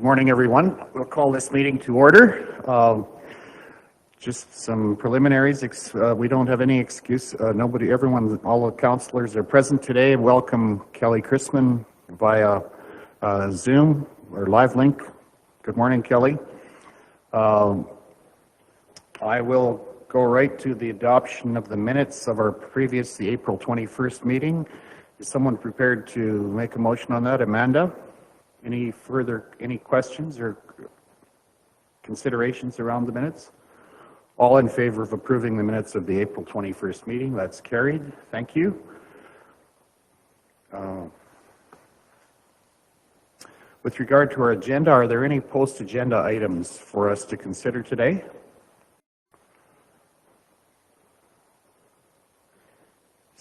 Good morning, everyone. We'll call this meeting to order. Just some preliminaries. We don't have any excuse. All the councillors are present today. Welcome Kelly Chrisman via Zoom or live link. Good morning, Kelly. I will go right to the adoption of the minutes of our previous, the April 21st meeting. Is someone prepared to make a motion on that? Amanda? Any questions or considerations around the minutes? All in favor of approving the minutes of the April 21st meeting? That's carried. Thank you. With regard to our agenda, are there any post-agenda items for us to consider today?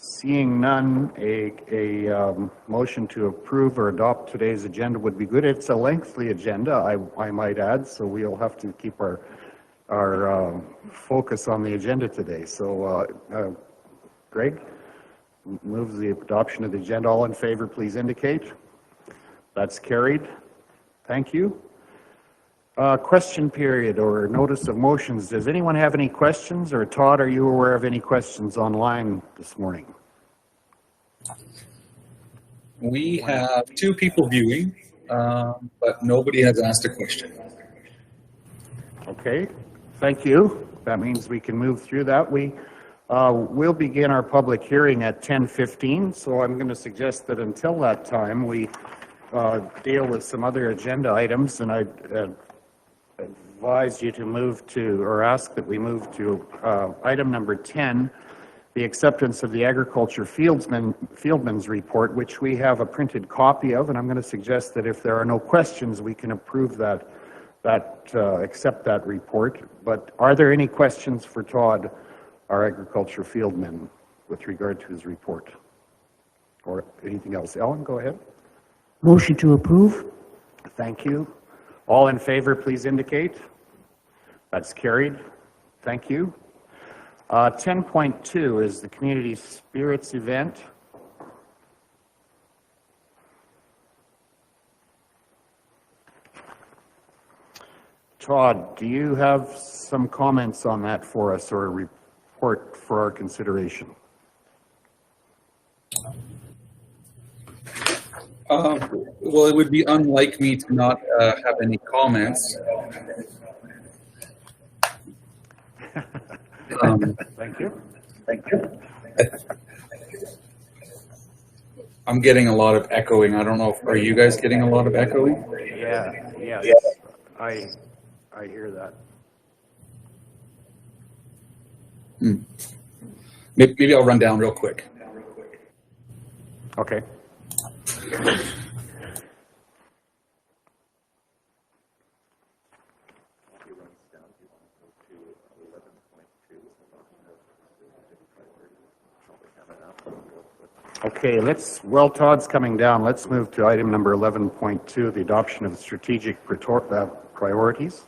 Seeing none, a motion to approve or adopt today's agenda would be good. It's a lengthy agenda, I might add, so we'll have to keep our focus on the agenda today. So, Greg, move the adoption of the agenda. All in favor, please indicate. That's carried. Thank you. Question period or notice of motions. Does anyone have any questions? Or Todd, are you aware of any questions online this morning? We have 2 people viewing, but nobody has asked a question. Okay, thank you. That means we can move through that. We'll begin our public hearing at 10:15, so I'm going to suggest that until that time we deal with some other agenda items, and I advise you to move to, or ask that we move to item number 10, the acceptance of the Agriculture Fieldman's report, which we have a printed copy of, and I'm going to suggest that if there are no questions, we can approve accept that report. But are there any questions for Todd, our Agriculture Fieldman, with regard to his report? Or anything else? Ellen, go ahead. Motion to approve. Thank you. All in favor, please indicate. That's carried. Thank you. 10.2 is the Community Spirits event. Todd, do you have some comments on that for us, or a report for our consideration? Well, it would be unlike me to not have any comments. Thank you. I'm getting a lot of echoing. I don't know are you guys getting a lot of echoing? Yeah. I hear that. Maybe I'll run down real quick. Okay. Okay, while Todd's coming down, let's move to item number 11.2, the adoption of strategic priorities.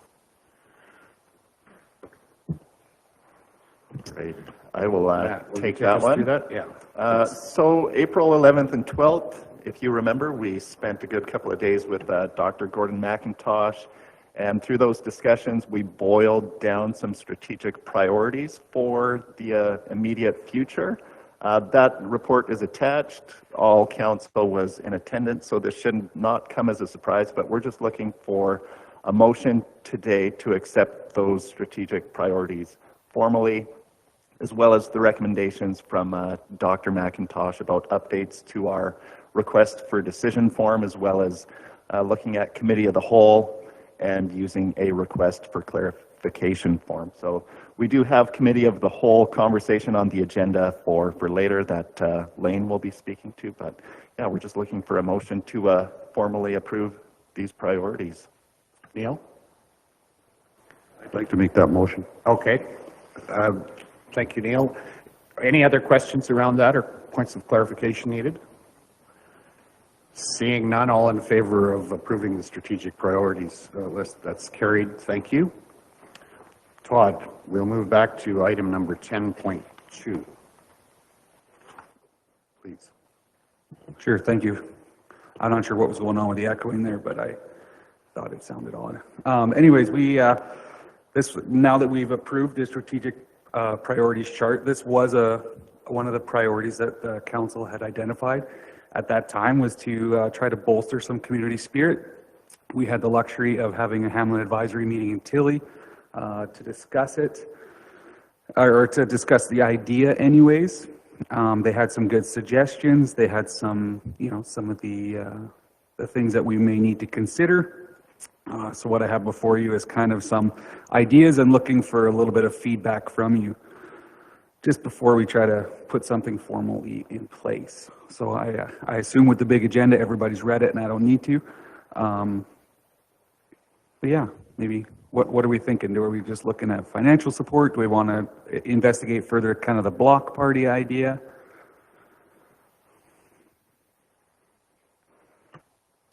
Great. I will take that one. Yeah. So April 11th and 12th, if you remember, we spent a good couple of days with Dr. Gordon McIntosh, and through those discussions, we boiled down some strategic priorities for the immediate future. That report is attached. All council was in attendance, so this should not come as a surprise, but we're just looking for a motion today to accept those strategic priorities formally, as well as the recommendations from Dr. McIntosh about updates to our request for decision form, as well as looking at committee of the whole and using a request for clarification form. So we do have committee of the whole conversation on the agenda for later that Lane will be speaking to, but yeah, we're just looking for a motion to formally approve these priorities. Neil? I'd like to make that motion. Okay. Thank you, Neil. Any other questions around that or points of clarification needed? Seeing none, all in favor of approving the strategic priorities list, that's carried. Thank you. Todd, we'll move back to item number 10.2. Please. Sure, thank you. I'm not sure what was going on with the echoing there, but thought it sounded odd. Anyways, now that we've approved the strategic priorities chart, this was one of the priorities that the council had identified at that time, was to try to bolster some community spirit. We had the luxury of having a Hamlet advisory meeting in Tilly to discuss it, or to discuss the idea anyways. They had some good suggestions. They had some, some of the things that we may need to consider. So what I have before you is kind of some ideas and looking for a little bit of feedback from you just before we try to put something formally in place. So I assume with the big agenda, everybody's read it and I don't need to. But yeah, maybe what are we thinking? Are we just looking at financial support? Do we want to investigate further kind of the block party idea?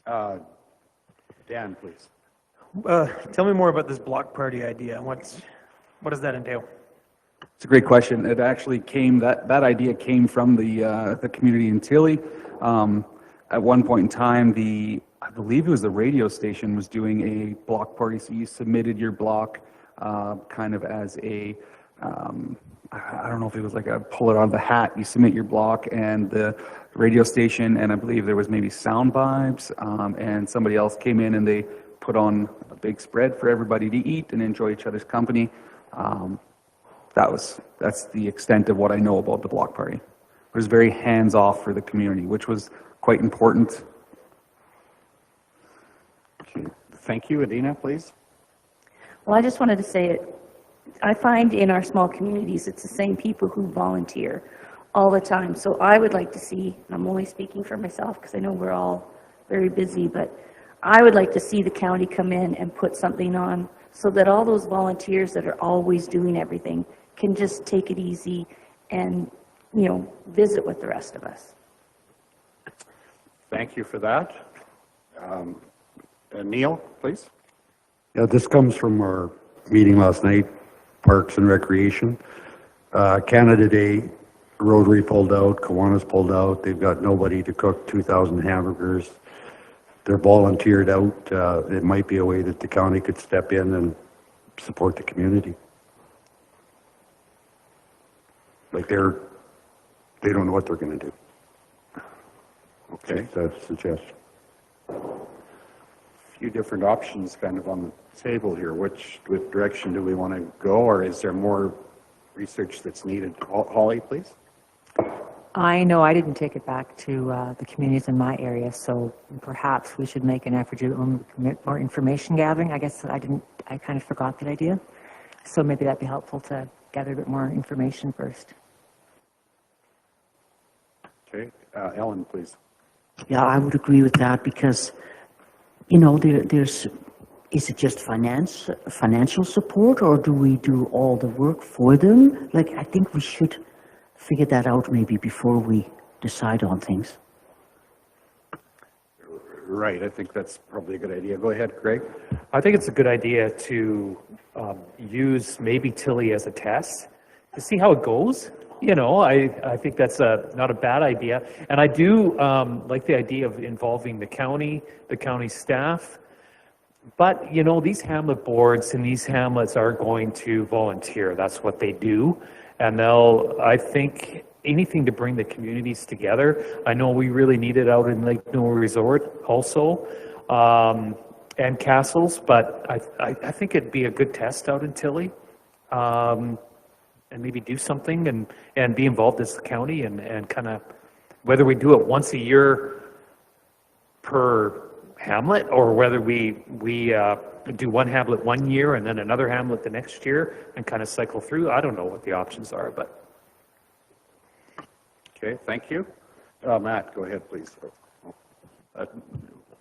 Dan, please. Tell me more about this block party idea. What does that entail? It's a great question. It actually came, that idea came from the community in Tilly. At one point in time, I believe it was the radio station was doing a block party. So you submitted your block kind of as a, I don't know if it was like a pull it out of the hat. You submit your block, and the radio station, and I believe there was maybe sound vibes, and somebody else came in and they put on a big spread for everybody to eat and enjoy each other's company. That's the extent of what I know about the block party. It was very hands-off for the community, which was quite important. Okay. Thank you. Adina, please. Well, I just wanted to say it. I find in our small communities, it's the same people who volunteer all the time. So I would like to see, and I'm only speaking for myself because I know we're all very busy, but I would like to see the county come in and put something on so that all those volunteers that are always doing everything can just take it easy and, visit with the rest of us. Thank you for that. Neil, please. Yeah, this comes from our meeting last night, Parks and Recreation. Canada Day, Rotary pulled out, Kiwanis pulled out. They've got nobody to cook 2,000 hamburgers. They're volunteered out. It might be a way that the county could step in and support the community. Like they don't know what they're going to do. Okay. That's a suggestion. Few different options kind of on the table here. Which direction do we want to go, or is there more research that's needed? Holly, please. I know I didn't take it back to the communities in my area, so perhaps we should make an effort to do more information gathering. I guess I kind of forgot that idea. So maybe that'd be helpful to gather a bit more information first. Okay. Ellen, please. Yeah, I would agree with that because, is it just financial support, or do we do all the work for them? I think we should figure that out maybe before we decide on things. Right. I think that's probably a good idea. Go ahead, Greg. I think it's a good idea to use maybe Tilly as a test to see how it goes. I think that's not a bad idea. And I do like the idea of involving the county staff. But, these hamlet boards and these hamlets are going to volunteer. That's what they do. And I think, anything to bring the communities together. I know we really need it out in Lake Noah Resort also, and Castles, but I think it'd be a good test out in Tilly. And maybe do something and be involved as the county and kind of, whether we do it once a year per hamlet, or whether we do one hamlet one year and then another hamlet the next year and kind of cycle through. I don't know what the options are, but. Okay, thank you. Matt, go ahead, please.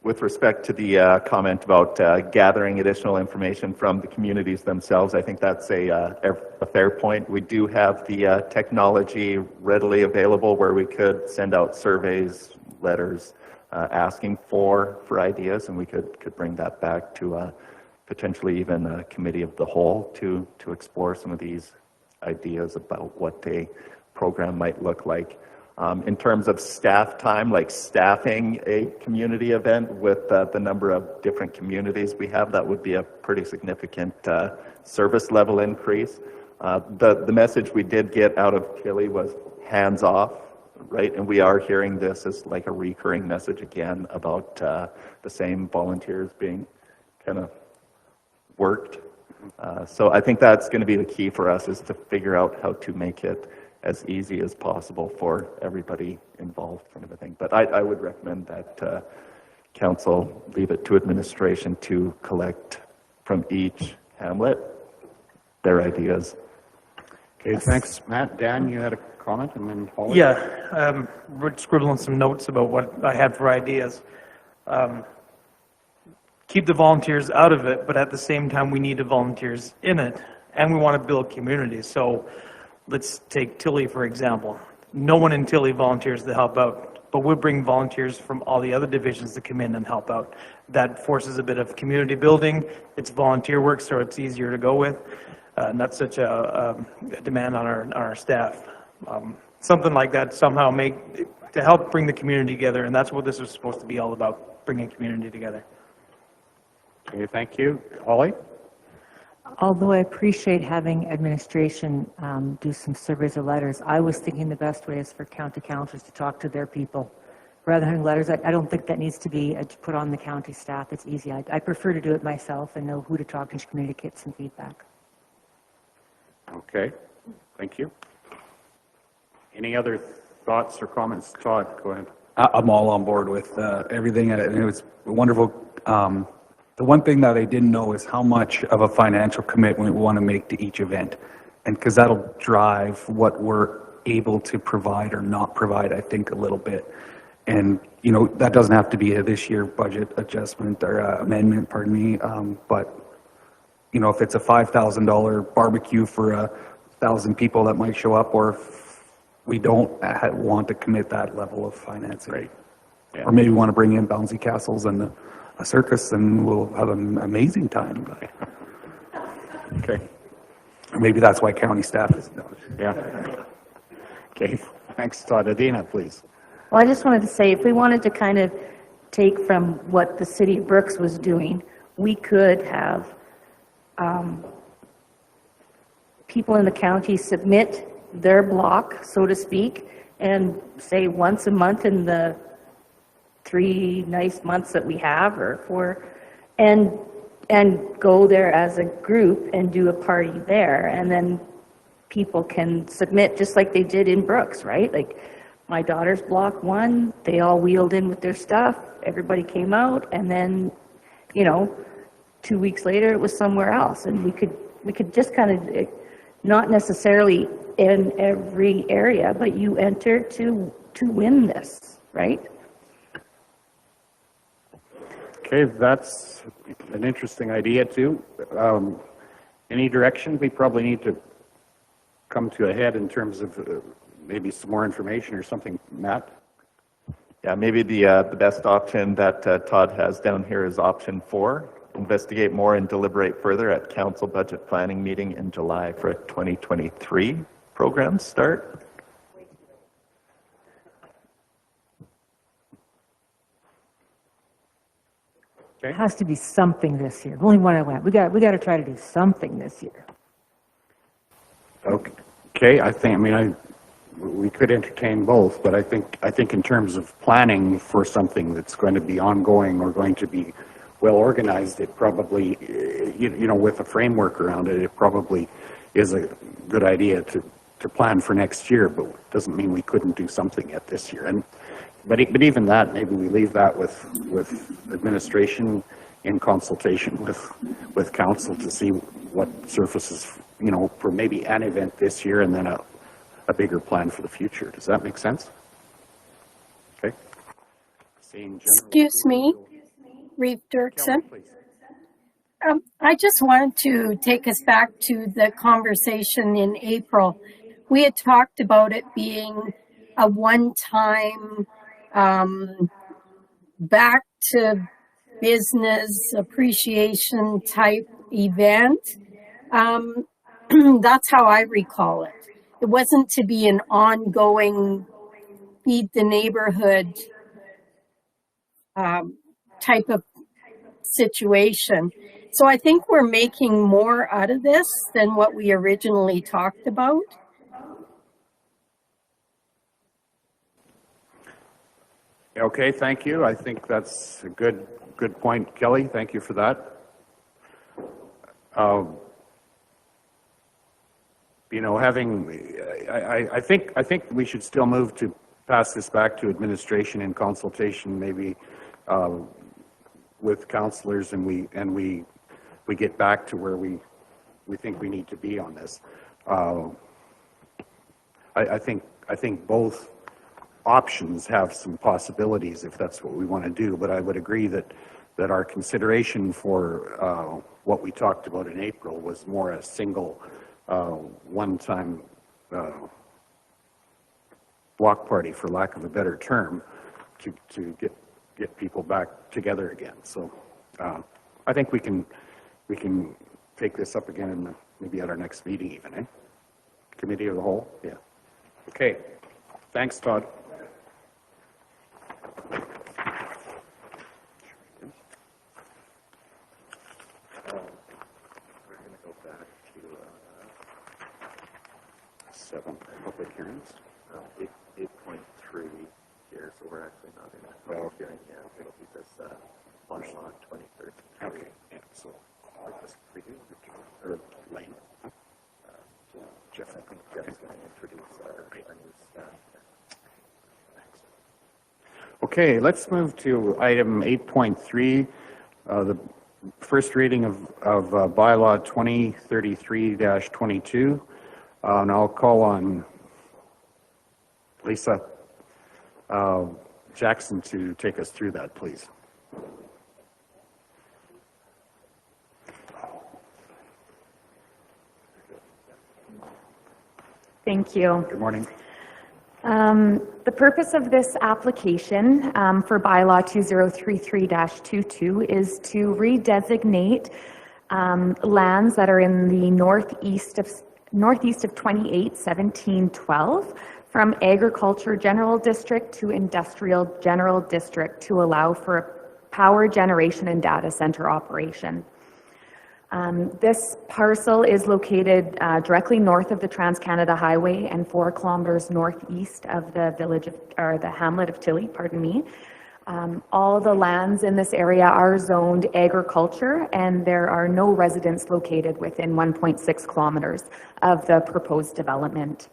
With respect to the comment about gathering additional information from the communities themselves, I think that's a fair point. We do have the technology readily available where we could send out surveys, letters, asking for ideas, and we could bring that back to potentially even a committee of the whole to explore some of these ideas about what a program might look like. In terms of staff time, like staffing a community event with the number of different communities we have, that would be a pretty significant service level increase. The message we did get out of Tilly was hands off, right? And we are hearing this as like a recurring message again about the same volunteers being kind of worked. So I think that's going to be the key for us, is to figure out how to make it as easy as possible for everybody involved, kind of a thing. But I would recommend that council leave it to administration to collect from each hamlet their ideas. Okay, thanks, Matt. Dan, you had a comment, and then Holly? Yeah, we're scribbling some notes about what I had for ideas. Keep the volunteers out of it, but at the same time, we need the volunteers in it, and we want to build communities. So let's take Tilly, for example. No one in Tilly volunteers to help out, but we bring volunteers from all the other divisions to come in and help out. That forces a bit of community building. It's volunteer work, so it's easier to go with. Not such a demand on our staff. Something like that somehow to help bring the community together, and that's what this is supposed to be all about, bringing community together. Okay, thank you. Holly? Although I appreciate having administration do some surveys or letters, I was thinking the best way is for county councillors to talk to their people. Rather than letters, I don't think that needs to be put on the county staff. It's easy. I prefer to do it myself and know who to talk to and communicate some feedback. Okay, thank you. Any other thoughts or comments? Todd, go ahead. I'm all on board with everything, and it was wonderful. The one thing that I didn't know is how much of a financial commitment we want to make to each event, and because that'll drive what we're able to provide or not provide, I think, a little bit. And you know, that doesn't have to be a this year budget adjustment or amendment, pardon me, but you know, if it's a $5,000 barbecue for 1,000 people that might show up, or if we don't want to commit that level of financing. Right. Yeah. Or maybe we want to bring in bouncy castles and a circus, and we'll have an amazing time. Okay. Or maybe that's why county staff is. Yeah. Okay, thanks, Todd. Adina, please. Well, I just wanted to say, if we wanted to kind of take from what the city of Brooks was doing, we could have people in the county submit their block, so to speak, and say once a month in the 3 nice months that we have, or 4, and go there as a group and do a party there, and then people can submit just like they did in Brooks, right? Like my daughter's block 1, they all wheeled in with their stuff, everybody came out, and then, you know, 2 weeks later it was somewhere else, and we could just kind of, not necessarily in every area, but you enter to win this, right? Okay, that's an interesting idea too. Any direction? We probably need to come to a head in terms of maybe some more information or something, Matt? Yeah, maybe the best option that Todd has down here is option 4. Investigate more and deliberate further at council budget planning meeting in July for a 2023 program start. There has to be something this year. The only one I went. We got to try to do something this year. Okay, I mean, we could entertain both, but I think in terms of planning for something that's going to be ongoing or going to be well organized, it probably, you know, with a framework around it, it probably is a good idea to plan for next year, but it doesn't mean we couldn't do something yet this year. But even that, maybe we leave that with administration in consultation with council to see what surfaces, you know, for maybe an event this year and then a bigger plan for the future. Does that make sense? Okay. Excuse me, Reeve Dirksen. I just wanted to take us back to the conversation in April. We had talked about it being a one-time back to business appreciation type event. That's how I recall it. It wasn't to be an ongoing feed the neighborhood type of situation. So I think we're making more out of this than what we originally talked about. Okay, thank you. I think that's a good point, Kelly. Thank you for that. You know, I think we should still move to pass this back to administration in consultation, maybe with councillors, and we get back to where we think we need to be on this. I think both options have some possibilities if that's what we want to do, but I would agree that our consideration for what we talked about in April was more a single one-time block party, for lack of a better term, to get people back together again. So I think we can take this up again in maybe at our next meeting even, eh? Committee of the whole? Yeah. Okay. Thanks, Todd. Public hearings. 8.3 here, so we're actually not in a public hearing yet. It'll be this bylaw 23rd. Okay, yeah, so or Lane. Jeff, I think Jeff's going to introduce our new staff. Okay, let's move to item 8.3, the first reading of bylaw 2033-22. And I'll call on Lisa Jackson to take us through that, please. Thank you. Good morning. The purpose of this application for bylaw 2033-22 is to redesignate lands that are in the northeast of 281712 from agriculture general district to industrial general district to allow for power generation and data center operation. This parcel is located directly north of the Trans-Canada Highway and 4 kilometers northeast of the village of, or the hamlet of Tilley, pardon me. All the lands in this area are zoned agriculture, and there are no residents located within 1.6 kilometers of the proposed development.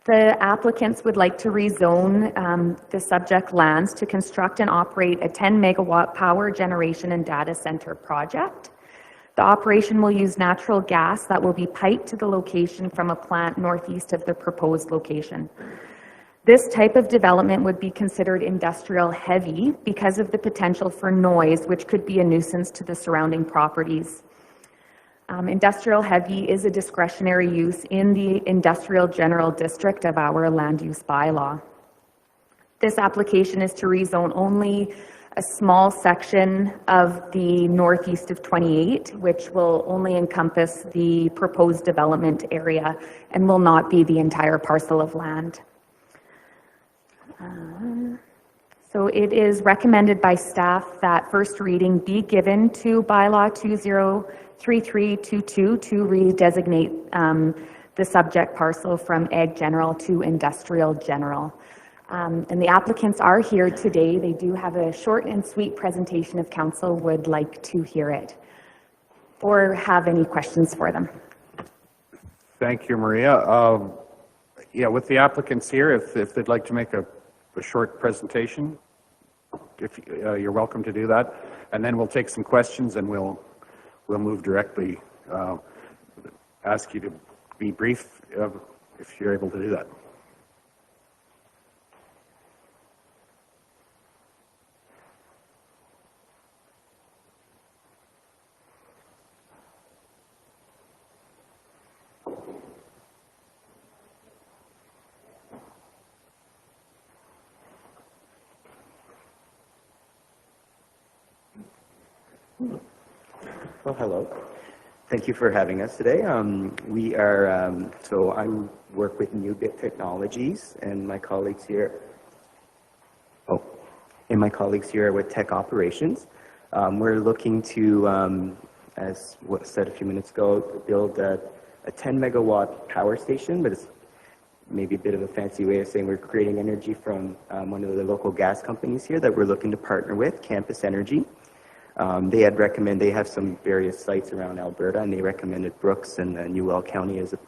The applicants would like to rezone the subject lands to construct and operate a 10 megawatt power generation and data center project. The operation will use natural gas that will be piped to the location from a plant northeast of the proposed location. This type of development would be considered industrial heavy because of the potential for noise, which could be a nuisance to the surrounding properties. Industrial heavy is a discretionary use in the industrial general district of our land use bylaw. This application is to rezone only a small section of the northeast of 28, which will only encompass the proposed development area and will not be the entire parcel of land. So it is recommended by staff that first reading be given to bylaw 203322 to redesignate the subject parcel from ag general to industrial general. And the applicants are here today. They do have a short and sweet presentation if council would like to hear it or have any questions for them. Thank you, Maria. Yeah, with the applicants here, if they'd like to make a short presentation, if you're welcome to do that, and then we'll take some questions and we'll move directly. Ask you to be brief if you're able to do that. Well, hello. Thank you for having us today. We are, so I work with New Bit Technologies, and my colleagues here, my colleagues here are with Tech Operations. We're looking to, as was said a few minutes ago, build a 10 megawatt power station, but it's maybe a bit of a fancy way of saying we're creating energy from one of the local gas companies here that we're looking to partner with, Campus Energy. They had recommended, they have some various sites around Alberta, and they recommended Brooks and Newell County as a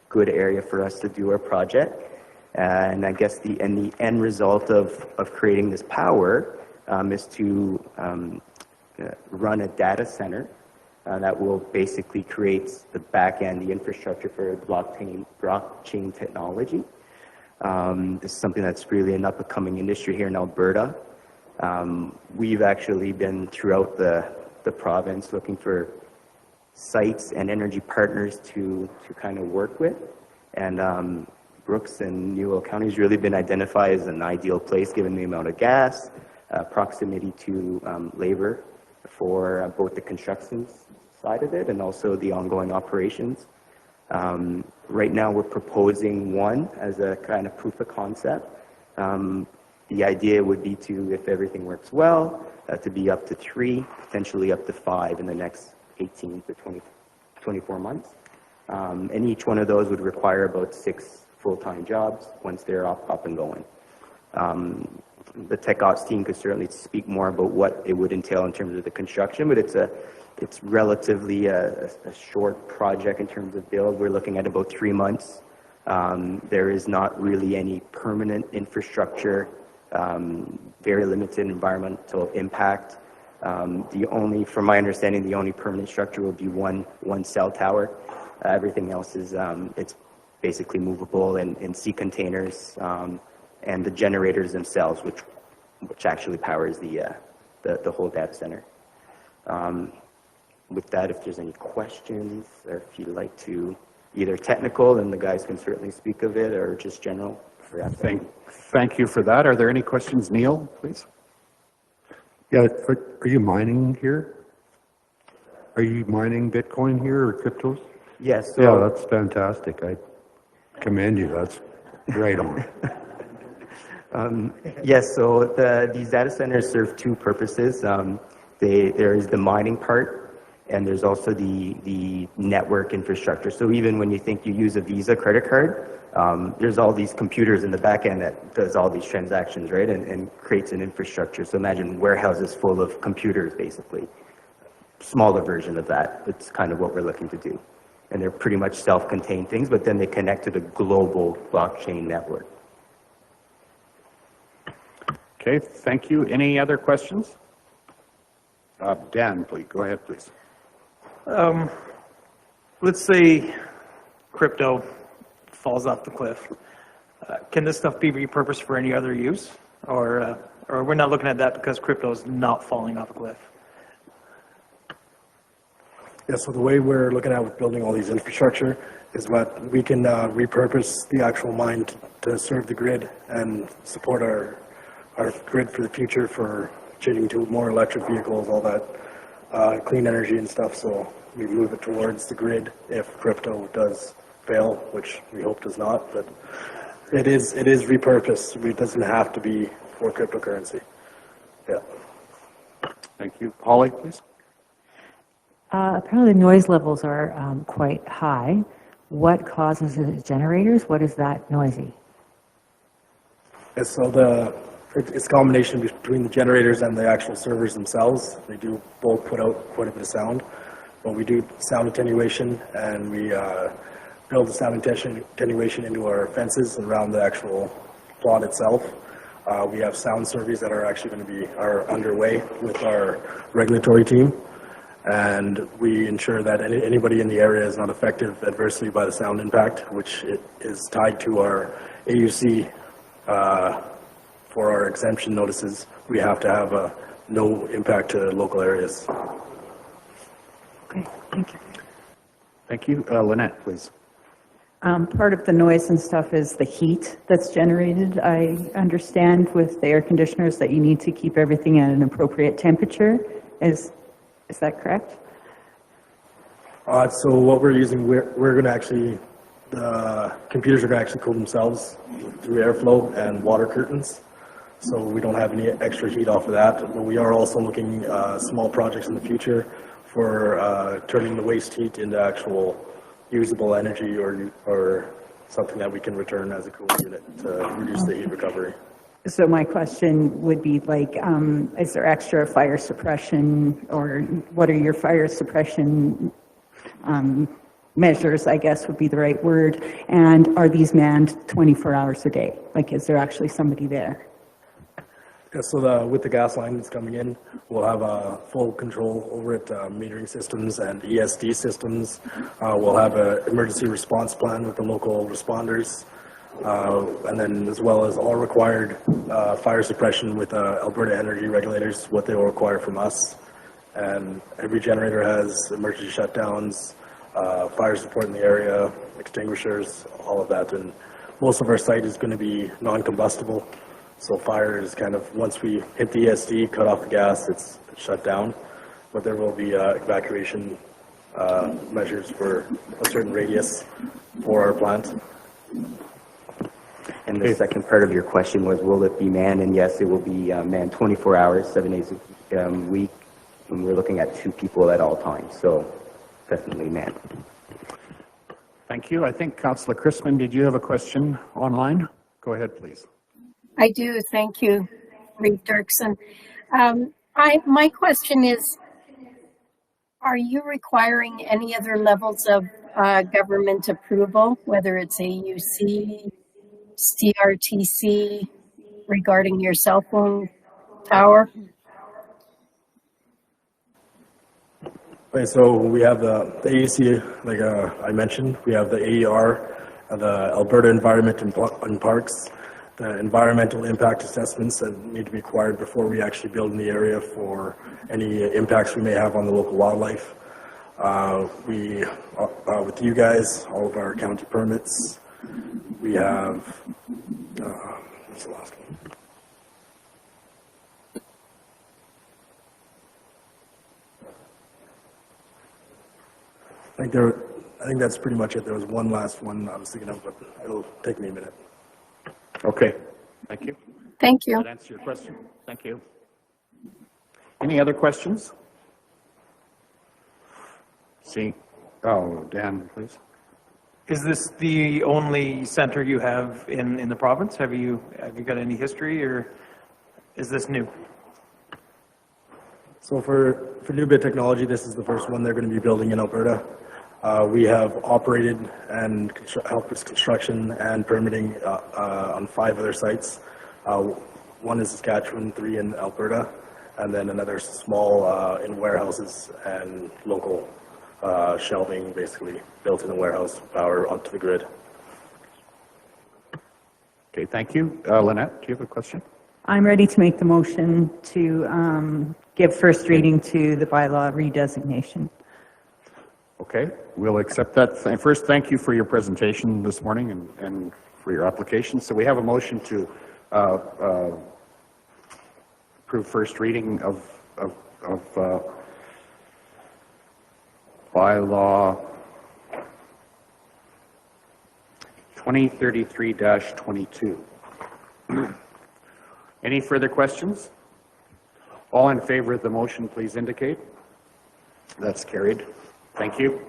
good area for us to do our project. And I guess the end result of creating this power is to run a data center that will basically create the back end, the infrastructure for blockchain technology. This is something that's really an up-and-coming industry here in Alberta. We've actually been throughout the province looking for sites and energy partners to kind of work with. And Brooks and Newell County has really been identified as an ideal place given the amount of gas, proximity to labor for both the construction side of it and also the ongoing operations. Right now we're proposing one as a kind of proof of concept. The idea would be to, if everything works well, to be up to 3, potentially up to 5 in the next 18 to 24 months. And each one of those would require about 6 full-time jobs once they're up and going. The Tech Ops team could certainly speak more about what it would entail in terms of the construction, but it's relatively a short project in terms of build. We're looking at about 3 months. There is not really any permanent infrastructure, very limited environmental impact. From my understanding, the only permanent structure will be one cell tower. Everything else is it's basically movable in sea containers, and the generators themselves, which actually powers the whole data center. With that, if there's any questions, or if you'd like to, either technical, then the guys can certainly speak of it, or just general. Thank you for that. Are there any questions? Neil, please. Yeah, are you mining here? Are you mining Bitcoin here or cryptos? Yes. Yeah, that's fantastic. I commend you. That's right on. Yes, so these data centers serve 2 purposes. There is the mining part, and there's also the network infrastructure. So even when you think you use a Visa credit card, there's all these computers in the back end that does all these transactions, right, and creates an infrastructure. So imagine warehouses full of computers, basically. Smaller version of that. It's kind of what we're looking to do. And they're pretty much self-contained things, but then they connect to the global blockchain network. Okay, thank you. Any other questions? Dan, please, go ahead, please. Let's say crypto falls off the cliff. Can this stuff be repurposed for any other use? Or we're not looking at that because crypto is not falling off a cliff? Yeah, so the way we're looking at with building all these infrastructure is what we can repurpose the actual mine to serve the grid and support our grid for the future, for changing to more electric vehicles, all that clean energy and stuff. So we move it towards the grid if crypto does fail, which we hope does not. But it is repurposed. It doesn't have to be for cryptocurrency. Yeah. Thank you. Holly, please. Apparently the noise levels are quite high. What causes the generators? What is that noisy? And so it's a combination between the generators and the actual servers themselves. They do both put out quite a bit of sound. But we do sound attenuation, and we build the sound attenuation into our fences around the actual plot itself. We have sound surveys that are actually going to be underway with our regulatory team. And we ensure that anybody in the area is not affected adversely by the sound impact, which it is tied to our AUC. For our exemption notices, we have to have no impact to local areas. Okay, thank you. Thank you. Lynette, please. Part of the noise and stuff is the heat that's generated. I understand with the air conditioners that you need to keep everything at an appropriate temperature. Is that correct? So what we're using, we're going to actually, the computers are going to actually cool themselves through airflow and water curtains. So we don't have any extra heat off of that. But we are also looking small projects in the future for turning the waste heat into actual usable energy or something that we can return as a cooling unit to reduce the heat recovery. So my question would be like, is there extra fire suppression, or what are your fire suppression measures, I guess would be the right word, and are these manned 24 hours a day? Like, is there actually somebody there? Yeah, so with the gas line that's coming in, we'll have full control over it, metering systems and ESD systems. We'll have an emergency response plan with the local responders, and then as well as all required fire suppression with Alberta energy regulators, what they will require from us. And every generator has emergency shutdowns, fire support in the area, extinguishers, all of that. And most of our site is going to be non-combustible. So fire is kind of, once we hit the ESD, cut off the gas, it's shut down. But there will be evacuation measures for a certain radius for our plant. And the second part of your question was, will it be manned? And yes, it will be manned 24 hours, 7 days a week. And we're looking at 2 people at all times, so definitely manned. Thank you. I think Councillor Chrisman, did you have a question online? Go ahead, please. I do, thank you, Reeve Dirksen. My question is, are you requiring any other levels of government approval, whether it's AUC, CRTC, regarding your cell phone tower? Okay, so we have the AUC, like I mentioned, we have the AER, the Alberta Environment and Parks, the environmental impact assessments that need to be required before we actually build in the area for any impacts we may have on the local wildlife. With you guys, all of our county permits, we have, what's the last one? I think that's pretty much it. There was one last one I was thinking of, but it'll take me a minute. Okay, thank you. Thank you. Does that answer your question? Thank you. Any other questions? See, Dan, please. Is this the only center you have in the province? Have you got any history, or is this new? So for New Bit Technology, this is the first one they're going to be building in Alberta. We have operated and helped with construction and permitting on 5 other sites. One in Saskatchewan, 3 in Alberta, and then another small in warehouses and local shelving, basically built in the warehouse, power onto the grid. Okay, thank you. Lynette, do you have a question? I'm ready to make the motion to give first reading to the bylaw redesignation. Okay, we'll accept that. First, thank you for your presentation this morning and for your application. So we have a motion to approve first reading of bylaw 2033-22. Any further questions? All in favor of the motion, please indicate. That's carried. Thank you.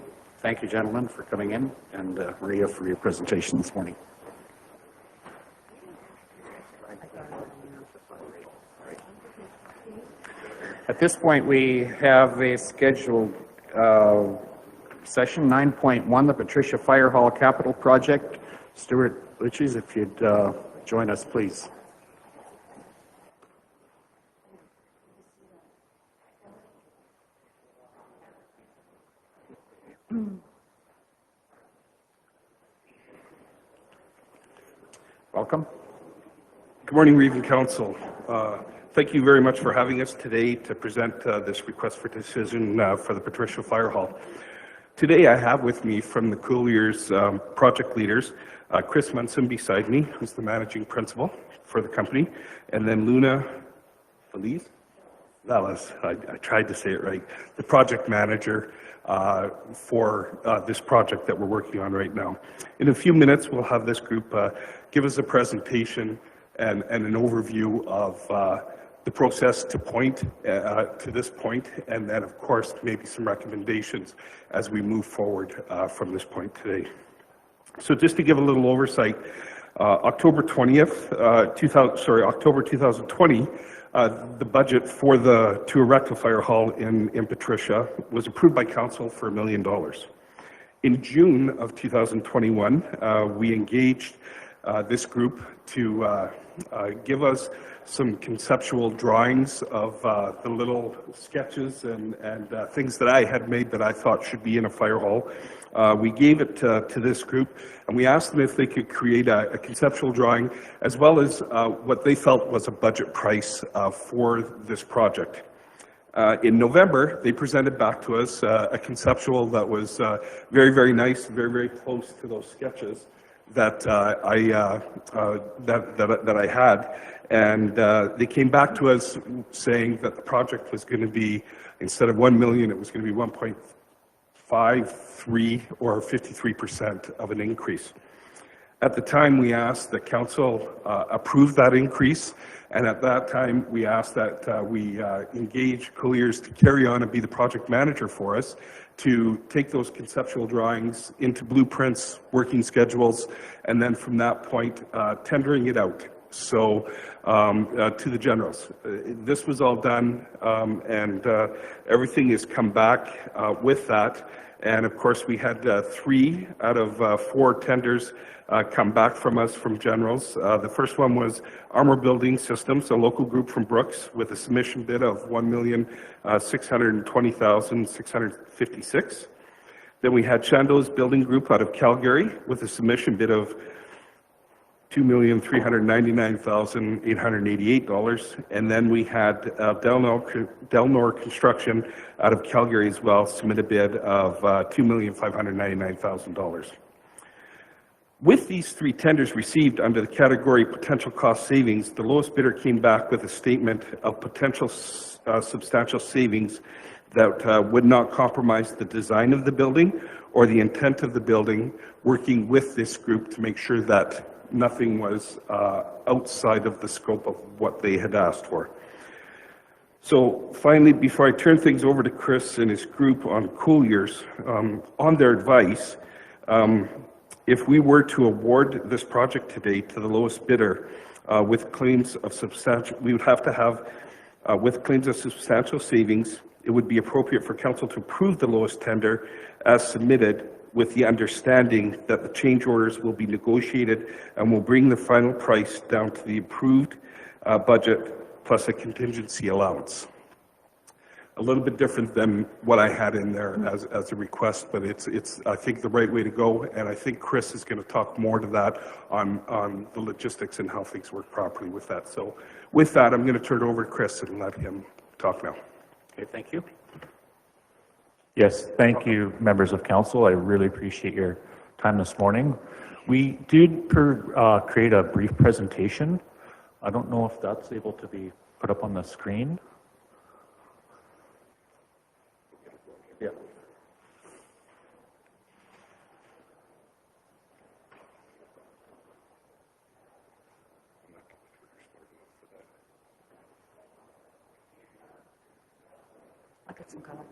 Thank you, gentlemen, for coming in, and Maria for your presentation this morning. At this point, we have a scheduled session 9.1, the Patricia Fire Hall Capital Project. Stuart Luchies, if you'd join us, please. Welcome. Good morning, Reeve Council. Thank you very much for having us today to present this request for decision for the Patricia Fire Hall. Today I have with me from the Colliers project leaders, Chris Munson beside me, who's the managing principal for the company, and then Luna, LEASE? I tried to say it right, the project manager for this project that we're working on right now. In a few minutes, we'll have this group give us a presentation and an overview of the process to this point, and then, of course, maybe some recommendations as we move forward from this point today. So just to give a little oversight, October 2020, the budget for to erect a fire hall in Patricia was approved by council for $1 million. In June of 2021, we engaged this group to give us some conceptual drawings of the little sketches and things that I had made that I thought should be in a fire hall. We gave it to this group, and we asked them if they could create a conceptual drawing as well as what they felt was a budget price for this project. In November, they presented back to us a conceptual that was very, very nice, very, very close to those sketches that I had, and they came back to us saying that the project was going to be, instead of $1 million, it was going to be 1.53 or 53% of an increase. At the time, we asked that council approve that increase, and at that time, we asked that we engage Colliers to carry on and be the project manager for us, to take those conceptual drawings into blueprints, working schedules, and then from that point, tendering it out. So to the generals. This was all done, and everything has come back with that. And of course, we had 3 out of 4 tenders come back from us from generals. The first one was Armor Building Systems, a local group from Brooks, with a submission bid of $1,620,656. Then we had Chandos Building Group out of Calgary with a submission bid of $2,399,888. And then we had Delnor Construction out of Calgary as well, submit a bid of $2,599,000. With these 3 tenders received under the category potential cost savings, the lowest bidder came back with a statement of potential substantial savings that would not compromise the design of the building or the intent of the building, working with this group to make sure that nothing was outside of the scope of what they had asked for. So finally, before I turn things over to Chris and his group on Colliers, on their advice, if we were to award this project today to the lowest bidder with claims of substantial, we would have to have, with claims of substantial savings, it would be appropriate for council to approve the lowest tender as submitted, with the understanding that the change orders will be negotiated and will bring the final price down to the approved budget plus a contingency allowance. A little bit different than what I had in there as a request, but it's I think the right way to go, and I think Chris is going to talk more to that on the logistics and how things work properly with that. So with that, I'm going to turn it over to Chris and let him talk now. Okay, thank you. Yes, thank you, members of council. I really appreciate your time this morning. We did create a brief presentation. I don't know if that's able to be put up on the screen. Yeah. I'll get some color.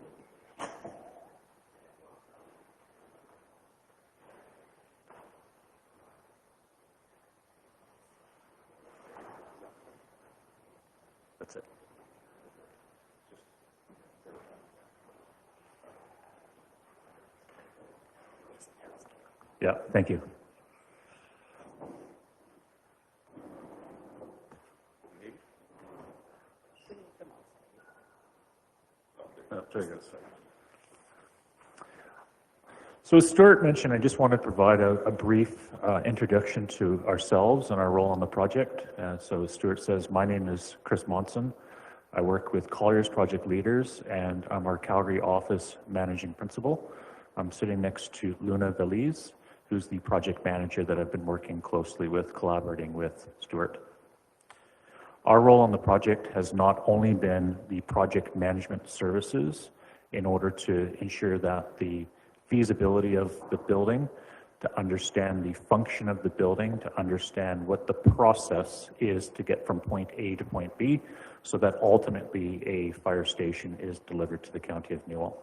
That's it. Yeah, thank you. So as Stuart mentioned, I just want to provide a brief introduction to ourselves and our role on the project. So as Stuart says, my name is Chris Monson. I work with Colliers Project Leaders, and I'm our Calgary office managing principal. I'm sitting next to Luna Belize, who's the project manager that I've been working closely with, collaborating with Stuart. Our role on the project has not only been the project management services in order to ensure that the feasibility of the building, to understand the function of the building, to understand what the process is to get from point A to point B, so that ultimately a fire station is delivered to the County of Newell.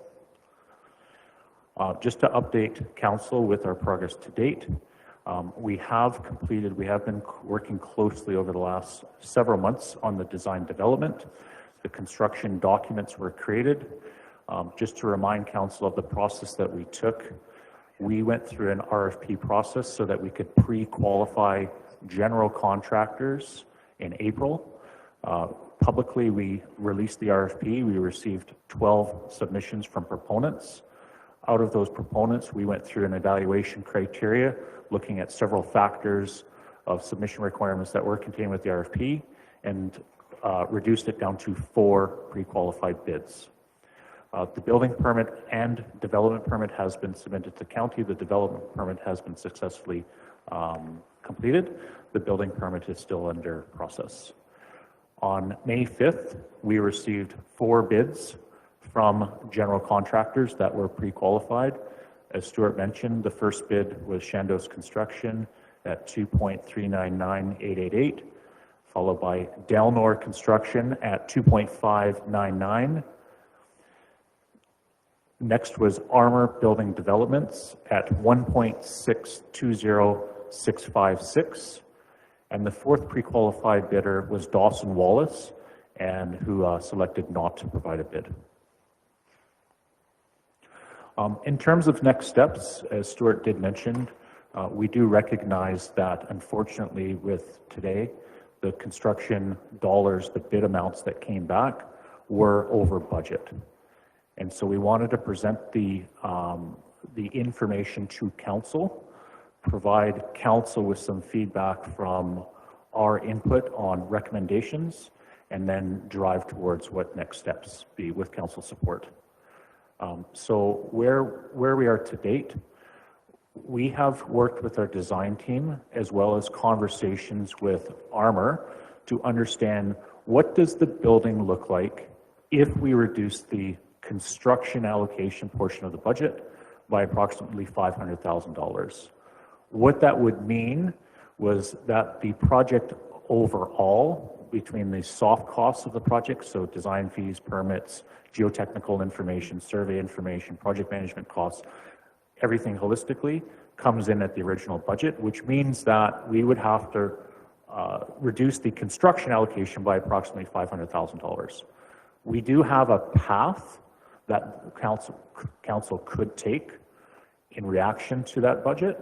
Just to update Council with our progress to date, we have been working closely over the last several months on the design development. The construction documents were created. Just to remind Council of the process that we took, we went through an RFP process so that we could pre-qualify general contractors in April. Publicly, we released the RFP. We received 12 submissions from proponents. Out of those proponents, we went through an evaluation criteria, looking at several factors of submission requirements that were contained with the RFP, and reduced it down to 4 pre-qualified bids. The building permit and development permit has been submitted to county. The development permit has been successfully completed. The building permit is still under process. On May 5th, we received 4 bids from general contractors that were pre-qualified. As Stuart mentioned, the first bid was Chandos Construction at $2.399888, followed by Delnor Construction at $2.599. Next was Armor Building Developments at $1.620656. And the 4th pre-qualified bidder was Dawson Wallace, and who selected not to provide a bid. In terms of next steps, as Stuart did mention, we do recognize that unfortunately with today, the construction dollars, the bid amounts that came back were over budget. And so we wanted to present the information to council, provide council with some feedback from our input on recommendations, and then drive towards what next steps be with council support. So where we are to date, we have worked with our design team as well as conversations with Armor to understand what does the building look like if we reduce the construction allocation portion of the budget by approximately $500,000. What that would mean was that the project overall, between the soft costs of the project, so design fees, permits, geotechnical information, survey information, project management costs, everything holistically comes in at the original budget, which means that we would have to reduce the construction allocation by approximately $500,000. We do have a path that council could take in reaction to that budget,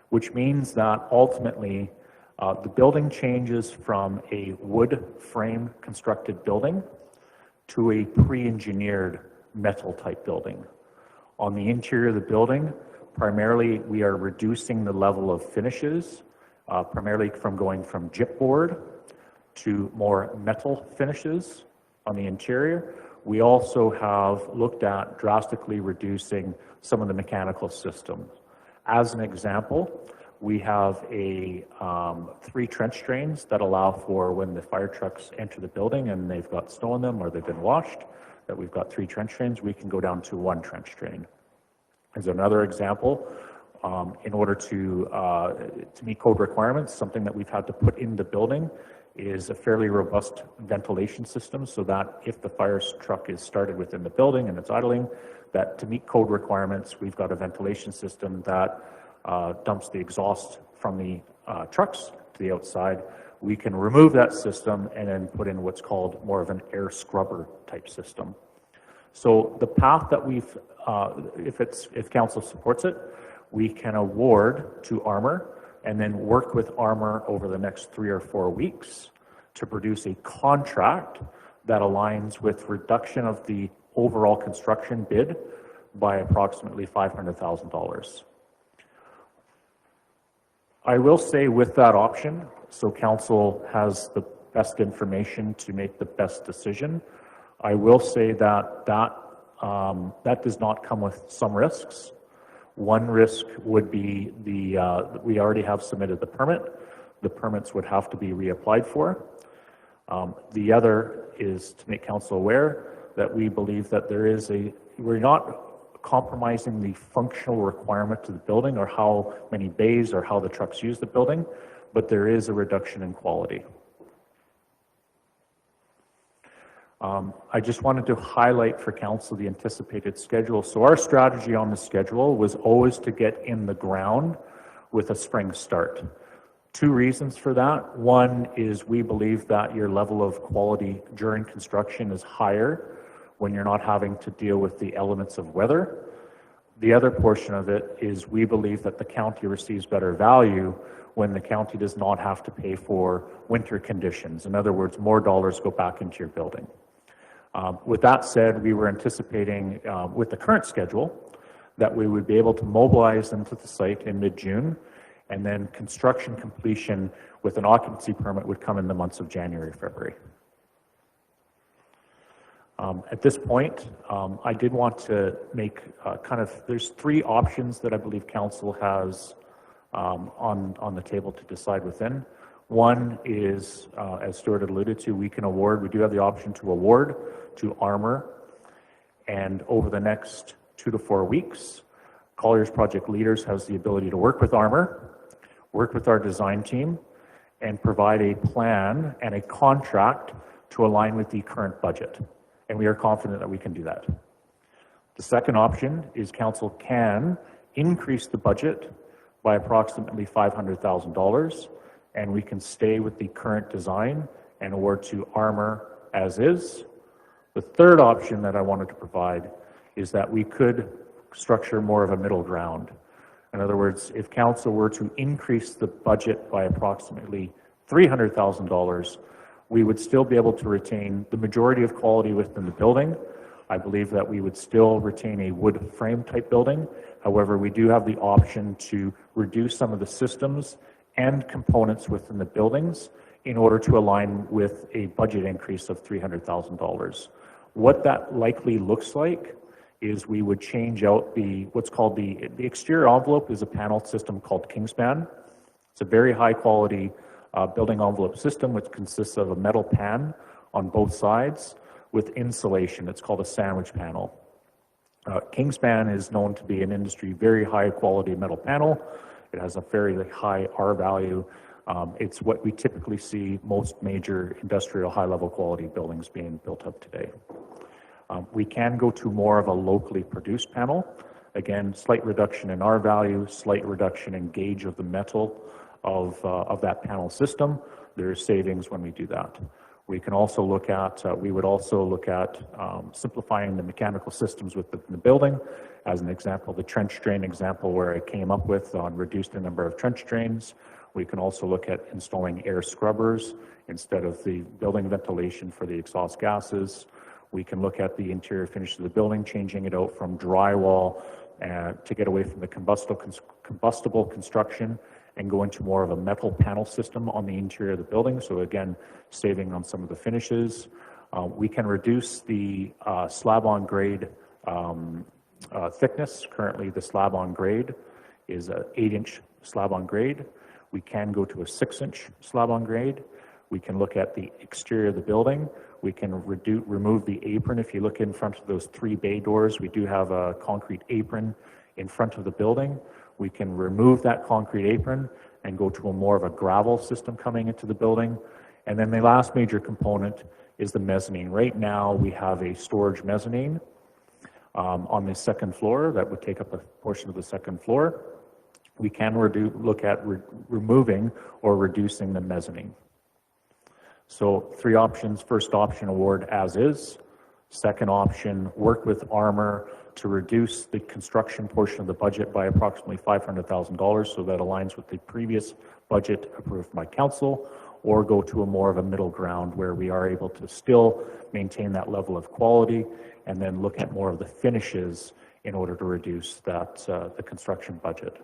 which means that ultimately the building changes from a wood frame constructed building to a pre-engineered metal type building. On the interior of the building, primarily we are reducing the level of finishes, primarily from going from gypboard to more metal finishes on the interior. We also have looked at drastically reducing some of the mechanical systems. As an example, we have 3 trench drains that allow for when the fire trucks enter the building and they've got snow in them or they've been washed, that we've got 3 trench drains, we can go down to 1 trench drain. As another example, in order to meet code requirements, something that we've had to put in the building is a fairly robust ventilation system, so that if the fire truck is started within the building and it's idling, that to meet code requirements, we've got a ventilation system that dumps the exhaust from the trucks to the outside. We can remove that system and then put in what's called more of an air scrubber type system. So the path that we've, if council supports it, we can award to Armor and then work with Armor over the next 3 or 4 weeks to produce a contract that aligns with reduction of the overall construction bid by approximately $500,000. I will say with that option, so council has the best information to make the best decision, I will say that that does not come with some risks. One risk would be we already have submitted the permit. The permits would have to be reapplied for. The other is to make council aware that we believe that we're not compromising the functional requirement to the building or how many bays or how the trucks use the building, but there is a reduction in quality. I just wanted to highlight for council the anticipated schedule. So our strategy on the schedule was always to get in the ground with a spring start. Two reasons for that. One is we believe that your level of quality during construction is higher when you're not having to deal with the elements of weather. The other portion of it is we believe that the county receives better value when the county does not have to pay for winter conditions. In other words, more dollars go back into your building. With that said, we were anticipating with the current schedule that we would be able to mobilize them to the site in mid-June, and then construction completion with an occupancy permit would come in the months of January, February. At this point, I did want to make there's three options that I believe council has on the table to decide within. One is, as Stuart had alluded to, we do have the option to award to Armour, and over the next 2 to 4 weeks, Colliers project leaders has the ability to work with Armour, work with our design team, and provide a plan and a contract to align with the current budget. And we are confident that we can do that. The second option is council can increase the budget by approximately $500,000, and we can stay with the current design and award to Armour as is. The third option that I wanted to provide is that we could structure more of a middle ground. In other words, if council were to increase the budget by approximately $300,000, we would still be able to retain the majority of quality within the building. I believe that we would still retain a wood frame type building. However, we do have the option to reduce some of the systems and components within the buildings in order to align with a budget increase of $300,000. What that likely looks like is we would change out what's called the exterior envelope is a panel system called Kingspan. It's a very high quality building envelope system which consists of a metal pan on both sides with insulation. It's called a sandwich panel. Kingspan is known to be an industry very high quality metal panel. It has a very high R value. It's what we typically see most major industrial high level quality buildings being built up today. We can go to more of a locally produced panel. Again, slight reduction in R value, slight reduction in gauge of the metal of that panel system. There is savings when we do that. We can also look at, we would also look at simplifying the mechanical systems within the building. As an example, the trench drain example where I came up with on reduced the number of trench drains. We can also look at installing air scrubbers instead of the building ventilation for the exhaust gases. We can look at the interior finish of the building, changing it out from drywall to get away from the combustible construction and go into more of a metal panel system on the interior of the building. So again, saving on some of the finishes. We can reduce the slab on grade thickness. Currently the slab on grade is an 8-inch slab on grade. We can go to a 6-inch slab on grade. We can look at the exterior of the building. We can remove the apron. If you look in front of those 3 bay doors, we do have a concrete apron in front of the building. We can remove that concrete apron and go to more of a gravel system coming into the building. And then the last major component is the mezzanine. Right now, we have a storage mezzanine on the second floor that would take up a portion of the second floor. We can look at removing or reducing the mezzanine. So 3 options. First option, award as is. Second option, work with Armour to reduce the construction portion of the budget by approximately $500,000 so that aligns with the previous budget approved by council, or go to a more of a middle ground where we are able to still maintain that level of quality and then look at more of the finishes in order to reduce that the construction budget.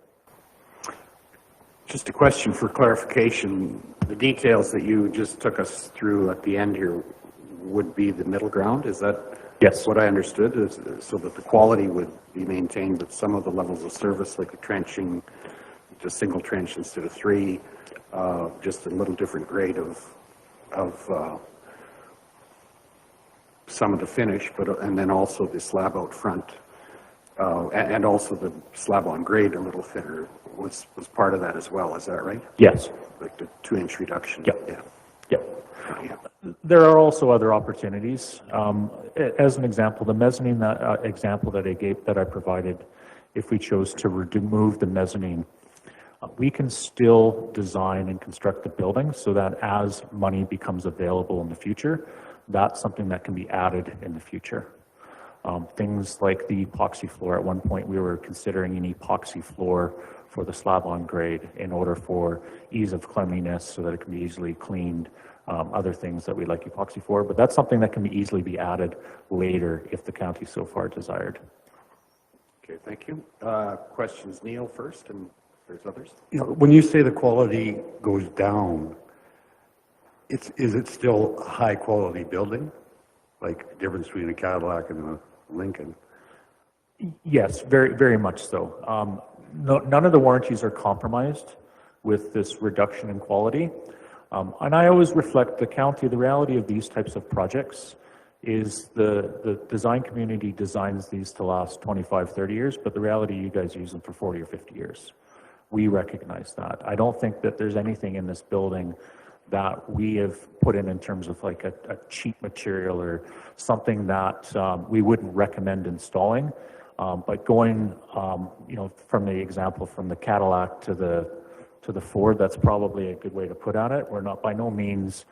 Just a question for clarification. The details that you just took us through at the end here would be the middle ground? Is that yes. What I understood? Is so that the quality would be maintained, but some of the levels of service, like the trenching, just single trench instead of 3, just a little different grade of some of the finish, and then also the slab out front, and also the slab on grade a little thinner was part of that as well. Is that right? Yes. Like the 2-inch reduction? Yep. Yeah. Yep. There are also other opportunities. As an example, the mezzanine example that I provided, if we chose to remove the mezzanine, we can still design and construct the building so that as money becomes available in the future, that's something that can be added in the future. Things like the epoxy floor. At one point, we were considering an epoxy floor for the slab on grade in order for ease of cleanliness so that it can be easily cleaned. Other things that we like epoxy for, but that's something that can easily be added later if the county so far desired. Okay, thank you. Questions, Neil first, and if there's others. You know, when you say the quality goes down, is it still a high quality building? Like the difference between a Cadillac and a Lincoln? Yes, very, very much so. None of the warranties are compromised with this reduction in quality. And I always reflect the county, the reality of these types of projects is the design community designs these to last 25, 30 years, but the reality you guys use them for 40 or 50 years. We recognize that. I don't think that there's anything in this building that we have put in terms of like a cheap material or something that we wouldn't recommend installing. But going, you know, from the example from the Cadillac to the Ford, that's probably a good way to put on it. We're not by no means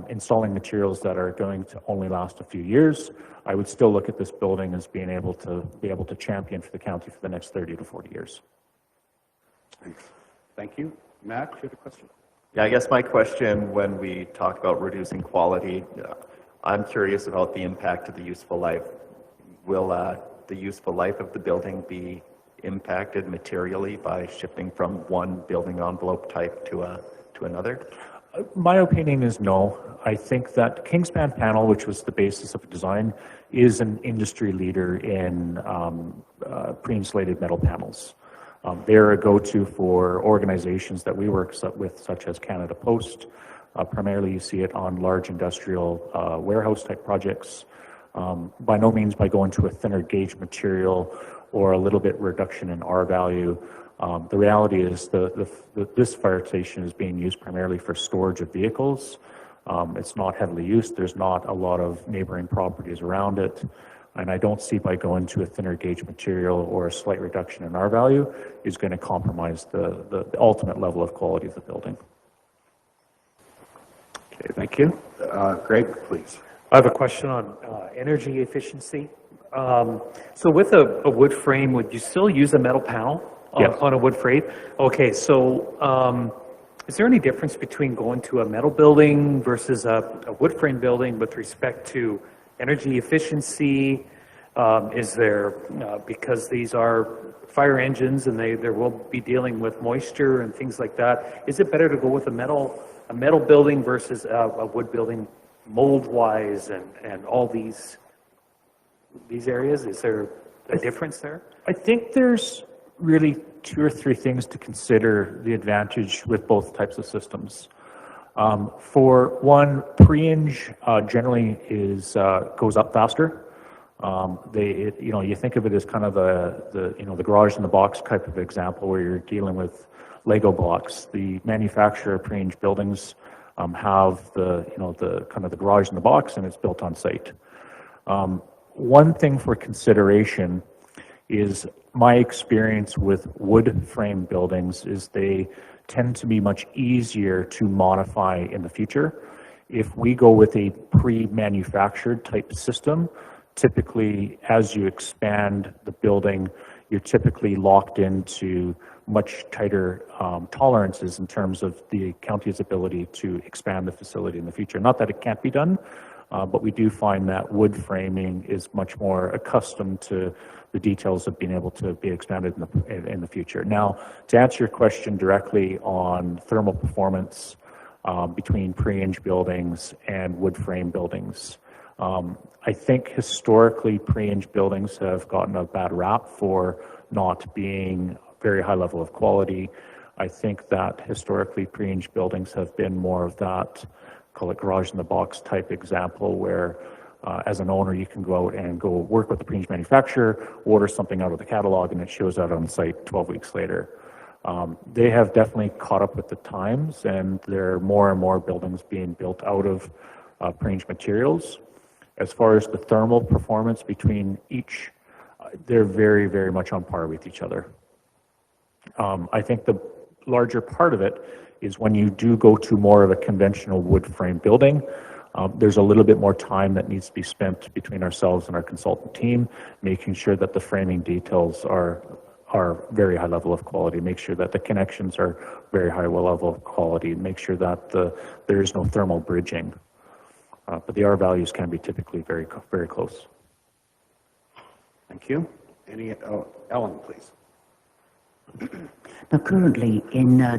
installing materials that are going to only last a few years. I would still look at this building as being able to champion for the county for the next 30 to 40 years. Thanks. Thank you. Matt, you had a question? Yeah, I guess my question when we talk about reducing quality, I'm curious about the impact of the useful life. Will the useful life of the building be impacted materially by shifting from one building envelope type to another? My opinion is no. I think that Kingspan panel, which was the basis of the design, is an industry leader in pre-insulated metal panels. They're a go-to for organizations that we work with, such as Canada Post. Primarily, you see it on large industrial warehouse type projects. By no means by going to a thinner gauge material or a little bit reduction in R value. The reality is this fire station is being used primarily for storage of vehicles. It's not heavily used. There's not a lot of neighboring properties around it. And I don't see by going to a thinner gauge material or a slight reduction in R value is going to compromise the ultimate level of quality of the building. Okay, thank you. Greg, please. I have a question on energy efficiency. So with a wood frame, would you still use a metal panel on a wood frame? Okay, so is there any difference between going to a metal building versus a wood frame building with respect to energy efficiency? Is there, because these are fire engines and they will be dealing with moisture and things like that, is it better to go with a metal building versus a wood building mold-wise and all these areas? Is there a difference there? I think there's really 2 or 3 things to consider the advantage with both types of systems. For one, pre-eng generally goes up faster. You think of it as kind of the garage in the box type of example where you're dealing with Lego blocks. The manufacturer of pre-eng buildings have the kind of the garage in the box, and it's built on site. One thing for consideration is my experience with wood frame buildings is they tend to be much easier to modify in the future. If we go with a pre-manufactured type system, typically as you expand the building, you're typically locked into much tighter tolerances in terms of the county's ability to expand the facility in the future. Not that it can't be done, but we do find that wood framing is much more accustomed to the details of being able to be expanded in the future. Now, to answer your question directly on thermal performance between pre-eng buildings and wood frame buildings, I think historically pre-eng buildings have gotten a bad rap for not being very high level of quality. I think that historically pre-eng buildings have been more of that, call it garage in the box type example where As an owner, you can go out and go work with the range manufacturer, order something out of the catalog, and it shows up on site 12 weeks later. They have definitely caught up with the times, and there are more and more buildings being built out of range materials. As far as the thermal performance between each, they're very, very much on par with each other. I think the larger part of it is when you do go to more of a conventional wood frame building, there's a little bit more time that needs to be spent between ourselves and our consultant team, making sure that the framing details are very high level of quality, make sure that the connections are very high level of quality, make sure that there is no thermal bridging. But the R values can be typically very, very close. Thank you. Ellen, please. Now currently,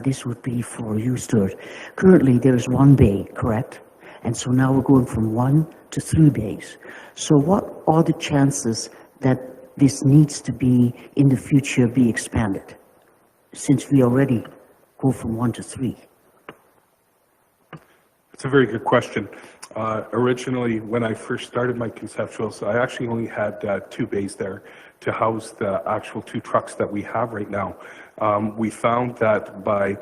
this would be for you, Stuart. Currently, there is one bay, correct? And so now we're going from 1 to 3 bays. So what are the chances that this needs to be, in the future, be expanded, since we already go from 1 to 3? It's a very good question. Originally, when I first started my conceptuals, I actually only had 2 bays there to house the actual 2 trucks that we have right now. We found that by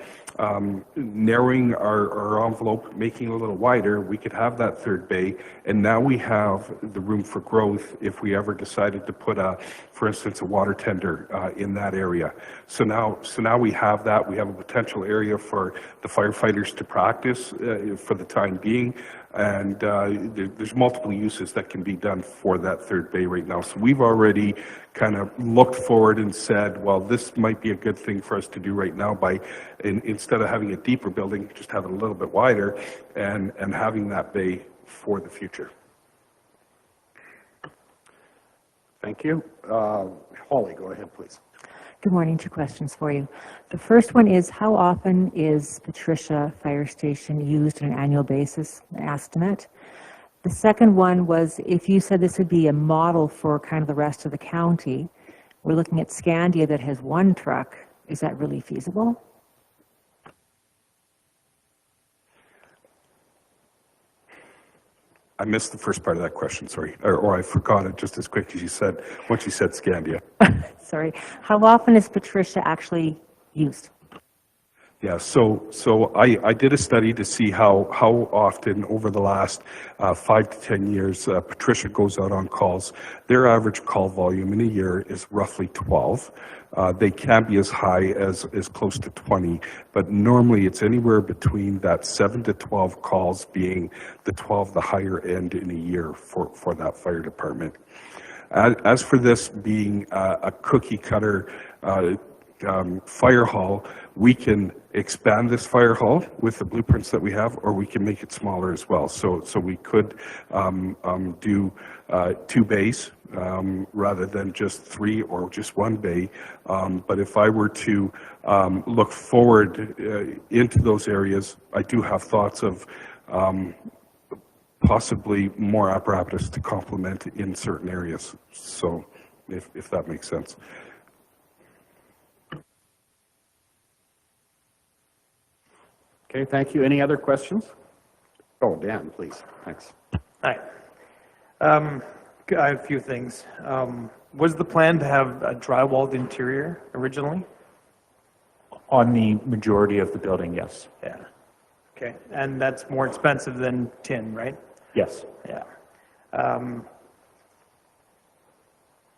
narrowing our envelope, making it a little wider, we could have that 3rd bay, and now we have the room for growth if we ever decided to put, for instance, a water tender in that area. So now we have that. We have a potential area for the firefighters to practice for the time being, and there's multiple uses that can be done for that 3rd bay right now. So we've already kind of looked forward and said, well, this might be a good thing for us to do right now by, instead of having a deeper building, just have it a little bit wider and having that bay for the future. Thank you. Holly, go ahead, please. Good morning. 2 questions for you. The first one is, how often is Patricia Fire Station used on an annual basis, an estimate? The second one was, if you said this would be a model for kind of the rest of the county, we're looking at Scandia that has 1 truck. Is that really feasible? I missed the first part of that question, sorry, or I forgot it just as quick as you said, once you said Scandia. Sorry. How often is Patricia actually used? Yeah, so I did a study to see how often over the last 5 to 10 years Patricia goes out on calls. Their average call volume in a year is roughly 12. They can be as high as close to 20, but normally it's anywhere between that 7 to 12 calls, being the 12 the higher end in a year for that fire department. As for this being a cookie cutter fire hall, we can expand this fire hall with the blueprints that we have, or we can make it smaller as well. So we could do 2 bays rather than just 3 or just 1 bay. But if I were to look forward into those areas, I do have thoughts of possibly more apparatus to complement in certain areas. So if that makes sense. Okay, thank you. Any other questions? Oh, Dan, please. Thanks. Hi. I have a few things. Was the plan to have a drywalled interior originally? On the majority of the building, yes. Yeah. Okay, and that's more expensive than tin, right? Yes. Yeah.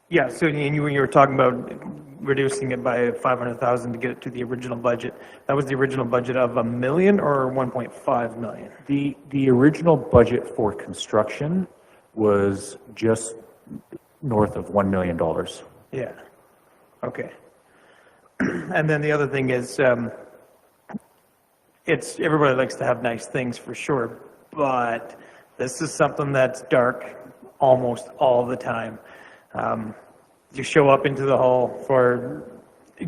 Yeah, so you were talking about reducing it by 500,000 to get it to the original budget. That was the original budget of $1 million or 1.5 million? The original budget for construction was just north of $1 million. Yeah. Okay. And then the other thing is, everybody likes to have nice things for sure, but this is something that's dark almost all the time. You show up into the hall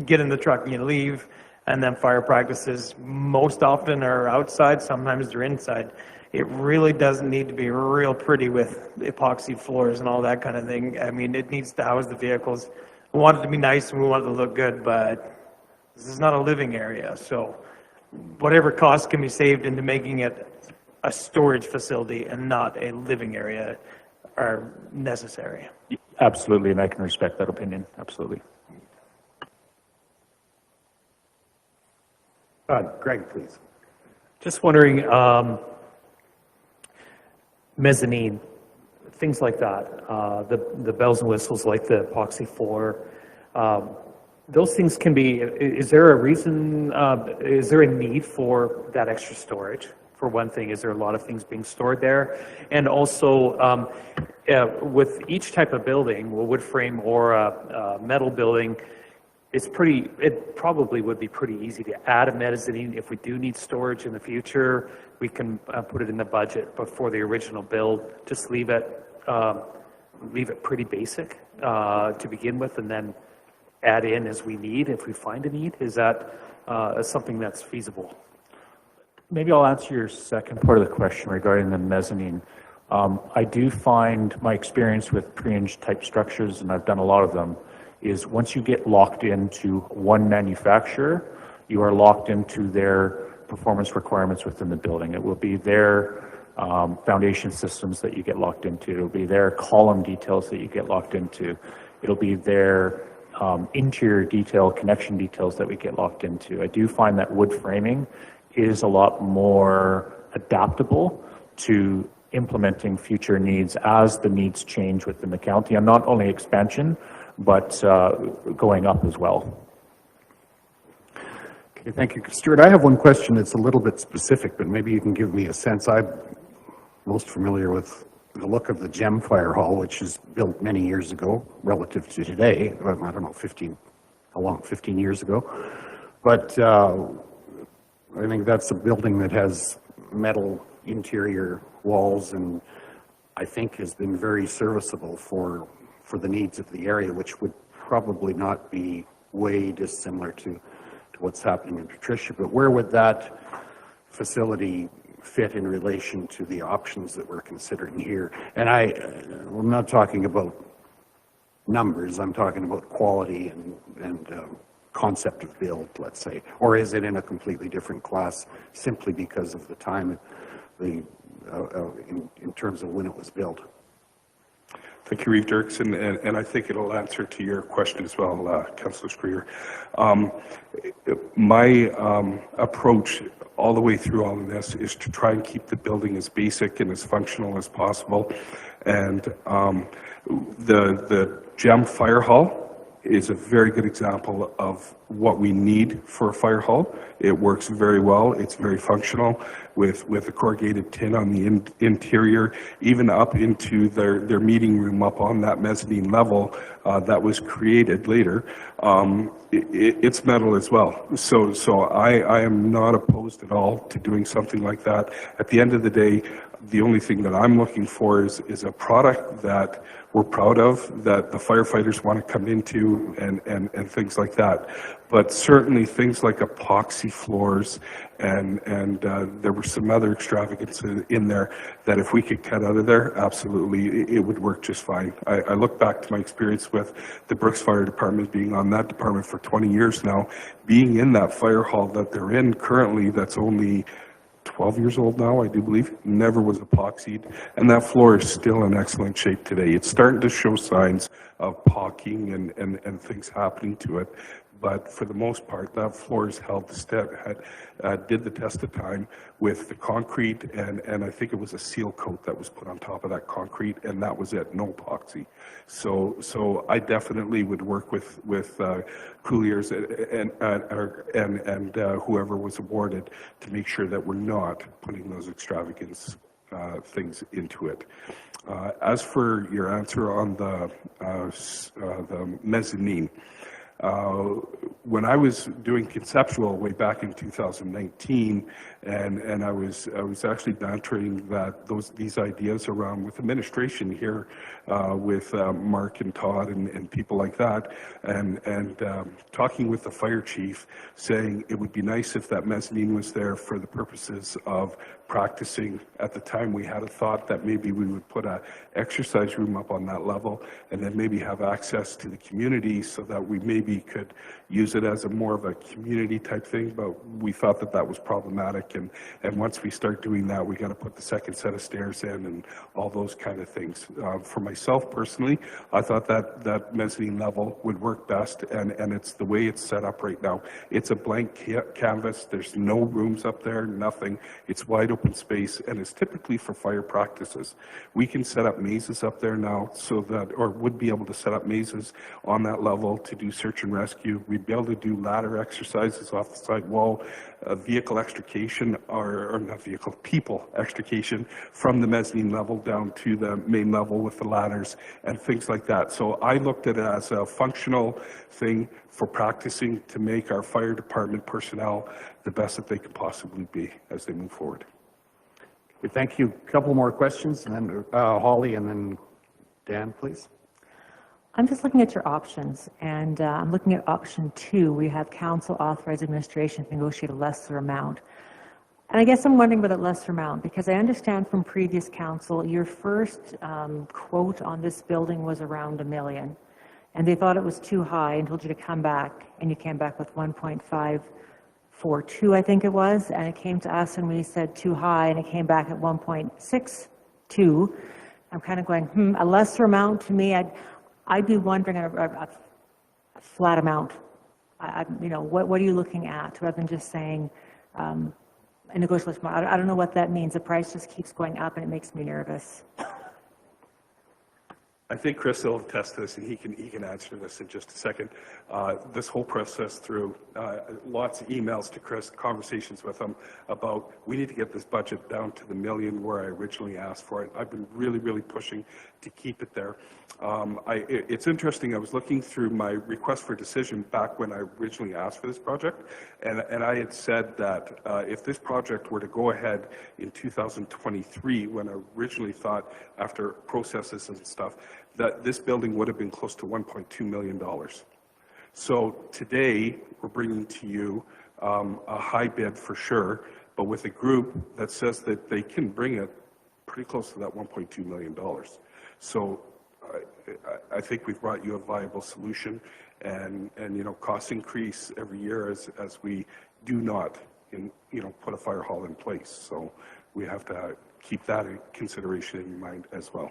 get in the truck and you leave, and then fire practices most often are outside, sometimes they're inside. It really doesn't need to be real pretty with epoxy floors and all that kind of thing. I mean, it needs to house the vehicles. We want it to be nice and we want it to look good, but this is not a living area. So whatever cost can be saved into making it a storage facility and not a living area, are necessary. Absolutely, and I can respect that opinion, absolutely. Greg, please. Just wondering, mezzanine, things like that, the bells and whistles like the epoxy floor, those things can be, is there a reason, is there a need for that extra storage? For one thing, is there a lot of things being stored there? And also, with each type of building, a wood frame or a metal building, it probably would be pretty easy to add a mezzanine. If we do need storage in the future, we can put it in the budget, but for the original build, just leave it pretty basic to begin with, and then add in as we need, if we find a need. Is that something that's feasible? Maybe I'll answer your second part of the question regarding the mezzanine. I do find my experience with pre-eng type structures, and I've done a lot of them, is once you get locked into one manufacturer, you are locked into their performance requirements within the building. It will be their foundation systems that you get locked into. It'll be their column details that you get locked into. It'll be their interior detail, connection details that we get locked into. I do find that wood framing is a lot more adaptable to implementing future needs as the needs change within the county, and not only expansion, but going up as well. Okay, thank you. Stuart, I have one question that's a little bit specific, but maybe you can give me a sense. I'm most familiar with the look of the GEM Fire Hall, which is built many years ago relative to today. I don't know, 15 years ago. But I think that's a building that has metal interior walls, and I think has been very serviceable for the needs of the area, which would probably not be way dissimilar to what's happening in Patricia. But where would that facility fit in relation to the options that we're considering here? And I'm not talking about numbers, I'm talking about quality and concept of build, let's say. Or is it in a completely different class simply because of the time, in terms of when it was built? Thank you, Reeve Dirksen, and I think it'll answer to your question as well, Councillor Screer. My approach all the way through all of this is to try and keep the building as basic and as functional as possible. And the GEM Fire Hall is a very good example of what we need for a fire hall. It works very well. It's very functional with a corrugated tin on the interior, even up into their meeting room up on that mezzanine level that was created later. It's metal as well. So I am not opposed at all to doing something like that. At the end of the day, the only thing that I'm looking for is a product that we're proud of, that the firefighters want to come into, and things like that. But certainly things like epoxy floors and there were some other extravagances in there that if we could cut out of there, absolutely, it would work just fine. I look back to my experience with the Brooks Fire Department, being on that department for 20 years now, being in that fire hall that they're in currently, that's only 12 years old now, I do believe, never was epoxied, and that floor is still in excellent shape today. It's starting to show signs of pocking and things happening to it, but for the most part, that floor has held the step, did the test of time with the concrete, and I think it was a seal coat that was put on top of that concrete, and that was it, no epoxy. So I definitely would work with Colliers and whoever was awarded to make sure that we're not putting those extravagance things into it. As for your answer on the mezzanine, when I was doing conceptual way back in 2019, and I was actually bantering these ideas around with administration here, with Mark and Todd and people like that, and talking with the fire chief, saying it would be nice if that mezzanine was there for the purposes of practicing. At the time, we had a thought that maybe we would put a exercise room up on that level and then maybe have access to the community so that we maybe could use it as a more of a community type thing, but we thought that that was problematic, and once we start doing that, we got to put the second set of stairs in and all those kind of things. For myself personally, I thought that mezzanine level would work best, and it's the way it's set up right now. It's a blank canvas, there's no rooms up there, nothing. It's wide open space, and it's typically for fire practices. We can set up mazes up there now, so that, or would be able to set up mazes on that level to do search and rescue. We'd be able to do ladder exercises off the side wall, vehicle extrication, or not vehicle, people extrication from the mezzanine level down to the main level with the ladders and things like that. So I looked at it as a functional thing for practicing to make our fire department personnel the best that they could possibly be as they move forward. Okay, thank you. A couple more questions, and then Holly, and then Dan, please. I'm just looking at your options, and I'm looking at option 2. We have council authorize administration to negotiate a lesser amount. And I guess I'm wondering about that lesser amount, because I understand from previous council, your first quote on this building was around $1 million. And they thought it was too high and told you to come back, and you came back with 1.542, I think it was, and it came to us and we said too high, and it came back at 1.62. I'm kind of going, a lesser amount to me, I'd be wondering a flat amount. You know, what are you looking at, rather than just saying a negotiable amount? I don't know what that means. The price just keeps going up, and it makes me nervous. I think Chris will attest to this, and he can answer this in just a second. This whole process through lots of emails to Chris, conversations with him about, we need to get this budget down to the $1 million where I originally asked for it. I've been really, really pushing to keep it there. It's interesting, I was looking through my request for decision back when I originally asked for this project, and I had said that if this project were to go ahead in 2023, when I originally thought, after processes and stuff, that this building would have been close to $1.2 million. So today, we're bringing to you a high bid for sure, but with a group that says that they can bring it pretty close to that $1.2 million. So I think we've brought you a viable solution, and you know, costs increase every year as we do not put a fire hall in place. So we have to keep that in consideration in mind as well.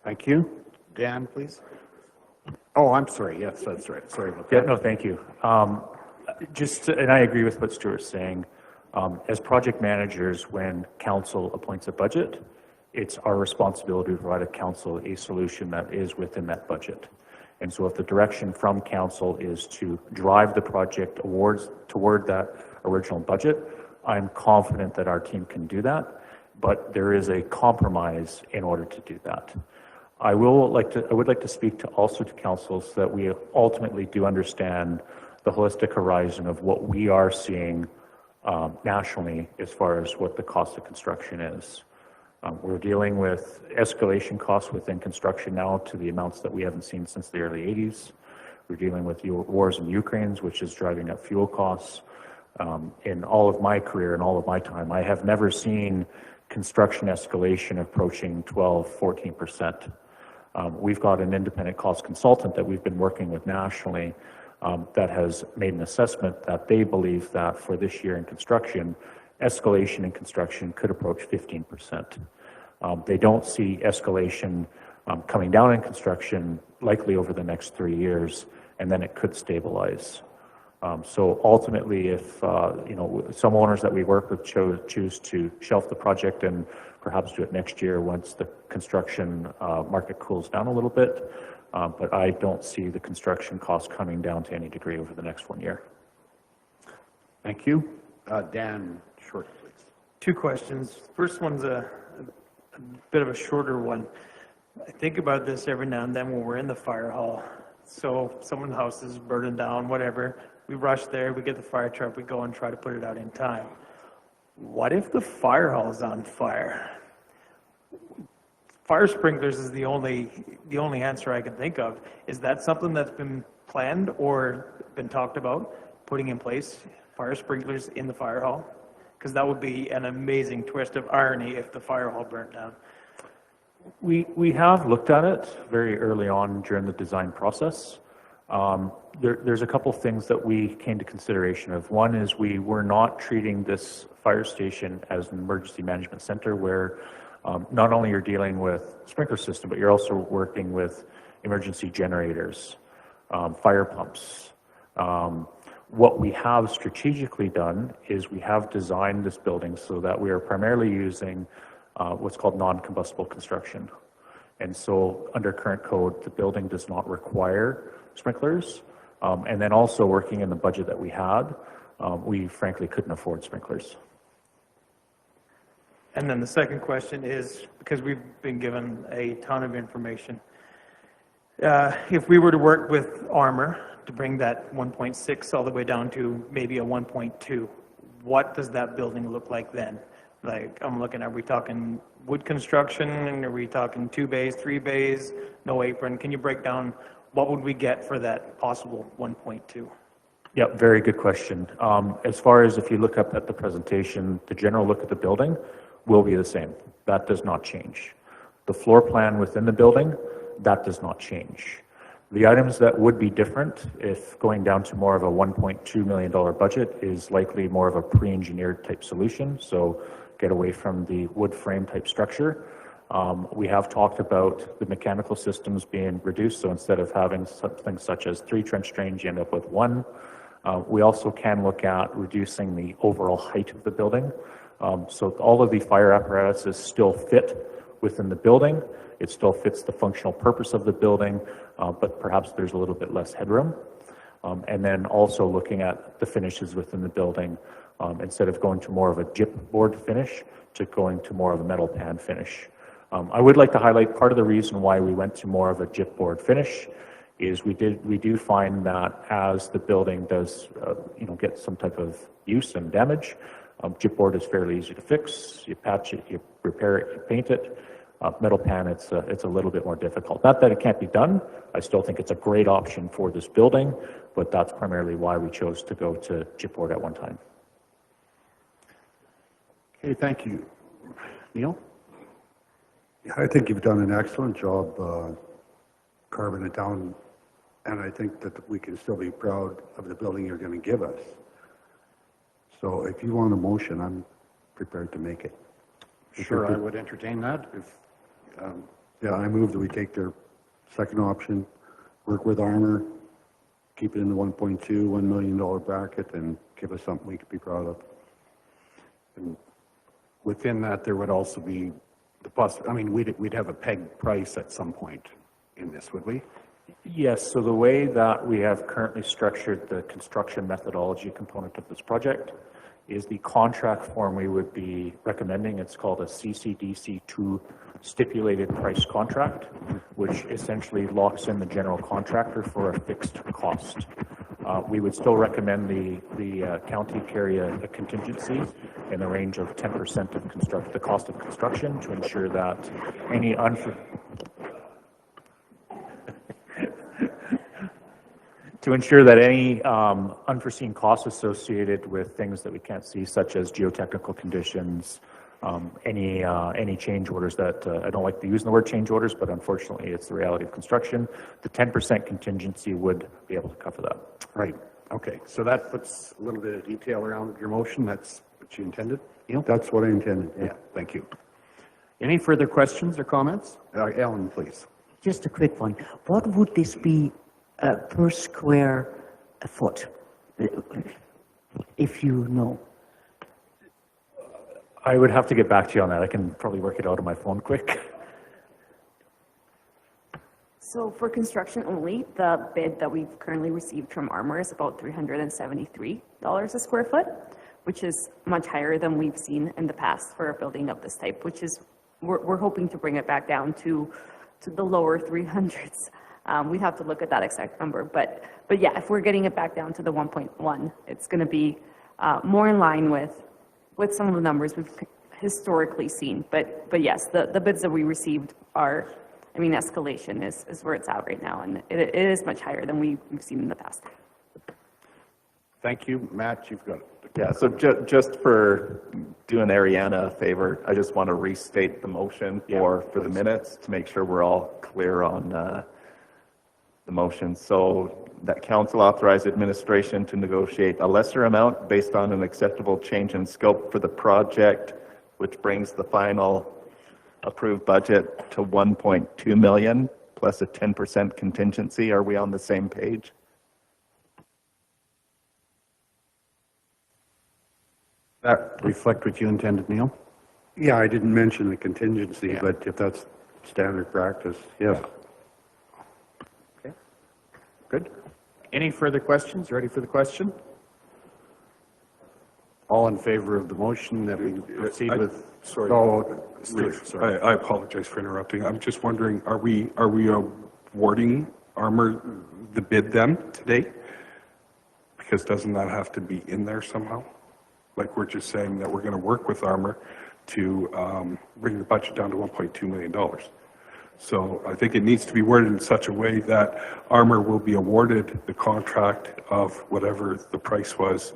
Thank you. Dan, please. Oh, I'm sorry. Yes, that's right. Sorry about that. Yeah, no, thank you. And I agree with what Stuart's saying. As project managers, when council appoints a budget, it's our responsibility to provide a council a solution that is within that budget. And so if the direction from council is to drive the project toward that original budget, I'm confident that our team can do that, but there is a compromise in order to do that. I would like to speak also to council so that we ultimately do understand the holistic horizon of what we are seeing nationally as far as what the cost of construction is. We're dealing with escalation costs within construction now to the amounts that we haven't seen since the early 80s. We're dealing with wars in Ukraine, which is driving up fuel costs. In all of my career and all of my time, I have never seen construction escalation approaching 12, 14%. We've got an independent cost consultant that we've been working with nationally that has made an assessment that they believe that for this year in construction, escalation in construction could approach 15%. They don't see escalation coming down in construction likely over the next 3 years, and then it could stabilize. So ultimately, if some owners that we work with choose to shelf the project and perhaps do it next year once the construction market cools down a little bit, but I don't see the construction costs coming down to any degree over the next 1 year. Thank you. Dan, short, please. 2 questions. First one's a bit of a shorter one. I think about this every now and then when we're in the fire hall. So someone's house is burning down, whatever. We rush there, we get the fire truck, we go and try to put it out in time. What if the fire hall is on fire? Fire sprinklers is the only answer I can think of. Is that something that's been planned or been talked about, putting in place, fire sprinklers in the fire hall? Because that would be an amazing twist of irony if the fire hall burnt down. We have looked at it very early on during the design process. There's a couple things that we came to consideration of. One is we were not treating this fire station as an emergency management center where not only you're dealing with sprinkler system, but you're also working with emergency generators, fire pumps. What we have strategically done is we have designed this building so that we are primarily using what's called non-combustible construction. And so under current code, the building does not require sprinklers. And then also working in the budget that we had, we frankly couldn't afford sprinklers. And then the second question is, because we've been given a ton of information, if we were to work with Armor to bring that 1.6 all the way down to maybe a 1.2, what does that building look like then? Like, I'm looking, are we talking wood construction, and are we talking 2 bays, 3 bays, no apron? Can you break down what would we get for that possible 1.2? Yeah, very good question. As far as if you look up at the presentation, the general look at the building will be the same. That does not change. The floor plan within the building, that does not change. The items that would be different, if going down to more of a $1.2 million budget, is likely more of a pre-engineered type solution, so get away from the wood frame type structure. We have talked about the mechanical systems being reduced, so instead of having something such as 3 trench drains, you end up with 1. We also can look at reducing the overall height of the building. So all of the fire apparatuses still fit within the building. It still fits the functional purpose of the building, but perhaps there's a little bit less headroom. And then also looking at the finishes within the building, instead of going to more of a gypboard finish, to going to more of a metal pan finish. I would like to highlight part of the reason why we went to more of a gypboard finish is we do find that as the building does, get some type of use and damage, gypboard is fairly easy to fix. You patch it, you repair it, you paint it. Metal pan, it's a little bit more difficult. Not that it can't be done. I still think it's a great option for this building, but that's primarily why we chose to go to gypboard at one time. Okay, thank you. Neil? Yeah, I think you've done an excellent job carving it down, and I think that we can still be proud of the building you're going to give us. So if you want a motion, I'm prepared to make it. Sure, I would entertain that. Yeah, I move that we take their second option, work with Armor, keep it in the 1.2, $1 million bracket, and give us something we could be proud of. And within that, there would also be the we'd have a peg price at some point in this, would we? Yes, so the way that we have currently structured the construction methodology component of this project is the contract form we would be recommending. It's called a CCDC2 stipulated price contract, which essentially locks in the general contractor for a fixed cost. We would still recommend the county carry a contingency in the range of 10% of the cost of construction to ensure that any unforeseen costs associated with things that we can't see, such as geotechnical conditions, any change orders that, I don't like to use the word change orders, but unfortunately it's the reality of construction. The 10% contingency would be able to cover that. Right, okay. So that puts a little bit of detail around your motion. That's what you intended? Neil? That's what I intended. Yeah, thank you. Any further questions or comments? Ellen, please. Just a quick one. What would this be per square foot, if you know? I would have to get back to you on that. I can probably work it out on my phone quick. So for construction only, the bid that we've currently received from Armor is about $373 a square foot, which is much higher than we've seen in the past for a building of this type, which is, we're hoping to bring it back down to the lower 300s. We'd have to look at that exact number, but yeah, if we're getting it back down to the 1.1, it's going to be more in line with some of the numbers we've historically seen. But yes, the bids that we received are, escalation is where it's at right now, and it is much higher than we've seen in the past. Thank you. Matt, you've got a Yeah, so just for doing Ariana a favor, I just want to restate the motion for the minutes to make sure we're all clear on the motion. So that council authorize administration to negotiate a lesser amount based on an acceptable change in scope for the project, which brings the final approved budget to 1.2 million plus a 10% contingency. Are we on the same page? That reflect what you intended, Neil? Yeah, I didn't mention the contingency, but if that's standard practice, yes. Okay, good. Any further questions? Ready for the question? All in favor of the motion that we proceed with? Sorry. Oh, Sorry. I apologize for interrupting. I'm just wondering, are we awarding Armor the bid then today? Because doesn't that have to be in there somehow? Like we're just saying that we're going to work with Armor to bring the budget down to $1.2 million. So I think it needs to be worded in such a way that Armor will be awarded the contract of whatever the price was,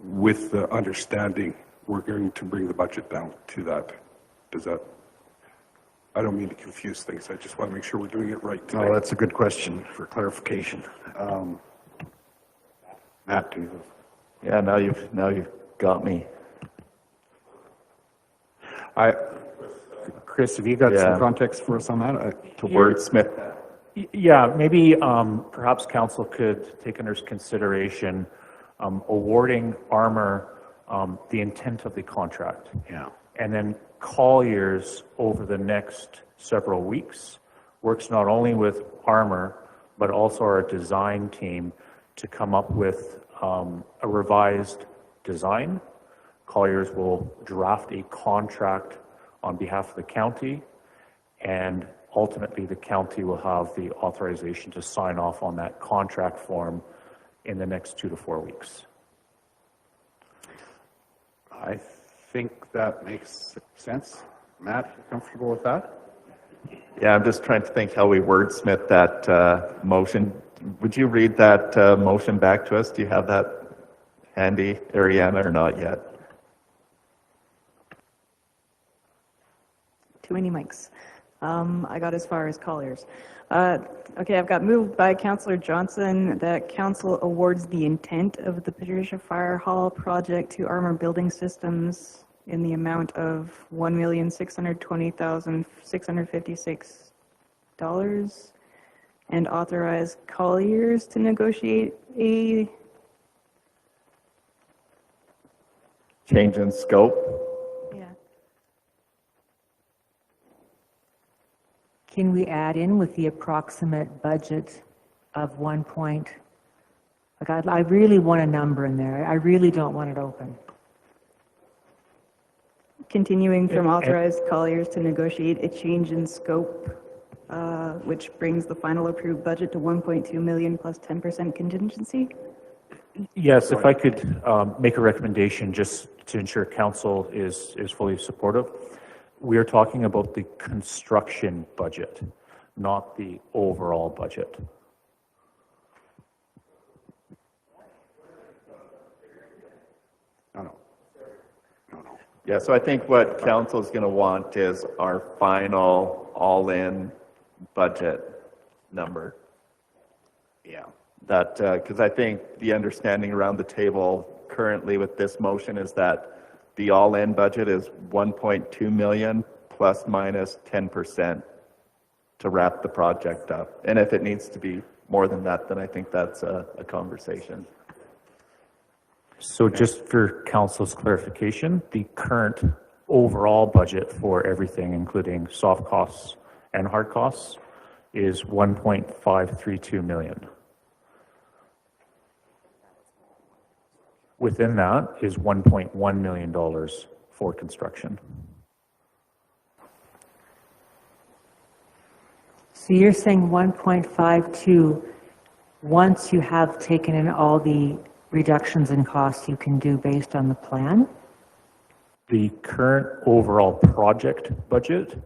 with the understanding we're going to bring the budget down to that. Does that, I don't mean to confuse things. I just want to make sure we're doing it right today. no, that's a good question for clarification. Matt, do you? Yeah, now you've got me. Chris, have you got Yeah. some context for us on that? To wordsmith that. Yeah, maybe perhaps council could take under consideration awarding Armor the intent of the contract. Yeah. And then Colliers, over the next several weeks, works not only with Armor, but also our design team to come up with a revised design. Colliers will draft a contract on behalf of the county, and ultimately the county will have the authorization to sign off on that contract form in the next 2 to 4 weeks. I think that makes sense. Matt, you comfortable with that? Yeah, I'm just trying to think how we wordsmith that motion. Would you read that motion back to us? Do you have that handy, Ariana, or not yet? Too many mics. I got as far as Colliers. Okay, I've got moved by Councillor Johnson that council awards the intent of the Patricia Fire Hall project to Armor Building Systems in the amount of $1,620,656 and authorize Colliers to negotiate a Change in scope? Can we add in with the approximate budget of I really want a number in there. I really don't want it open. continuing from authorized Colliers to negotiate a change in scope, which brings the final approved budget to 1.2 million plus 10% contingency. Yes, if I could make a recommendation just to ensure council is fully supportive. We are talking about the construction budget, not the overall budget. Yeah, so I think what council is going to want is our final all-in budget number. Yeah. That, because I think the understanding around the table currently with this motion is that the all-in budget is 1.2 million plus minus 10% to wrap the project up. And if it needs to be more than that, then I think that's a conversation. So just for council's clarification, the current overall budget for everything, including soft costs and hard costs, is 1.532 million. Within that is $1.1 million for construction. So you're saying 1.52, once you have taken in all the reductions in costs you can do based on the plan? The current overall project budget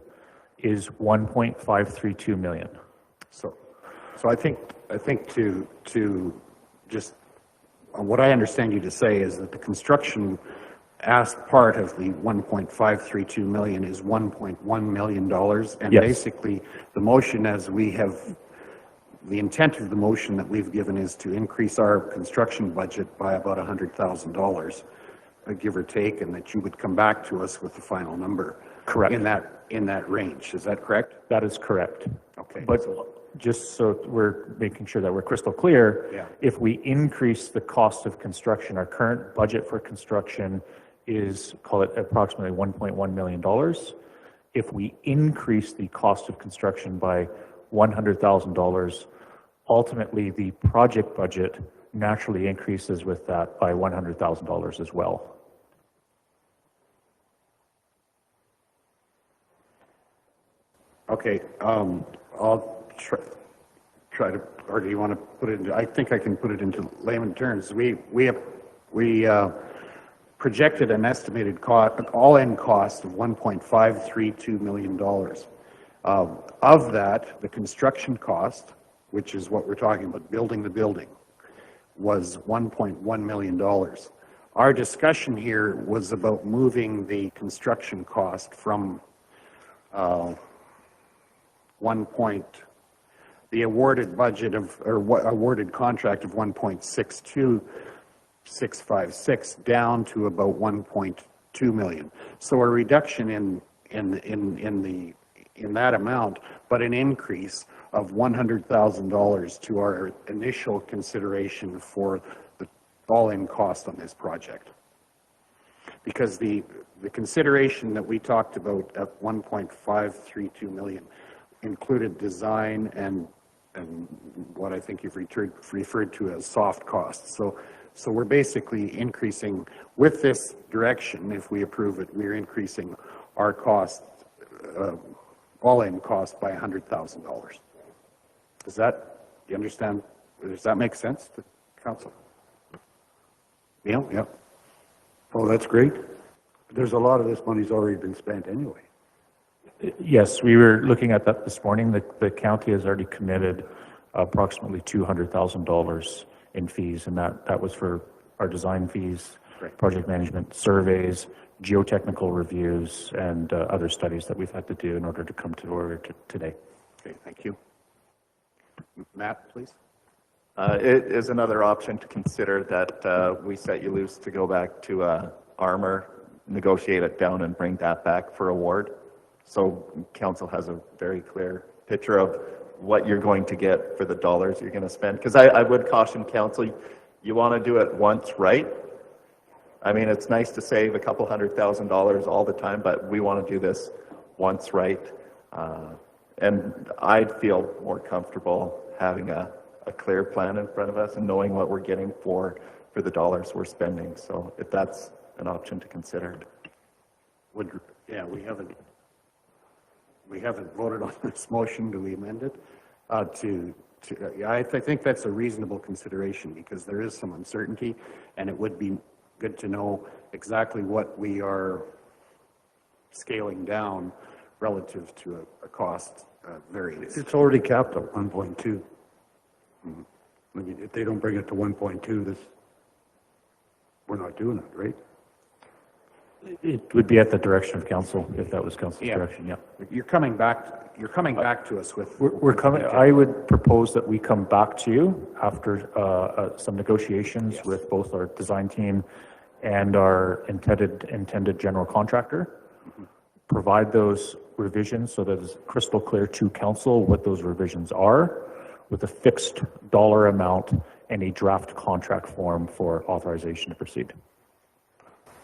is 1.532 million. So I think to just what I understand you to say is that the construction as part of the 1.532 million is $1.1 million. And Yes. basically, the motion as we have, the intent of the motion that we've given is to increase our construction budget by about $100,000, give or take, and that you would come back to us with the final number. Correct. In that range. Is that correct? That is correct. Okay. But just so we're making sure that we're crystal clear, Yeah. if we increase the cost of construction, our current budget for construction is, call it approximately $1.1 million. If we increase the cost of construction by $100,000, ultimately the project budget naturally increases with that by $100,000 as well. Okay, I'll try to, or do you want to put it into, I think I can put it into layman terms. We projected an estimated cost, all-in cost of $1.532 million. Of that, the construction cost, which is what we're talking about, building the building, was $1.1 million. Our discussion here was about moving the construction cost from the awarded budget of, or awarded contract of 1.62656 down to about 1.2 million. So a reduction in that amount, but an increase of $100,000 to our initial consideration for the all-in cost on this project. Because the consideration that we talked about at 1.532 million included design and what I think you've referred to as soft costs. So we're basically increasing, with this direction, if we approve it, we're increasing our cost, all-in cost by $100,000. Does that, you understand, does that make sense to council? Neil? Yeah. Oh, that's great. There's a lot of this money's already been spent anyway. Yes, we were looking at that this morning. The county has already committed approximately $200,000 in fees, and that was for our design fees, project management surveys, geotechnical reviews, and other studies that we've had to do in order to come to order today. Okay, thank you. Matt, please. It is another option to consider that we set you loose to go back to Armor, negotiate it down and bring that back for award. So council has a very clear picture of what you're going to get for the dollars you're going to spend. Because I would caution council, you want to do it once right. I mean, it's nice to save a couple $100,000 all the time, but we want to do this once right. And I'd feel more comfortable having a clear plan in front of us and knowing what we're getting for the dollars we're spending. So if that's an option to consider. Yeah, we haven't voted on this motion. Do we amend it? I think that's a reasonable consideration because there is some uncertainty, and it would be good to know exactly what we are scaling down relative to a cost variance. It's already capped at 1.2. I mean, if they don't bring it to 1.2, we're not doing it, right? It would be at the direction of council if that was council's direction. Yeah. You're coming back to us with. We're coming. I would propose that we come back to you after some negotiations with both our design team and our intended general contractor. Provide those revisions so that it's crystal clear to council what those revisions are, with a fixed dollar amount and a draft contract form for authorization to proceed.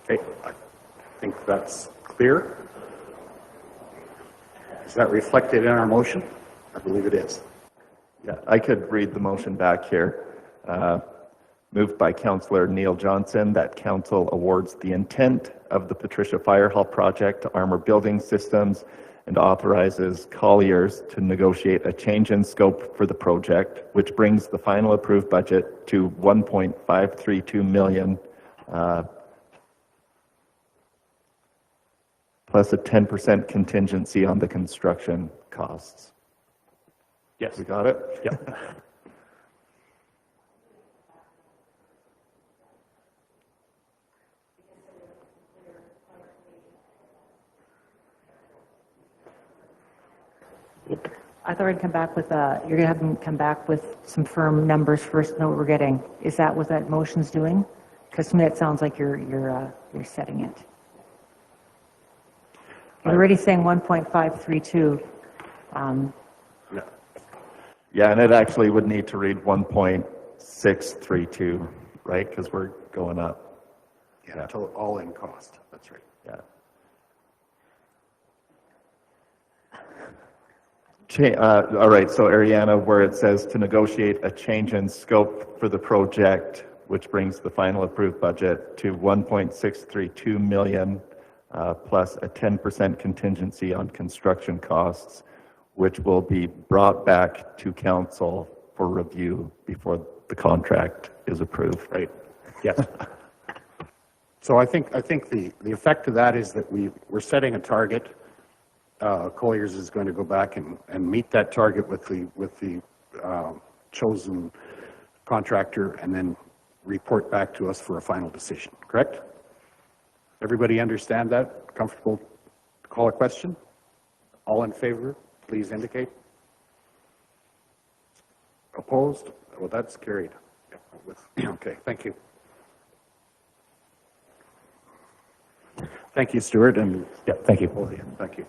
Okay, I think that's clear. Is that reflected in our motion? I believe it is. Yeah, I could read the motion back here. Moved by Councillor Neil Johnson that council awards the intent of the Patricia Fire Hall project to Armor Building Systems and authorizes Colliers to negotiate a change in scope for the project, which brings the final approved budget to $1.532 million, plus a 10% contingency on the construction costs. Yes. We got it? Yep. I thought I'd come back with, you're gonna have them come back with some firm numbers first, know what we're getting. Is that what that motion's doing? Because to me, it sounds like you're setting it. You're already saying 1.532. Yeah, and it actually would need to read 1.632, right? Because we're going up. Yeah, total all-in cost, that's right. Yeah. All right, so Ariana, where it says to negotiate a change in scope for the project, which brings the final approved budget to 1.632 million, plus a 10% contingency on construction costs, which will be brought back to council for review before the contract is approved. Right, yes. So I think the effect of that is that we're setting a target. Colliers is going to go back and meet that target with the chosen contractor and then report back to us for a final decision, correct? Everybody understand that? Comfortable to call a question? All in favor, please indicate. Opposed? Well, that's carried. Okay, thank you. Thank you, Stuart, and Yeah, thank you. thank you.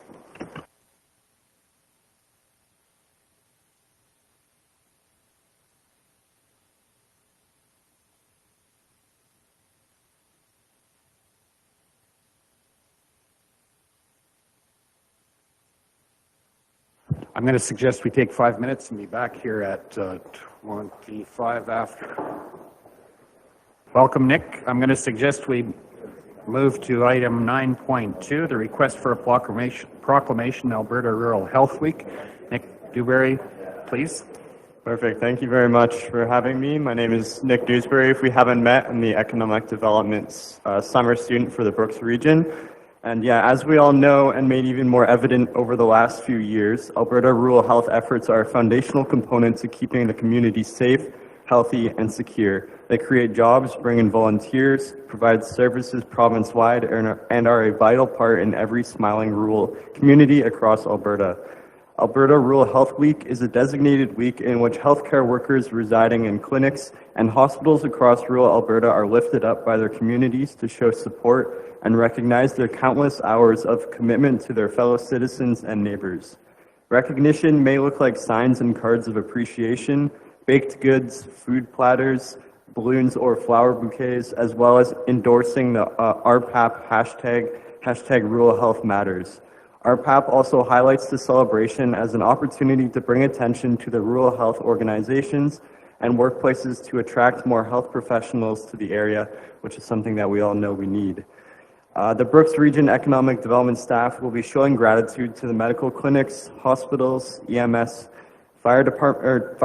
I'm going to suggest we take 5 minutes and be back here at 25 after. Welcome, Nick. I'm going to suggest we move to item 9.2, the request for a proclamation Alberta Rural Health Week. Nick Dewsbury, please. Perfect. Thank you very much for having me. My name is Nick Dewsbury. If we haven't met, I'm the Economic Development's summer student for the Brooks region. And yeah, as we all know and made even more evident over the last few years, Alberta rural health efforts are a foundational component to keeping the community safe, healthy, and secure. They create jobs, bring in volunteers, provide services province-wide, and are a vital part in every smiling rural community across Alberta. Alberta Rural Health Week is a designated week in which healthcare workers residing in clinics and hospitals across rural Alberta are lifted up by their communities to show support and recognize their countless hours of commitment to their fellow citizens and neighbors. Recognition may look like signs and cards of appreciation, baked goods, food platters, balloons, or flower bouquets, as well as endorsing the RPAP hashtag Rural Health Matters. RPAP also highlights the celebration as an opportunity to bring attention to the rural health organizations and workplaces to attract more health professionals to the area, which is something that we all know we need. The Brooks Region Economic Development staff will be showing gratitude to the medical clinics, hospitals, EMS, fire departments,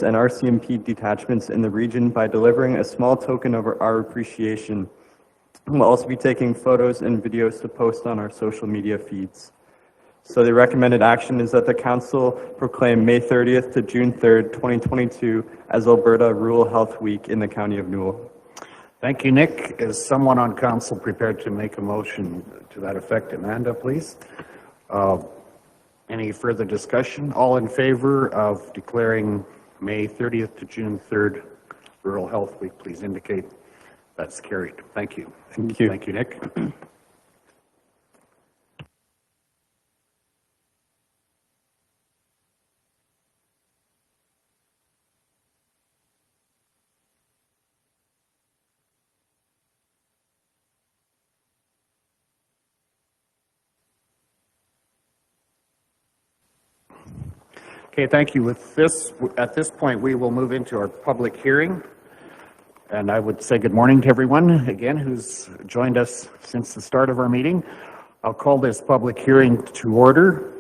and RCMP detachments in the region by delivering a small token of our appreciation. We'll also be taking photos and videos to post on our social media feeds. So the recommended action is that the Council proclaim May 30th to June 3rd, 2022 as Alberta Rural Health Week in the County of Newell. Thank you, Nick. Is someone on council prepared to make a motion to that effect? Amanda, please. Any further discussion? All in favor of declaring May 30th to June 3rd Rural Health Week, please indicate. That's carried. Thank you. Thank you. Thank you, Nick. Okay, thank you. With this, at this point, we will move into our public hearing. And I would say good morning to everyone, again, who's joined us since the start of our meeting. I'll call this public hearing to order.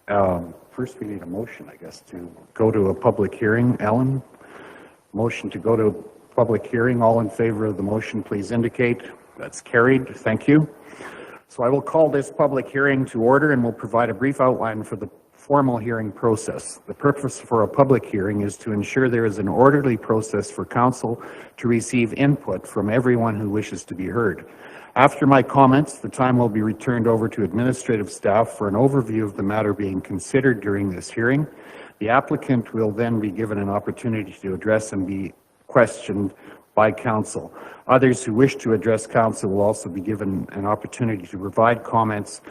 First, we need a motion, I guess, to go to a public hearing. Ellen, motion to go to public hearing. All in favor of the motion, please indicate. That's carried. Thank you. So I will call this public hearing to order and will provide a brief outline for formal hearing process. The purpose for a public hearing is to ensure there is an orderly process for council to receive input from everyone who wishes to be heard. After my comments, the time will be returned over to administrative staff for an overview of the matter being considered during this hearing. The applicant will then be given an opportunity to address and be questioned by council. Others who wish to address council will also be given an opportunity to provide comments,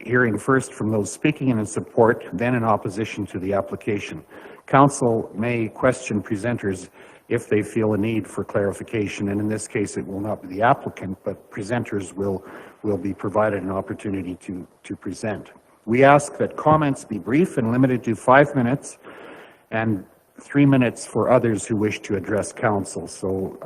hearing first from those speaking in support, then in opposition to the application. Council may question presenters if they feel a need for clarification, and in this case it will not be the applicant, but presenters will be provided an opportunity to present. We ask that comments be brief and limited to 5 minutes, and 3 minutes for others who wish to address council. So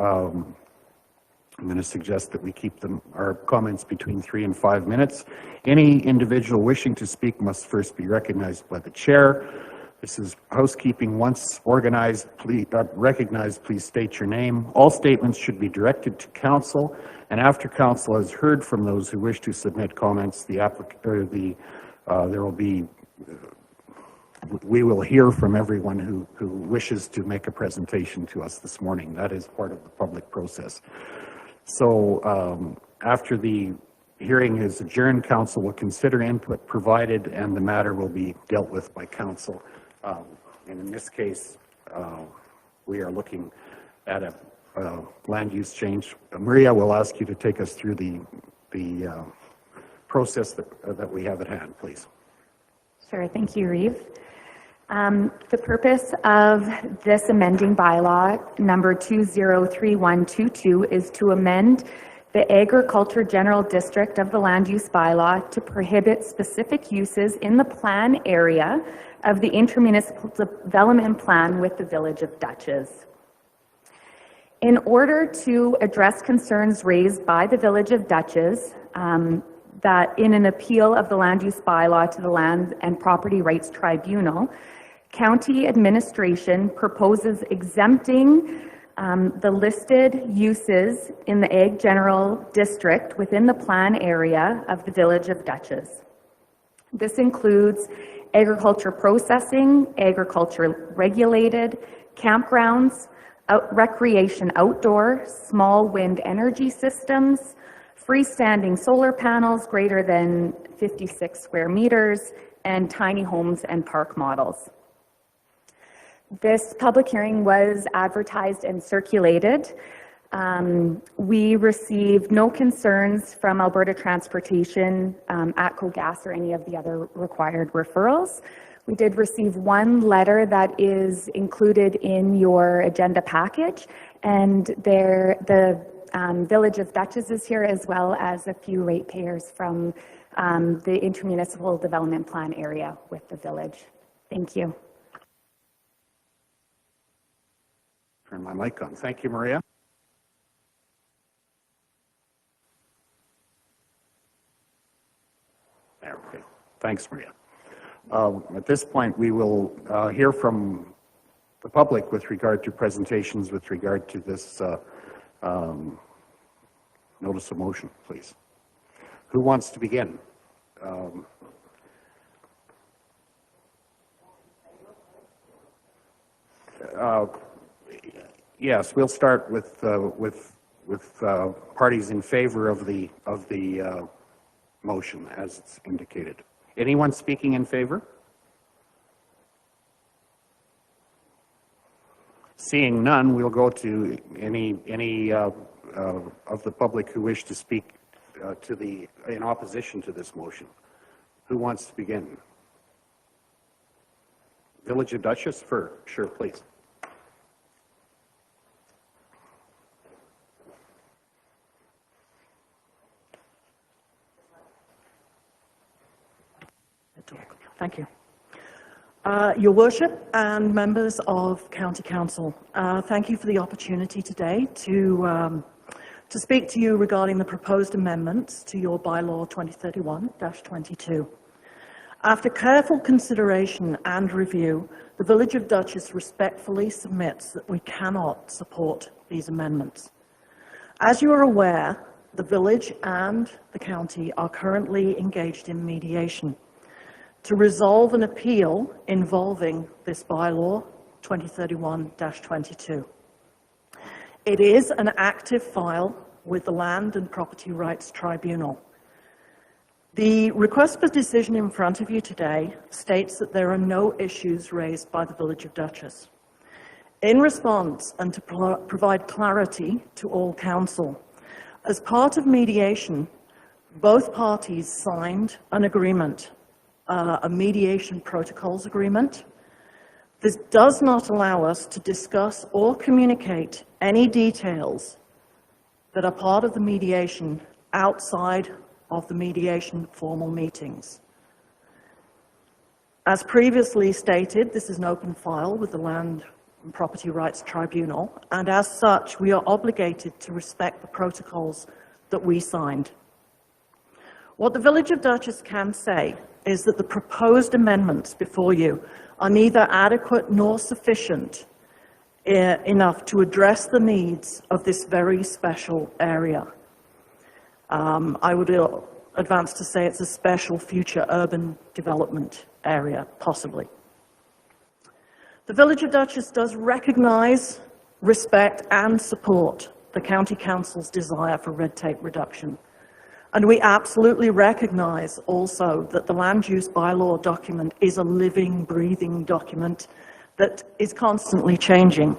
I'm going to suggest that we keep our comments between 3 and 5 minutes. Any individual wishing to speak must first be recognized by the chair. This is housekeeping. Once recognized, please state your name. All statements should be directed to council, and after council has heard from those who wish to submit comments, we will hear from everyone who wishes to make a presentation to us this morning. That is part of the public process. So after the hearing is adjourned, council will consider input provided and the matter will be dealt with by council. And in this case, we are looking at a land use change. Maria will ask you to take us through the process that we have at hand, please. Sure, thank you, Reeve. The purpose of this amending bylaw number 203122 is to amend the Agriculture General District of the Land Use Bylaw to prohibit specific uses in the plan area of the intermunicipal development plan with the Village of Dutchess. In order to address concerns raised by the Village of Dutchess, that in an appeal of the land use bylaw to the Land and Property Rights Tribunal, county administration proposes exempting the listed uses in the Ag General District within the plan area of the Village of Dutchess. This includes agriculture processing, agriculture regulated, campgrounds, recreation outdoor, small wind energy systems, freestanding solar panels greater than 56 square meters, and tiny homes and park models. This public hearing was advertised and circulated. We received no concerns from Alberta Transportation, ATCO Gas, or any of the other required referrals. We did receive one letter that is included in your agenda package, and the Village of Dutchess is here, as well as a few ratepayers from the intermunicipal development plan area with the village. Thank you. Turn my mic on. Thank you, Maria. There, okay. Thanks, Maria. At this point, we will hear from the public with regard to presentations with regard to this notice of motion, please. Who wants to begin? Yes, we'll start with parties in favor of the motion as it's indicated. Anyone speaking in favor? Seeing none, we'll go to any of the public who wish to speak in opposition to this motion. Who wants to begin? Village of Dutchess, sure, please. Thank you. Your Worship and members of County Council, thank you for the opportunity today to speak to you regarding the proposed amendments to your Bylaw 2031-22. After careful consideration and review, the Village of Dutchess respectfully submits that we cannot support these amendments. As you are aware, the Village and the County are currently engaged in mediation. to resolve an appeal involving this bylaw 2031-22. It is an active file with the Land and Property Rights Tribunal. The request for decision in front of you today states that there are no issues raised by the Village of Dutchess. In response, and to provide clarity to all council, as part of mediation, both parties signed an agreement, a mediation protocols agreement. This does not allow us to discuss or communicate any details that are part of the mediation outside of the mediation formal meetings. As previously stated, this is an open file with the Land and Property Rights Tribunal, and as such, we are obligated to respect the protocols that we signed. What the Village of Dutchess can say is that the proposed amendments before you are neither adequate nor sufficient enough to address the needs of this very special area. I would advance to say it's a special future urban development area, possibly. The Village of Dutchess does recognize, respect, and support the County Council's desire for red tape reduction. And we absolutely recognize also that the land use bylaw document is a living, breathing document that is constantly changing.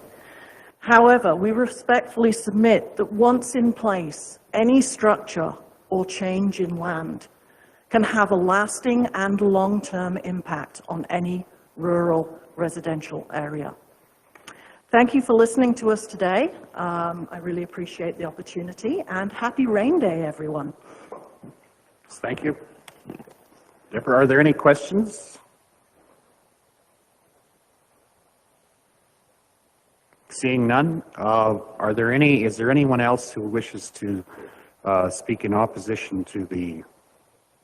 However, we respectfully submit that once in place, any structure or change in land can have a lasting and long-term impact on any rural residential area. Thank you for listening to us today. I really appreciate the opportunity, and happy rain day, everyone. Thank you. Deborah, are there any questions? Seeing none, is there anyone else who wishes to speak in opposition to the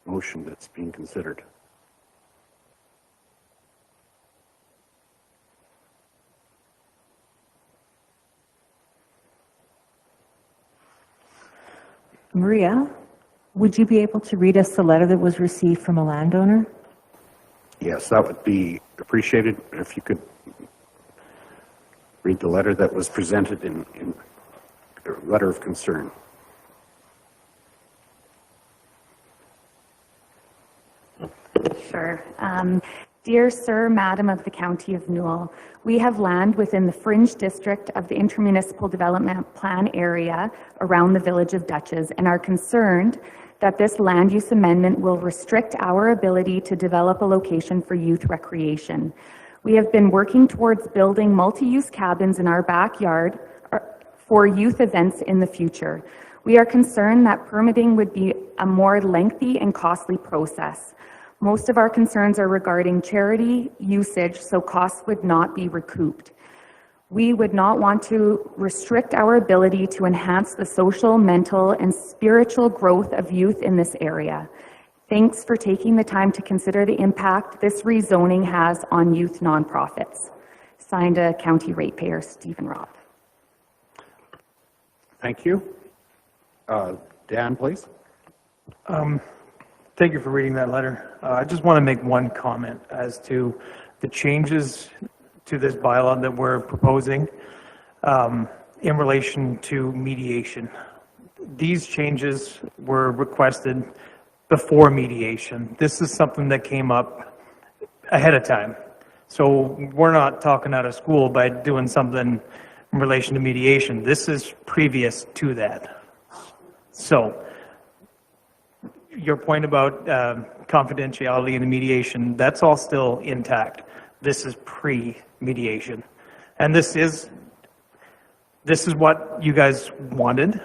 motion that's being considered? Maria, would you be able to read us the letter that was received from a landowner? Yes, that would be appreciated if you could read the letter that was presented in a letter of concern. Sure. Dear Sir, Madam of the County of Newell, we have land within the fringe district of the intermunicipal development plan area around the Village of Dutchess and are concerned that this land use amendment will restrict our ability to develop a location for youth recreation. We have been working towards building multi-use cabins in our backyard for youth events in the future. We are concerned that permitting would be a more lengthy and costly process. Most of our concerns are regarding charity usage, so costs would not be recouped. We would not want to restrict our ability to enhance the social, mental, and spiritual growth of youth in this area. Thanks for taking the time to consider the impact this rezoning has on youth nonprofits. Signed, a county ratepayer, Stephen Roth. Thank you. Dan, please. Thank you for reading that letter. I just want to make one comment as to the changes to this bylaw that we're proposing in relation to mediation. These changes were requested before mediation. This is something that came up ahead of time. So we're not talking out of school by doing something in relation to mediation. This is previous to that. So your point about confidentiality in the mediation, that's all still intact. This is pre-mediation. And this is what you guys wanted.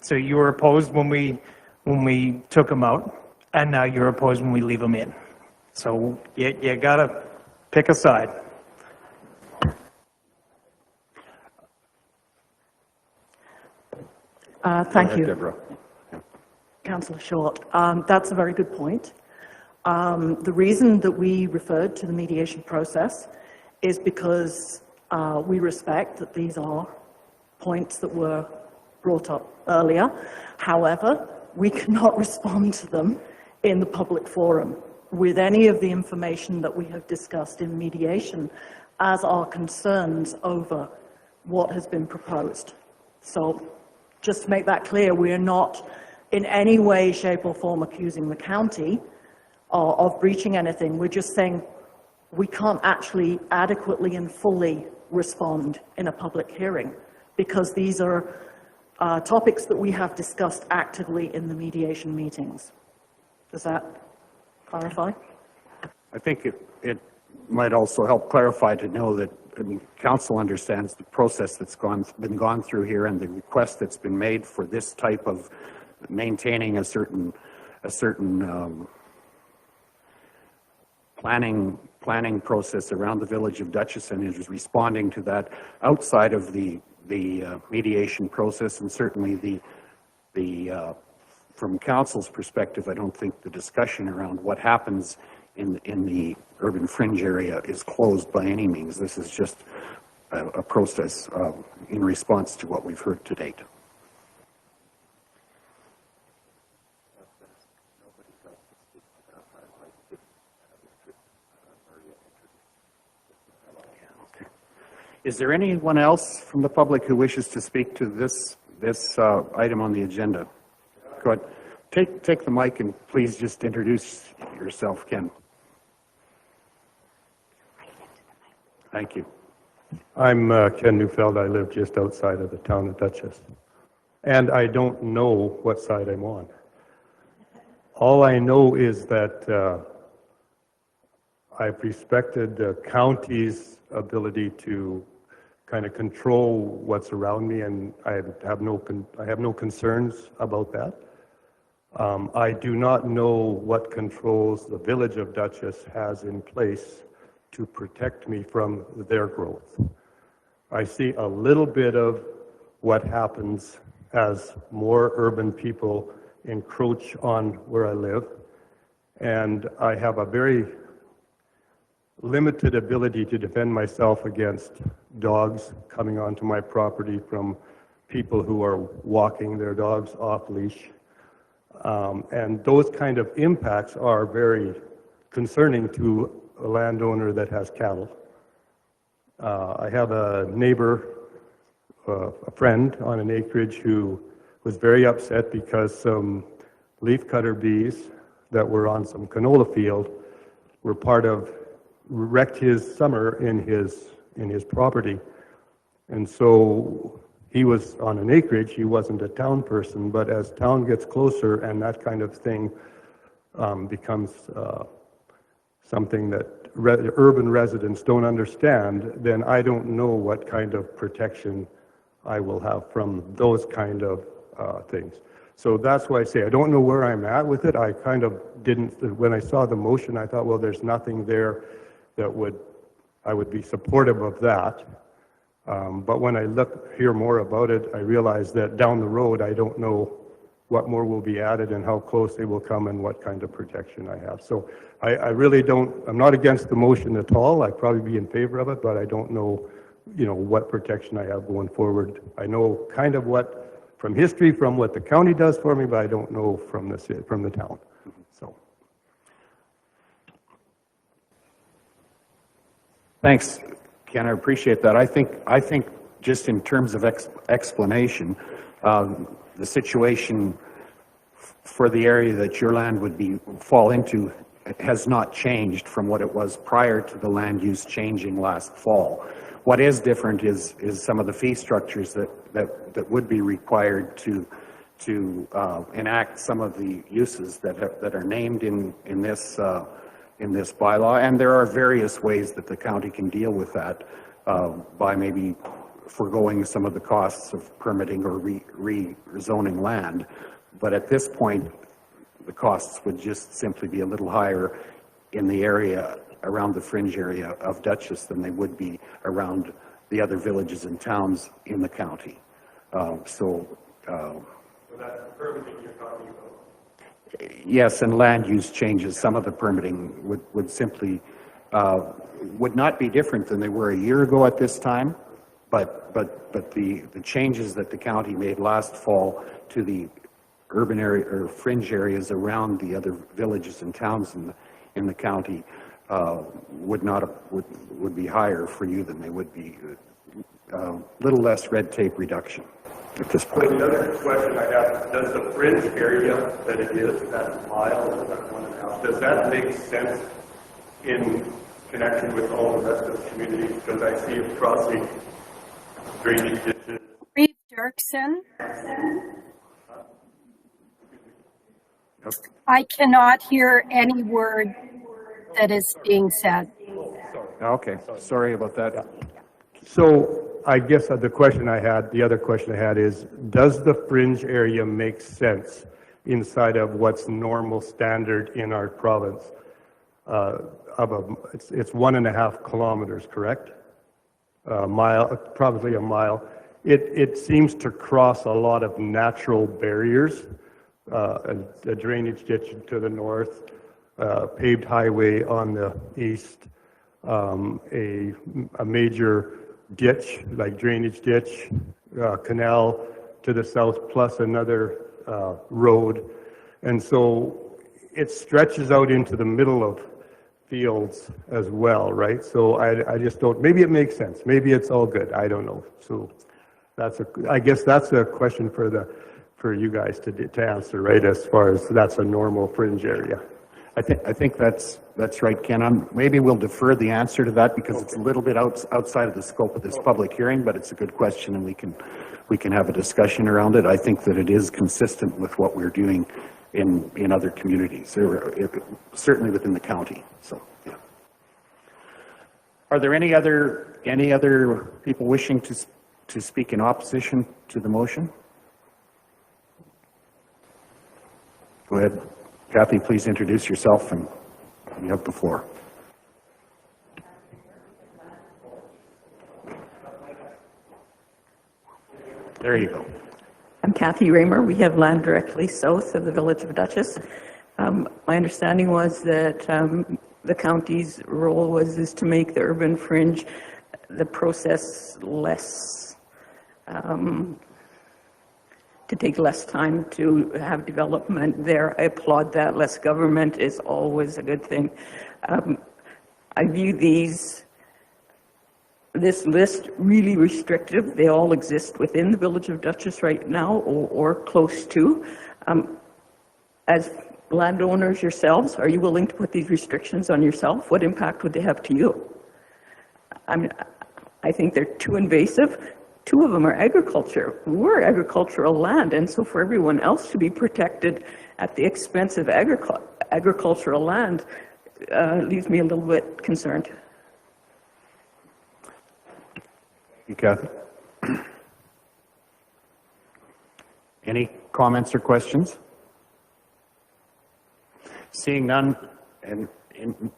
So you were opposed when we took them out, and now you're opposed when we leave them in. So you gotta pick a side. Thank you. Deborah. Councillor Short, that's a very good point. The reason that we referred to the mediation process is because we respect that these are points that were brought up earlier. However, we cannot respond to them in the public forum. with any of the information that we have discussed in mediation as our concerns over what has been proposed. So just to make that clear, we are not in any way, shape or form accusing the county of breaching anything. We're just saying we can't actually adequately and fully respond in a public hearing because these are topics that we have discussed actively in the mediation meetings. Does that clarify? I think it might also help clarify to know that council understands the process that's been gone through here and the request that's been made for this type of maintaining a certain planning process around the village of Dutchess, and is responding to that outside of the mediation process. And certainly from council's perspective, I don't think the discussion around what happens in the urban fringe area is closed by any means. This is just a process in response to what we've heard to date. Is there anyone else from the public who wishes to speak to this item on the agenda? Go ahead. Take the mic and please just introduce yourself, Ken. Thank you. I'm Ken Neufeld. I live just outside of the town of Dutchess. And I don't know what side I'm on. All I know is that I've respected the county's ability to kind of control what's around me, and I have no concerns about that. I do not know what controls the village of Dutchess has in place to protect me from their growth. I see a little bit of what happens as more urban people encroach on where I live, and I have a very limited ability to defend myself against dogs coming onto my property from people who are walking their dogs off leash. And those kind of impacts are very concerning to a landowner that has cattle. I have a neighbor, a friend on an acreage who was very upset because some leafcutter bees that were on some canola field were wrecked his summer in his property. And so he was on an acreage, he wasn't a town person, but as town gets closer and that kind of thing becomes something that urban residents don't understand, then I don't know what kind of protection I will have from those kind of things. So that's why I say I don't know where I'm at with it. I kind of didn't, when I saw the motion, I thought, well, there's nothing there that I would be supportive of that. But when I hear more about it, I realize that down the road, I don't know what more will be added and how close they will come and what kind of protection I have. So I really don't, I'm not against the motion at all. I'd probably be in favor of it, but I don't know, what protection I have going forward. I know kind of from history, from what the county does for me, but I don't know from the town. So. Thanks, Ken. I appreciate that. I think just in terms of explanation, the situation for the area that your land would fall into has not changed from what it was prior to the land use changing last fall. What is different is some of the fee structures that would be required to enact some of the uses that are named in this bylaw, and there are various ways that the county can deal with that by maybe foregoing some of the costs of permitting or rezoning land. But at this point, the costs would just simply be a little higher in the area around the fringe area of Dutchess than they would be around the other villages and towns in the county. So that's the permitting you're talking about? Yes, and land use changes. Some of the permitting would simply would not be different than they were a year ago at this time, but the changes that the county made last fall to the urban area or fringe areas around the other villages and towns in the county would be higher for you than they would be. Little less red tape reduction at this So point. the other question I have, does the fringe area that it is, that mile or that 1.5, does that make sense in connection with all the rest of the community? Because I see it crossing drainage ditches. Reeve Dirksen. I cannot hear any word that is being said. Okay, sorry about that. So I guess the other question I had is, does the fringe area make sense inside of what's normal standard in our province? It's 1.5 kilometers, correct? A mile, probably a mile. It seems to cross a lot of natural barriers, a drainage ditch to the north, paved highway on the east, a major ditch, like drainage ditch, canal to the south, plus another road. And so it stretches out into the middle of fields as well, right? So I just don't, maybe it makes sense. Maybe it's all good. I don't know. So I guess that's a question for you guys to answer, right? As far as that's a normal fringe area. I think that's right, Ken. Maybe we'll defer the answer to that because it's a little bit outside of the scope of this public hearing, but it's a good question and we can have a discussion around it. I think that it is consistent with what we're doing in other communities, certainly within the county. So, yeah. Are there any other people wishing to speak in opposition to the motion? Go ahead. Kathy, please introduce yourself and you have the floor. There you go. I'm Kathy Raymer. We have land directly south of the village of Dutchess. My understanding was that the county's role is to make the urban fringe, the process less, to take less time to have development there. I applaud that. Less government is always a good thing. I view this list really restrictive. They all exist within the village of Dutchess right now or close to. As landowners yourselves, are you willing to put these restrictions on yourself? What impact would they have to you? I think they're too invasive. 2 of them are agriculture. We're agricultural land, and so for everyone else to be protected at the expense of agricultural land leaves me a little bit concerned. You, Kathy? Any comments or questions? Seeing none, and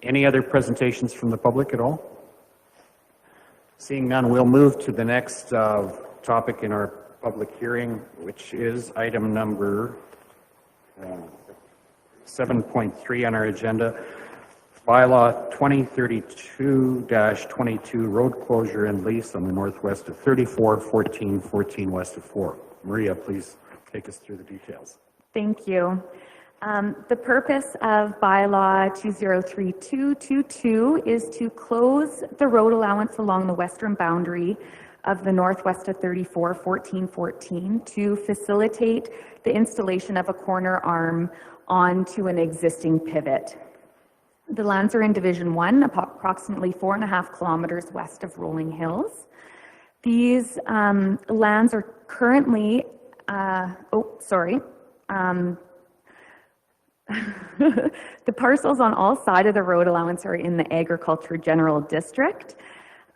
any other presentations from the public at all? Seeing none, we'll move to the next topic in our public hearing, which is item number 7.3 on our agenda. Bylaw 2032-22, road closure and lease on the northwest of 3414 west of 4. Maria, please take us through the details. Thank you. The purpose of Bylaw 203222 is to close the road allowance along the western boundary of the northwest of 3414 to facilitate the installation of a corner arm onto an existing pivot. The lands are in Division 1, approximately 4.5 kilometers west of Rolling Hills. These lands are currently, the parcels on all sides of the road allowance are in the Agriculture General District,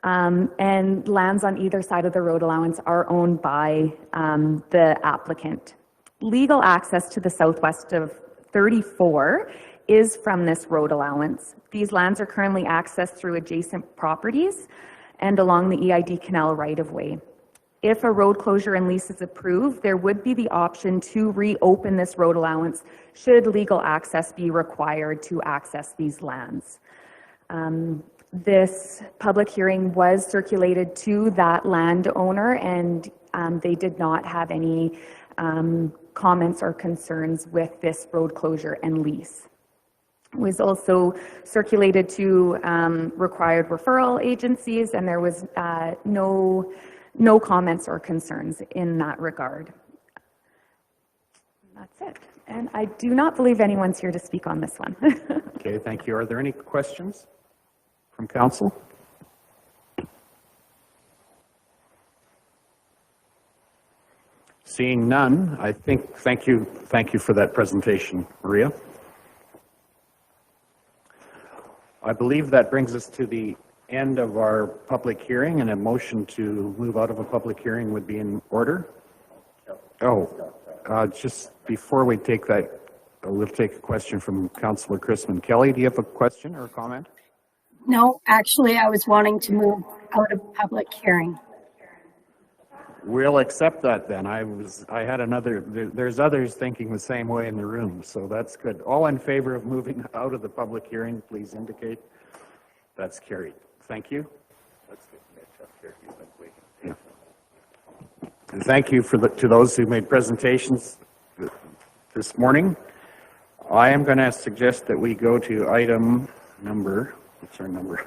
and lands on either side of the road allowance are owned by the applicant. Legal access to the southwest of 34 is from this road allowance. These lands are currently accessed through adjacent properties and along the EID Canal right-of-way. If a road closure and lease is approved, there would be the option to reopen this road allowance should legal access be required to access these lands. This public hearing was circulated to that landowner, and they did not have any comments or concerns with this road closure and lease. was also circulated to required referral agencies, and there was no comments or concerns in that regard. That's it. And I do not believe anyone's here to speak on this one. Okay, thank you. Are there any questions from council? Seeing none, I think, thank you for that presentation, Maria. I believe that brings us to the end of our public hearing, and a motion to move out of a public hearing would be in order. Oh, just before we take that, we'll take a question from Councillor Chrisman. Kelly, do you have a question or a comment? No, actually, I was wanting to move out of public hearing. We'll accept that then. I had another, there's others thinking the same way in the room, so that's good. All in favor of moving out of the public hearing, please indicate. That's carried. Thank you. Let's get Mitch up here. He's been waiting. Yeah. And thank you to those who made presentations this morning. I am going to suggest that we go to item number, what's our number?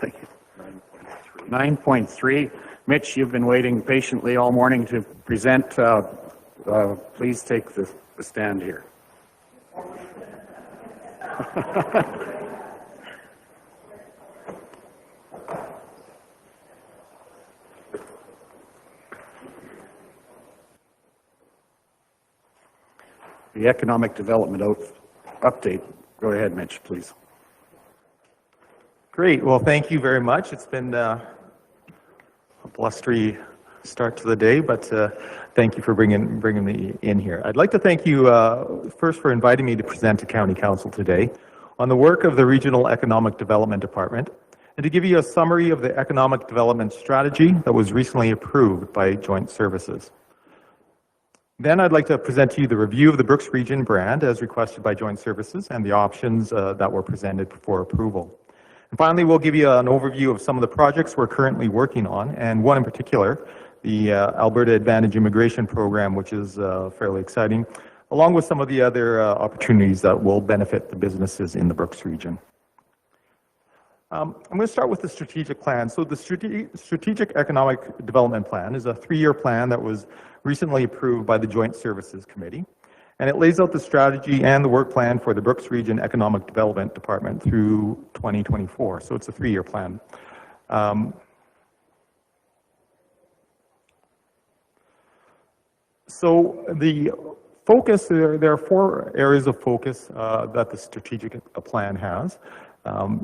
9.3. Mitch, you've been waiting patiently all morning to present. Please take the stand here. The economic development update. Go ahead, Mitch, please. Great. Well, thank you very much. It's been a blustery start to the day, but thank you for bringing me in here. I'd like to thank you first for inviting me to present to County Council today on the work of the Regional Economic Development Department, and to give you a summary of the economic development strategy that was recently approved by Joint Services. Then I'd like to present to you the review of the Brooks Region brand as requested by Joint Services and the options that were presented for approval. And finally, we'll give you an overview of some of the projects we're currently working on, and one in particular, the Alberta Advantage Immigration Program, which is fairly exciting, along with some of the other opportunities that will benefit the businesses in the Brooks region. I'm going to start with the strategic plan. So the Strategic Economic Development Plan is a 3-year plan that was recently approved by the Joint Services Committee. And it lays out the strategy and the work plan for the Brooks Region Economic Development Department through 2024. So it's a 3-year plan. So the focus, there are 4 areas of focus that the strategic plan has.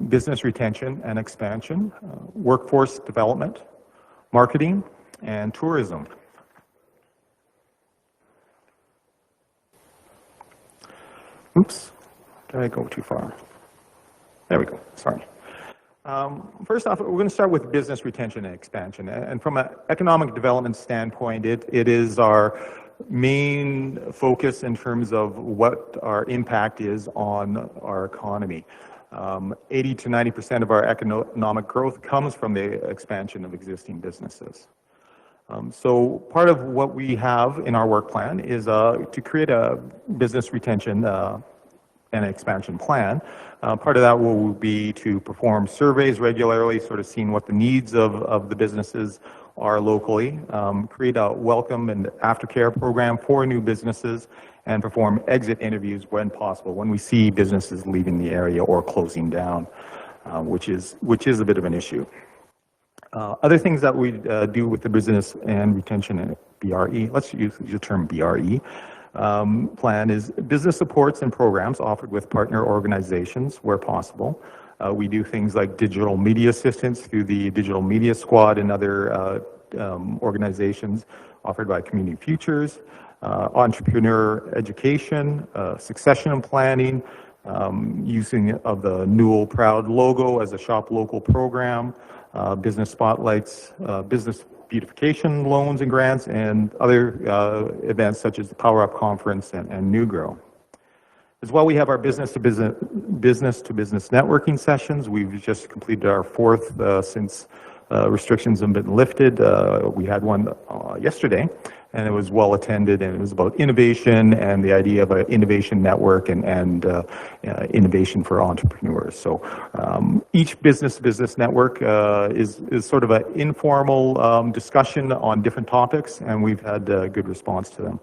Business retention and expansion, workforce development, marketing, and tourism. Oops, did I go too far? There we go, sorry. First off, we're going to start with business retention and expansion. And from an economic development standpoint, it is our main focus in terms of what our impact is on our economy. 80 to 90% of our economic growth comes from the expansion of existing businesses. So part of what we have in our work plan is to create a business retention and expansion plan. Part of that will be to perform surveys regularly, sort of seeing what the needs of the businesses are locally, create a welcome and aftercare program for new businesses, and perform exit interviews when possible, when we see businesses leaving the area or closing down, which is a bit of an issue. Other things that we do with the business and retention and BRE, let's use the term BRE, plan is business supports and programs offered with partner organizations where possible. We do things like digital media assistance through the Digital Media Squad and other organizations offered by Community Futures, entrepreneur education, succession planning, using of the Newell Proud logo as a Shop Local program, business spotlights, business beautification loans and grants, and other events such as the Power Up Conference and New Grow. As well, we have our business-to-business networking sessions. We've just completed our 4th since restrictions have been lifted. We had one yesterday, and it was well attended, and it was about innovation and the idea of an innovation network and innovation for entrepreneurs. So each business-to-business network is sort of an informal discussion on different topics, and we've had good response to them.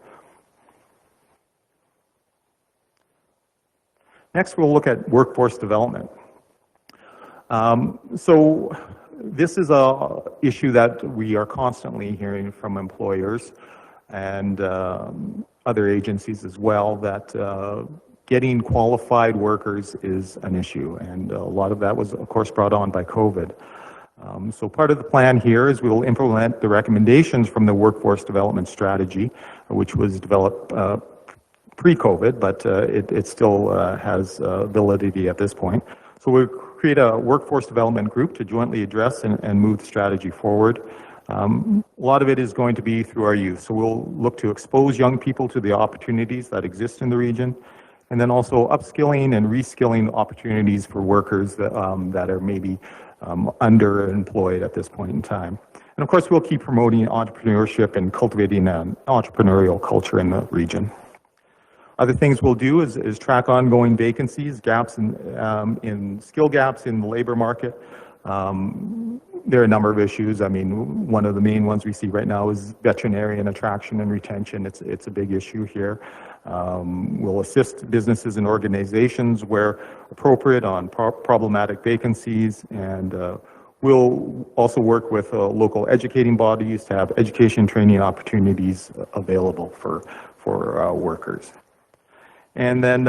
Next, we'll look at workforce development. So this is an issue that we are constantly hearing from employers and other agencies as well, that getting qualified workers is an issue, and a lot of that was, of course, brought on by COVID. So part of the plan here is we will implement the recommendations from the workforce development strategy, which was developed pre-COVID, but it still has validity at this point. So we'll create a workforce development group to jointly address and move the strategy forward. A lot of it is going to be through our youth. So we'll look to expose young people to the opportunities that exist in the region, and then also upskilling and reskilling opportunities for workers that are maybe underemployed at this point in time. And of course, we'll keep promoting entrepreneurship and cultivating an entrepreneurial culture in the region. Other things we'll do is track ongoing vacancies, gaps in skill gaps in the labor market. There are a number of issues. I mean, one of the main ones we see right now is veterinarian attraction and retention. It's a big issue here. We'll assist businesses and organizations where appropriate on problematic vacancies, and we'll also work with local educating bodies to have education training opportunities available for workers. And then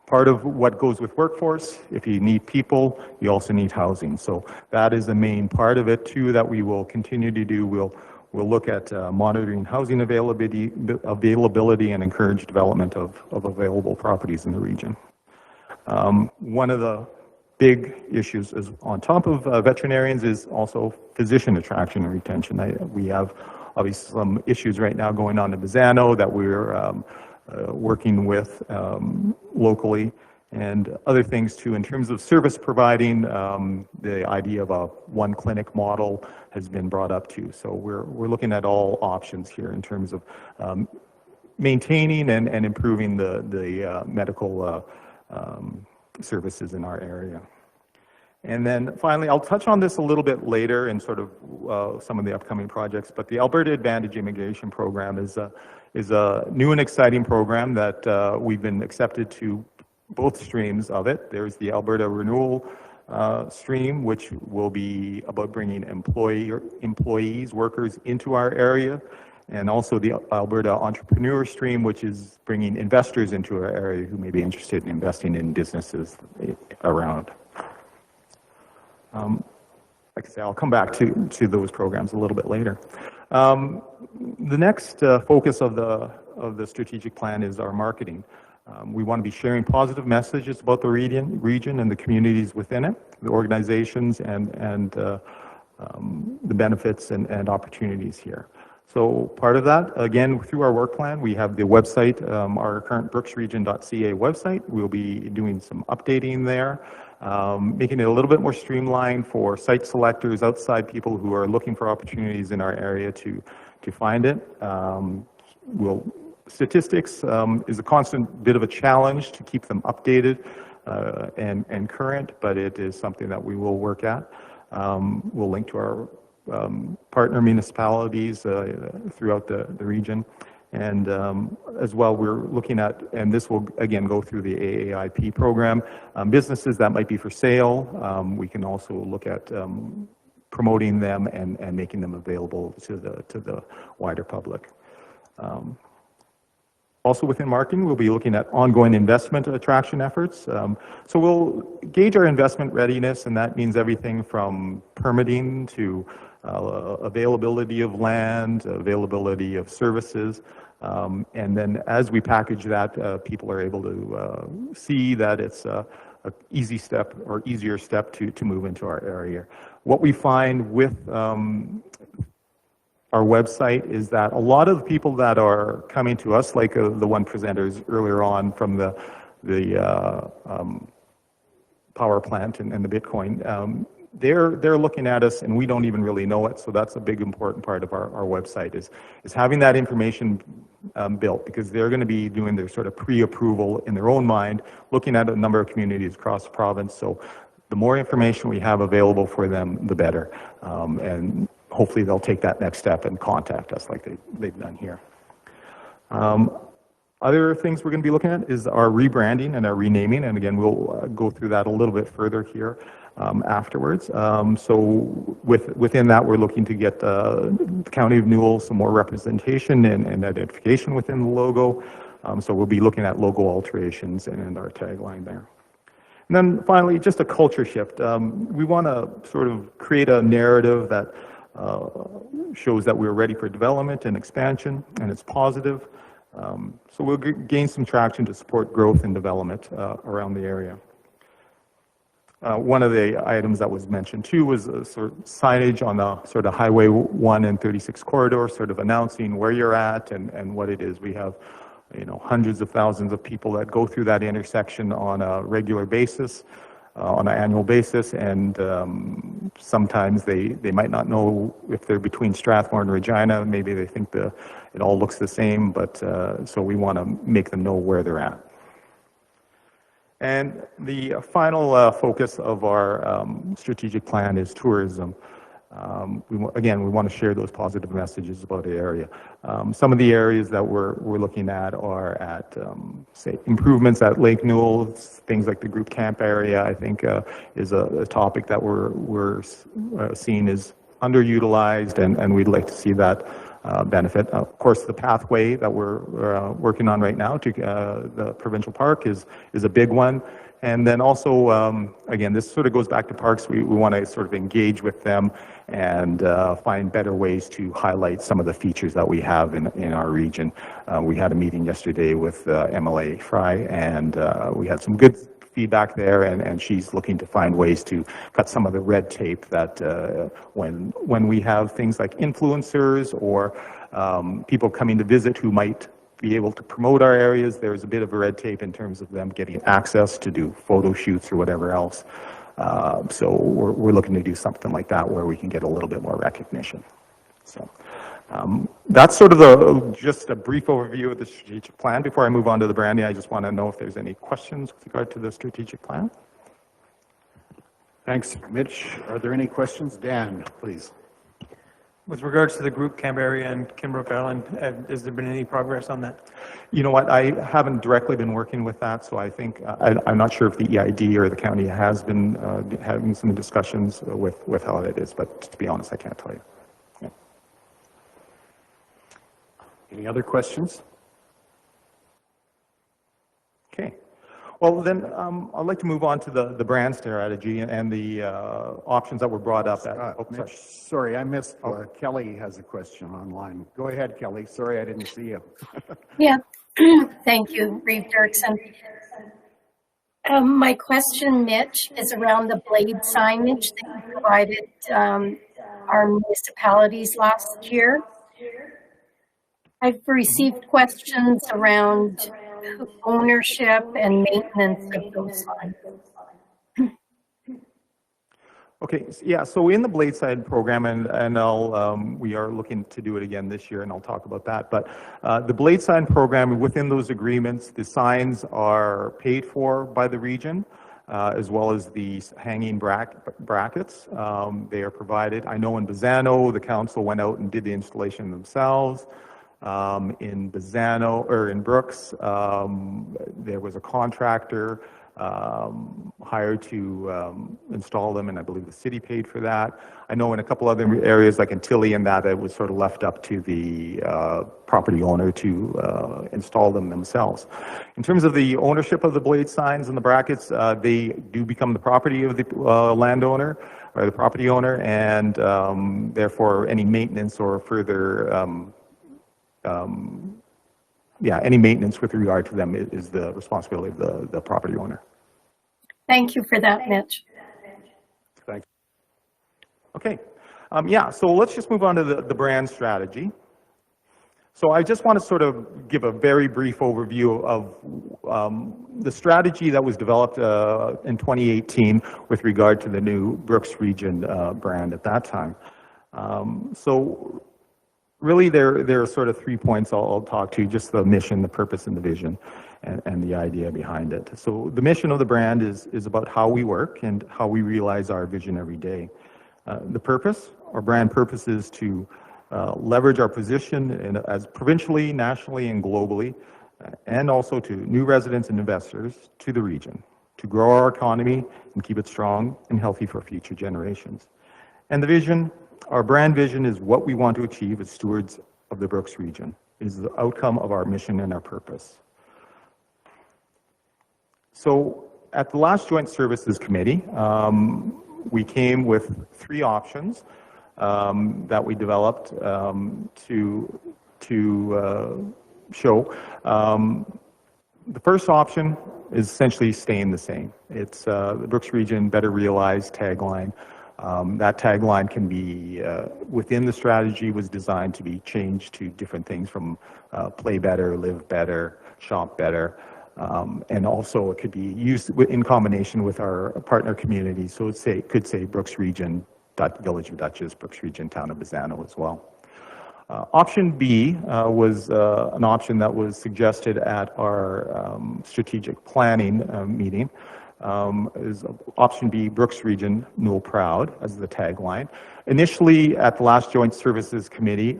part of what goes with workforce, if you need people, you also need housing. So that is the main part of it too that we will continue to do. We'll look at monitoring housing availability and encourage development of available properties in the region. One of the big issues is on top of veterinarians is also physician attraction and retention. We have obviously some issues right now going on in Bizano that we're working with locally, and other things too. In terms of service providing, the idea of a one clinic model has been brought up too. So we're looking at all options here in terms of maintaining and improving the medical services in our area. And then finally, I'll touch on this a little bit later in sort of some of the upcoming projects, but the Alberta Advantage Immigration Program is a new and exciting program that we've been accepted to both streams of it. There's the Alberta Renewal stream, which will be about bringing employees, workers into our area, and also the Alberta Entrepreneur stream, which is bringing investors into our area who may be interested in investing in businesses around. Like I say, I'll come back to those programs a little bit later. The next focus of the strategic plan is our marketing. We want to be sharing positive messages about the region and the communities within it, the organizations and the benefits and opportunities here. So part of that, again, through our work plan, we have the website, our current brooksregion.ca website. We'll be doing some updating there, making it a little bit more streamlined for site selectors, outside people who are looking for opportunities in our area to find it. Statistics is a constant bit of a challenge to keep them updated and current, but it is something that we will work at. We'll link to our partner municipalities throughout the region. And as well, we're looking at, and this will again go through the AAIP program, businesses that might be for sale. We can also look at promoting them and making them available to the wider public. Also within marketing, we'll be looking at ongoing investment attraction efforts. So we'll gauge our investment readiness, and that means everything from permitting to availability of land, availability of services, and then as we package that, people are able to see that it's an easy step or easier step to move into our area. What we find with our website is that a lot of the people that are coming to us, like the one presenters earlier on from the power plant and the Bitcoin, they're looking at us and we don't even really know it. So that's a big important part of our website is having that information built, because they're going to be doing their sort of pre-approval in their own mind, looking at a number of communities across the province. So the more information we have available for them, the better. And hopefully they'll take that next step and contact us like they've done here. Other things we're going to be looking at is our rebranding and our renaming, and again, we'll go through that a little bit further here afterwards. So within that, we're looking to get the County of Newell some more representation and identification within the logo. So we'll be looking at logo alterations and our tagline there. And then finally, just a culture shift. We want to sort of create a narrative that shows that we're ready for development and expansion, and it's positive. So we'll gain some traction to support growth and development around the area. One of the items that was mentioned too was sort of signage on the sort of Highway 1 and 36 corridor, sort of announcing where you're at and what it is. We have, you know, hundreds of thousands of people that go through that intersection on a regular basis, on an annual basis, and sometimes they might not know if they're between Strathmore and Regina. Maybe they think it all looks the same, but so we want to make them know where they're at. And the final focus of our strategic plan is tourism. Again, we want to share those positive messages about the area. Some of the areas that we're looking at are at, say, improvements at Lake Newell, things like the group camp area, I think is a topic that we're seeing is underutilized, and we'd like to see that benefit. Of course, the pathway that we're working on right now to the provincial park is a big one. And then also, again, this sort of goes back to parks. We want to sort of engage with them and find better ways to highlight some of the features that we have in our region. We had a meeting yesterday with MLA Fry, and we had some good feedback there, and she's looking to find ways to cut some of the red tape that when we have things like influencers or people coming to visit who might be able to promote our areas, there's a bit of a red tape in terms of them getting access to do photo shoots or whatever else. So we're looking to do something like that where we can get a little bit more recognition. So that's sort of just a brief overview of the strategic plan. Before I move on to the branding, I just want to know if there's any questions with regard to the strategic plan. Thanks, Mitch. Are there any questions? Dan, please. With regards to the group camp area in Kinbrook Island, has there been any progress on that? You know what, I haven't directly been working with that, so I think, I'm not sure if the EID or the county has been having some discussions with how it is, but to be honest, I can't tell you. Yeah. Any other questions? Okay. Well, then I'd like to move on to the brand strategy and the options that were brought up. Mitch, sorry, I missed. Kelly has a question online. Go ahead, Kelly. Sorry, I didn't see you. Yeah, thank you, Reeve Dirksen. My question, Mitch, is around the blade signage that you provided our municipalities last year. I've received questions around ownership and maintenance of those signs. Okay, yeah, so in the Bladeside program, and we are looking to do it again this year, and I'll talk about that, but the Bladeside program, within those agreements, the signs are paid for by the region, as well as the hanging brackets. They are provided. I know in Bazzano, the council went out and did the installation themselves. In Bazzano, or in Brooks, there was a contractor hired to install them, and I believe the city paid for that. I know in a couple other areas, like in Tilly and that, it was sort of left up to the property owner to install them themselves. In terms of the ownership of the blade signs and the brackets, they do become the property of the landowner or the property owner, and therefore any maintenance or further any maintenance with regard to them is the responsibility of the property owner. Thank you for that, Mitch. Thanks. Okay, so let's just move on to the brand strategy. So I just want to sort of give a very brief overview of the strategy that was developed in 2018 with regard to the new Brooks Region brand at that time. So really there are sort of 3 points I'll talk to, just the mission, the purpose, and the vision, and the idea behind it. So the mission of the brand is about how we work and how we realize our vision every day. The purpose, our brand purpose, is to leverage our position as provincially, nationally, and globally, and also to new residents and investors to the region, to grow our economy and keep it strong and healthy for future generations. And the vision, our brand vision, is what we want to achieve as stewards of the Brooks region. It is the outcome of our mission and our purpose. So at the last Joint Services Committee, we came with 3 options that we developed to show. The first option is essentially staying the same. It's the Brooks Region Better Realized tagline. That tagline can be, within the strategy, was designed to be changed to different things from play better, live better, shop better. And also it could be used in combination with our partner communities. So it could say Brooks Region, Village of Dutchess, Brooks Region, Town of Bazzano as well. Option B was an option that was suggested at our strategic planning meeting. Is option B, Brooks Region, Newell Proud, as the tagline. Initially, at the last Joint Services Committee,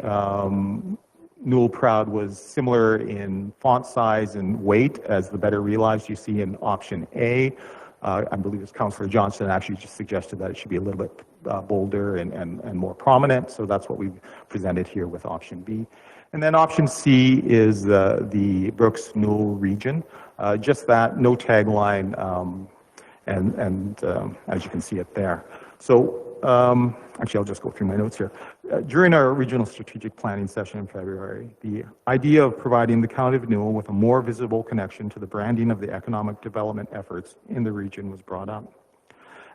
Newell Proud was similar in font size and weight as the Better Realized you see in option A. I believe it's Councillor Johnson actually just suggested that it should be a little bit bolder and more prominent, so that's what we've presented here with option B. And then option C is the Brooks Newell Region, just that, no tagline, as you can see it there. So actually I'll just go through my notes here. During our regional strategic planning session in February, the idea of providing the County of Newell with a more visible connection to the branding of the economic development efforts in the region was brought up.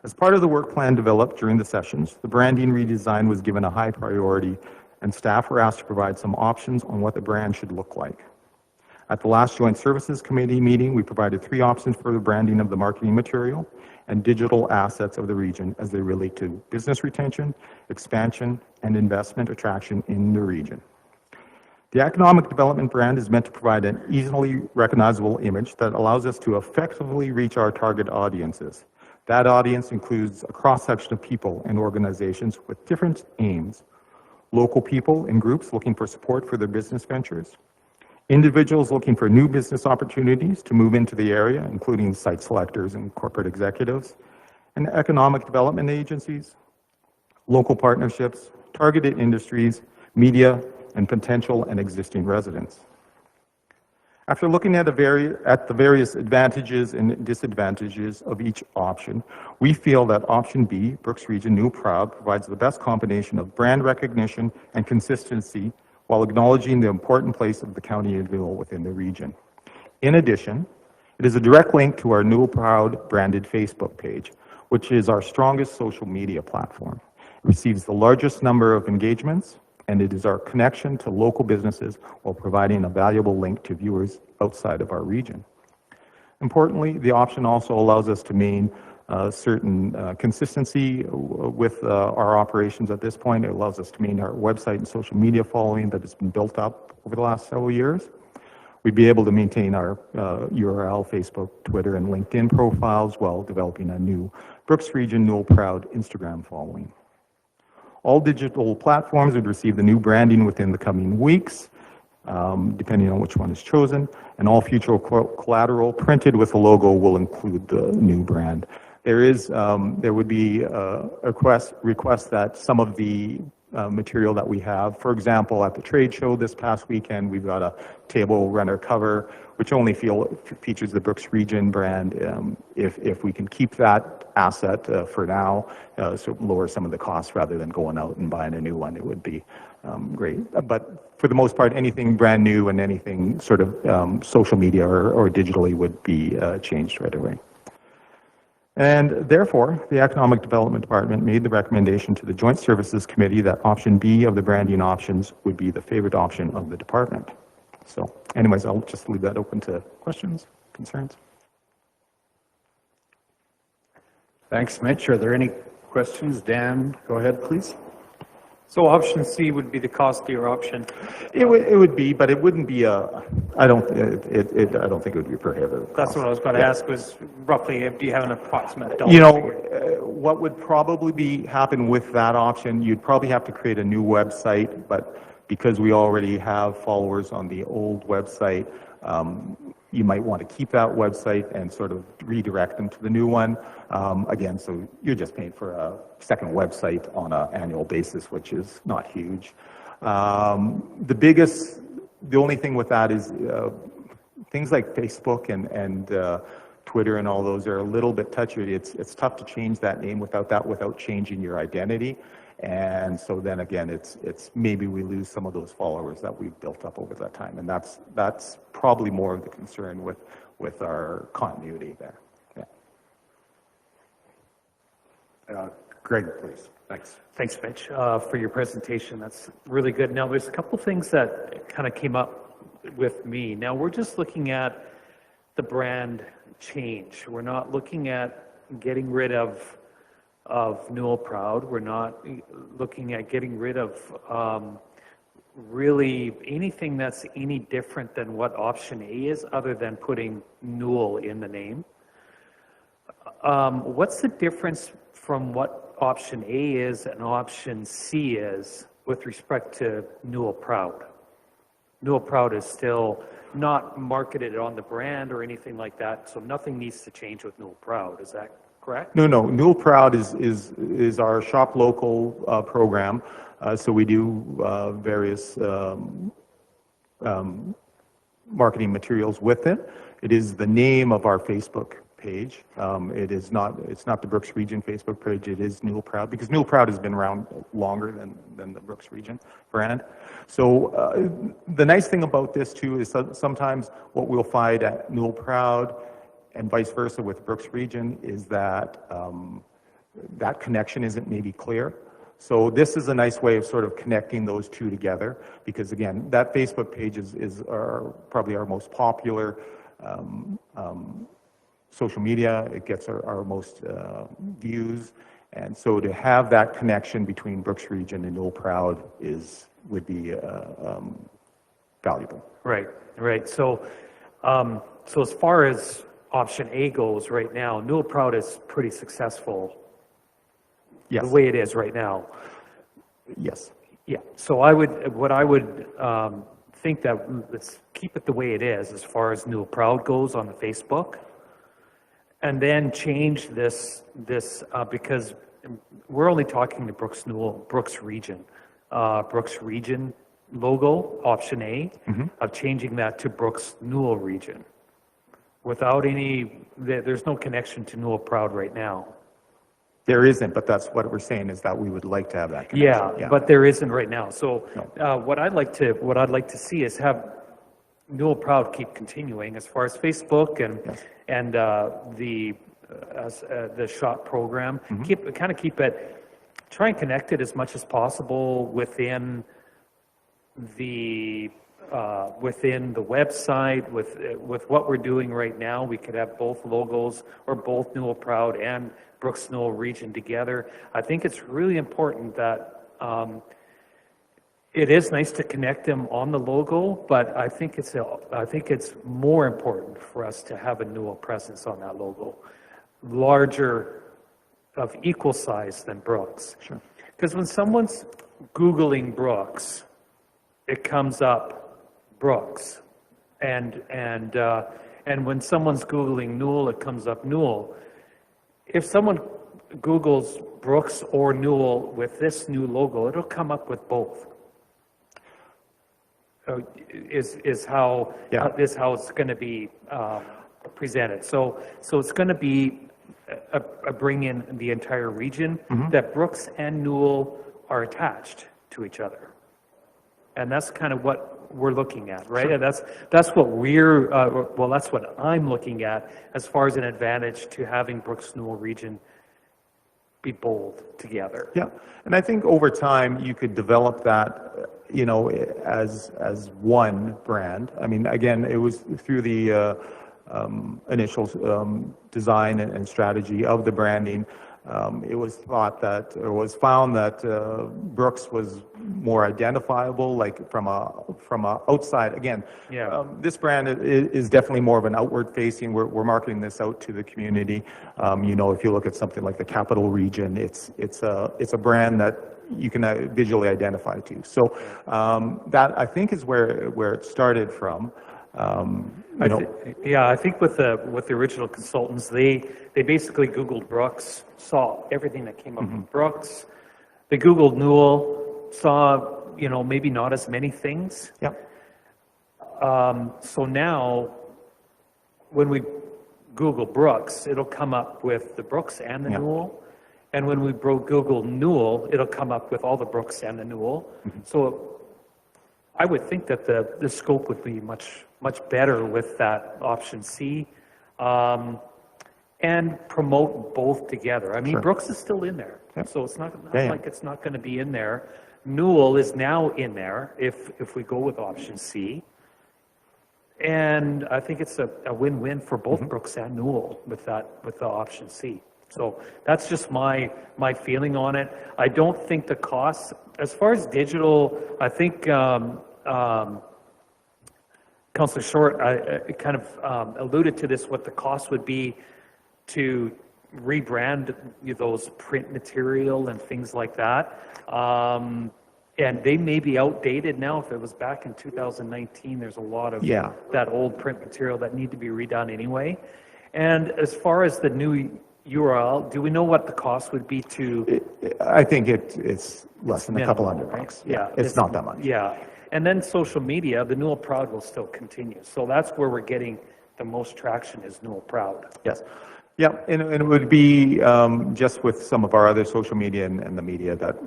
As part of the work plan developed during the sessions, the branding redesign was given a high priority, and staff were asked to provide some options on what the brand should look like. At the last Joint Services Committee meeting, we provided 3 options for the branding of the marketing material and digital assets of the region as they relate to business retention, expansion, and investment attraction in the region. The economic development brand is meant to provide an easily recognizable image that allows us to effectively reach our target audiences. That audience includes a cross-section of people and organizations with different aims. Local people and groups looking for support for their business ventures, individuals looking for new business opportunities to move into the area, including site selectors and corporate executives, and economic development agencies, local partnerships, targeted industries, media, and potential and existing residents. After looking at the various advantages and disadvantages of each option, we feel that option B, Brooks Region Newell Proud, provides the best combination of brand recognition and consistency while acknowledging the important place of the County of Newell within the region. In addition, it is a direct link to our Newell Proud branded Facebook page, which is our strongest social media platform. It receives the largest number of engagements, and it is our connection to local businesses while providing a valuable link to viewers outside of our region. Importantly, the option also allows us to maintain certain consistency with our operations at this point. It allows us to maintain our website and social media following that has been built up over the last several years. We'd be able to maintain our URL, Facebook, Twitter, and LinkedIn profiles while developing a new Brooks Region Newell Proud Instagram following. All digital platforms would receive the new branding within the coming weeks, depending on which one is chosen, and all future collateral printed with the logo will include the new brand. There would be a request that some of the material that we have, for example, at the trade show this past weekend, we've got a table runner cover, which only features the Brooks Region brand. If we can keep that asset for now, so lower some of the costs rather than going out and buying a new one, it would be great. But for the most part, anything brand new and anything sort of social media or digitally would be changed right away. And therefore, the Economic Development Department made the recommendation to the Joint Services Committee that option B of the branding options would be the favorite option of the department. So anyways, I'll just leave that open to questions, concerns. Thanks, Mitch. Are there any questions? Dan, go ahead, please. So option C would be the costlier option. It would be, but it wouldn't be a, I don't think it would be prohibitive. That's what I was going to ask was roughly, do you have an approximate dollar You know, figure? what would probably happen with that option, you'd probably have to create a new website, but because we already have followers on the old website, you might want to keep that website and sort of redirect them to the new one. Again, so you're just paying for a second website on an annual basis, which is not huge. The only thing with that is things like Facebook and Twitter and all those are a little bit touchy. It's tough to change that name without changing your identity. And so then again, it's maybe we lose some of those followers that we've built up over that time. And that's probably more of the concern with our continuity there. Yeah. Greg, please. Thanks. Thanks, Mitch, for your presentation. That's really good. Now, there's a couple things that kind of came up with me. Now, we're just looking at the brand change. We're not looking at getting rid of Newell Proud. We're not looking at getting rid of really anything that's any different than what option A is, other than putting Newell in the name. What's the difference from what option A is and option C is with respect to Newell Proud? Newell Proud is still not marketed on the brand or anything like that, so nothing needs to change with Newell Proud. Is that correct? No, Newell Proud is our shop local program. So we do various marketing materials with it. It is the name of our Facebook page. It's not the Brooks Region Facebook page. It is Newell Proud, because Newell Proud has been around longer than the Brooks Region brand. So the nice thing about this too is sometimes what we'll find at Newell Proud and vice versa with Brooks Region is that that connection isn't maybe clear. So this is a nice way of sort of connecting those two together, because again, that Facebook page is probably our most popular social media. It gets our most views, and so to have that connection between Brooks Region and Newell Proud would be valuable. Right. So as far as option A goes right now, Newell Proud is pretty successful. Yes. The way it is right now. Yes. Yeah. So I would think that let's keep it the way it is as far as Newell Proud goes on the Facebook, and then change this because we're only talking the Brooks Region logo, option A, of changing that to Brooks Newell Region. Without there's no connection to Newell Proud right now. There isn't, but that's what we're saying is that we would like to have that connection. Yeah, but there isn't right now. So what I'd like to see is have Newell Proud keep continuing as far as Facebook and the shop program. Keep it, try and connect it as much as possible within the website with what we're doing right now. We could have both logos or both Newell Proud and Brooks Newell Region together. I think it's really important that it is nice to connect them on the logo, but I think it's more important for us to have a Newell presence on that logo, larger, of equal size than Brooks. Sure. Because when someone's Googling Brooks, it comes up Brooks, and when someone's Googling Newell, it comes up Newell. If someone Googles Brooks or Newell with this new logo, it'll come up with both. Is how it's going to be presented. So it's going to be a bring in the entire region, that Brooks and Newell are attached to each other, and that's kind of what we're looking at, right? And that's what that's what I'm looking at as far as an advantage to having Brooks Newell region be bold together. Yeah, and I think over time you could develop that, you know, as one brand. I mean, again, it was through the initial design and strategy of the branding. It was thought that, or was found that Brooks was more identifiable, like from a outside. Again, this brand is definitely more of an outward facing. We're marketing this out to the community. You know, if you look at something like the Capital Region, it's a brand that you can visually identify to. So that I think is where it started from. I think with the original consultants, they basically Googled Brooks, saw everything that came up with Brooks. They Googled Newell, saw, you know, maybe not as many things. Yep. So now, when we Google Brooks, it'll come up with the Brooks and the Newell. And when we Google Newell, it'll come up with all the Brooks and the Newell. So I would think that the scope would be much better with that option C, and promote both together. I mean, Brooks is still in there, so it's not like it's not going to be in there. Newell is now in there if we go with option C, and I think it's a win-win for both Brooks and Newell with the option C. So that's just my feeling on it. I don't think the costs, as far as digital, I think Councillor Short kind of alluded to this, what the cost would be to rebrand those print material and things like that. And they may be outdated now. If it was back in 2019, there's a lot of that old print material that need to be redone anyway. And as far as the new URL, do we know what the cost would be to? I think it's less than a couple $100. Right? Yeah, it's not that much. Yeah, and then social media, the Newell Proud will still continue. So that's where we're getting the most traction is Newell Proud. Yes. Yeah, and it would be just with some of our other social media and the media that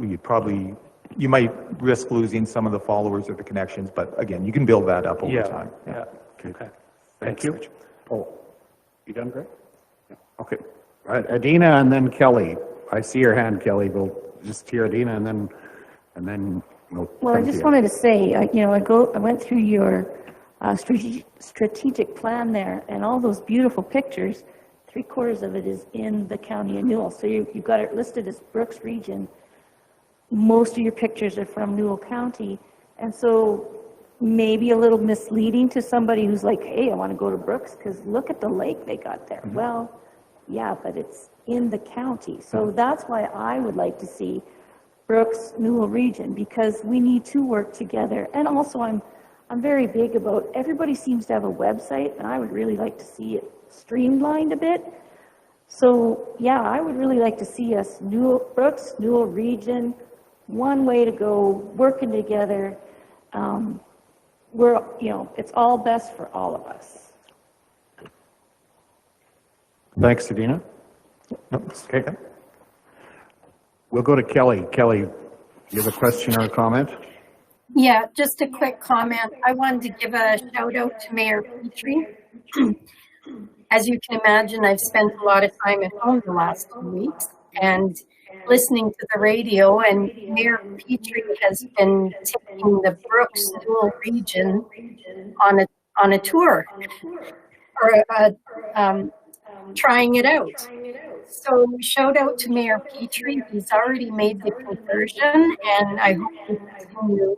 you might risk losing some of the followers or the connections, but again, you can build that up over time. Yeah. Okay. Thank you. Oh, you done, Greg? Yeah. Okay. All right, Adina and then Kelly. I see your hand, Kelly. We'll just hear Adina and then we'll. Well, I just wanted to say, I went through your strategic plan there, and all those beautiful pictures. 3/4 of it is in the county of Newell. So you've got it listed as Brooks Region. Most of your pictures are from Newell County, and so maybe a little misleading to somebody who's like, hey, I want to go to Brooks because look at the lake they got there. Mm-hmm. Well, yeah, but it's in the county. So that's why I would like to see Brooks Newell Region, because we need to work together. And also I'm very big about, everybody seems to have a website, and I would really like to see it streamlined a bit. So yeah, I would really like to see us Brooks Newell Region, one way to go, working together. It's all best for all of us. Thanks, Adina. Okay. We'll go to Kelly. Kelly, you have a question or a comment? Yeah, just a quick comment. I wanted to give a shout out to Mayor Petrie. As you can imagine, I've spent a lot of time at home the last 2 weeks and listening to the radio, and Mayor Petrie has been taking the Brooks Newell region on a tour, or trying it out. So shout out to Mayor Petrie. He's already made the conversion, and I hope we continue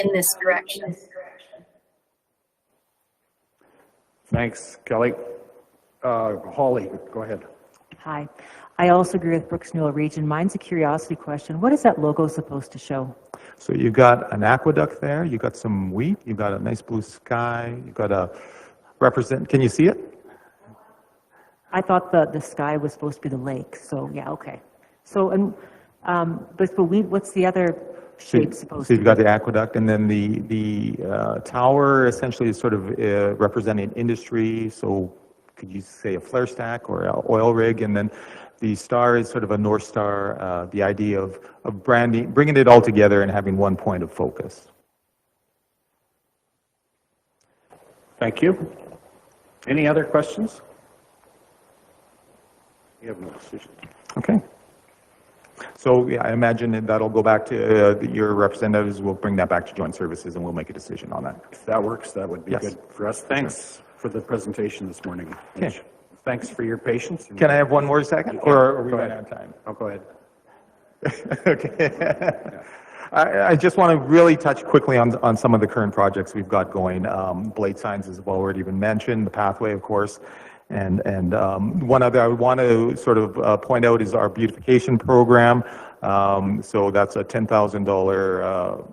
in this direction. Thanks, Kelly. Holly, go ahead. Hi. I also agree with Brooks Newell Region. Mine's a curiosity question. What is that logo supposed to show? So you've got an aqueduct there, you've got some wheat, you've got a nice blue sky, you've got can you see it? I thought the sky was supposed to be the lake, so yeah, okay. So, but for wheat, what's the other shape supposed to be? So you've got the aqueduct, and then the tower essentially is sort of representing industry, so could you say a flare stack or an oil rig, and then the star is sort of a North Star, the idea of branding, bringing it all together and having one point of focus. Thank you. Any other questions? You have no decision. Okay. So yeah, I imagine that'll go back to your representatives. We'll bring that back to joint services and we'll make a decision on that. If that works, that would be Yes. good for us. Thanks for the presentation this morning. Okay. Thanks for your patience. Can I have one more second, or are we running out of time? Oh, go ahead. Okay. I just want to really touch quickly on some of the current projects we've got going. Blade signs, as I've already been mentioned, the pathway, of course. And one other I want to sort of point out is our beautification program. So that's a $10,000,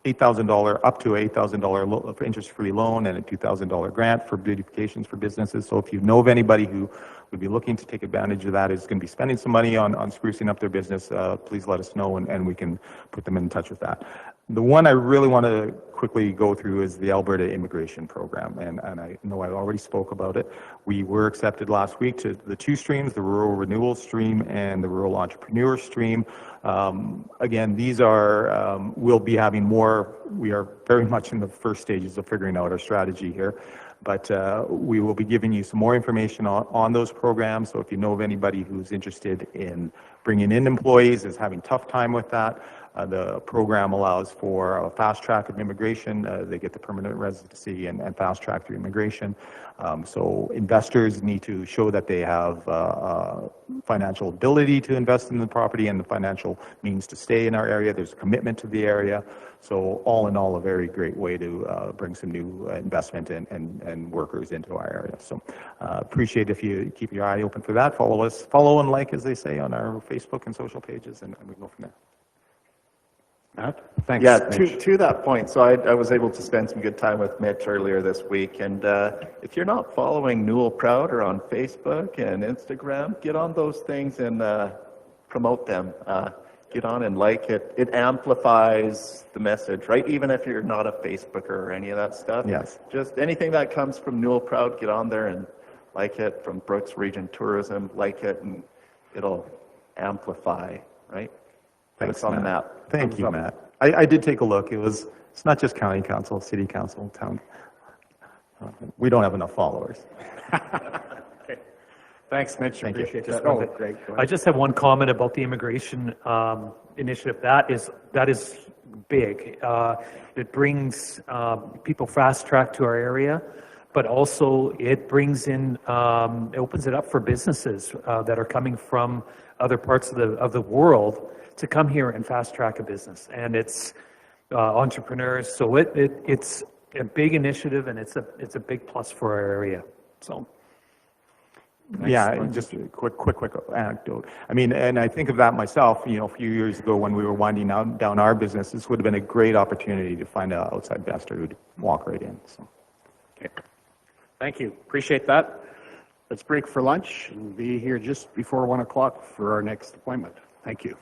$8,000, up to $8,000 interest-free loan and a $2,000 grant for beautifications for businesses. So if you know of anybody who would be looking to take advantage of that, is going to be spending some money on sprucing up their business, please let us know and we can put them in touch with that. The one I really want to quickly go through is the Alberta immigration program, and I know I already spoke about it. We were accepted last week to the two streams, the rural renewal stream and the rural entrepreneur stream. Again, these are, we'll be having more, we are very much in the first stages of figuring out our strategy here, but we will be giving you some more information on those programs. So if you know of anybody who's interested in bringing in employees, is having tough time with that, the program allows for a fast track of immigration. They get the permanent residency and fast track through immigration. So investors need to show that they have financial ability to invest in the property and the financial means to stay in our area. There's a commitment to the area. So all in all, a very great way to bring some new investment and workers into our area. So appreciate if you keep your eye open for that. Follow and like, as they say, on our Facebook and social pages, and we go from there. Matt? Thanks. Yeah, to that point, so I was able to spend some good time with Mitch earlier this week, and if you're not following Newell Proud or on Facebook and Instagram, get on those things and promote them. Get on and like it. It amplifies the message, right? Even if you're not a Facebooker or any of that stuff. Yes. Just anything that comes from Newell Proud, get on there and like it. From Brooks Region Tourism, like it, and it'll amplify, right? Thanks, on Matt. the map. Thank you, Matt. I did take a look. It's not just county council, city council, town. We don't have enough followers. Okay. Thanks, Mitch. Thank you. Appreciate Just that. Oh, one- great. Go I ahead. just have one comment about the immigration initiative. That is big. It brings people fast track to our area, but also it brings in, it opens it up for businesses that are coming from other parts of the world to come here and fast track a business. And it's entrepreneurs. So it's a big initiative, and it's a big plus for our area. So. Yeah, just a quick anecdote. I mean, and I think of that myself, a few years ago when we were winding down our business, this would have been a great opportunity to find an outside investor who'd walk right in. So. Okay. Thank you. Appreciate that. Let's break for lunch and be here just before 1 o'clock for our next appointment. Thank you.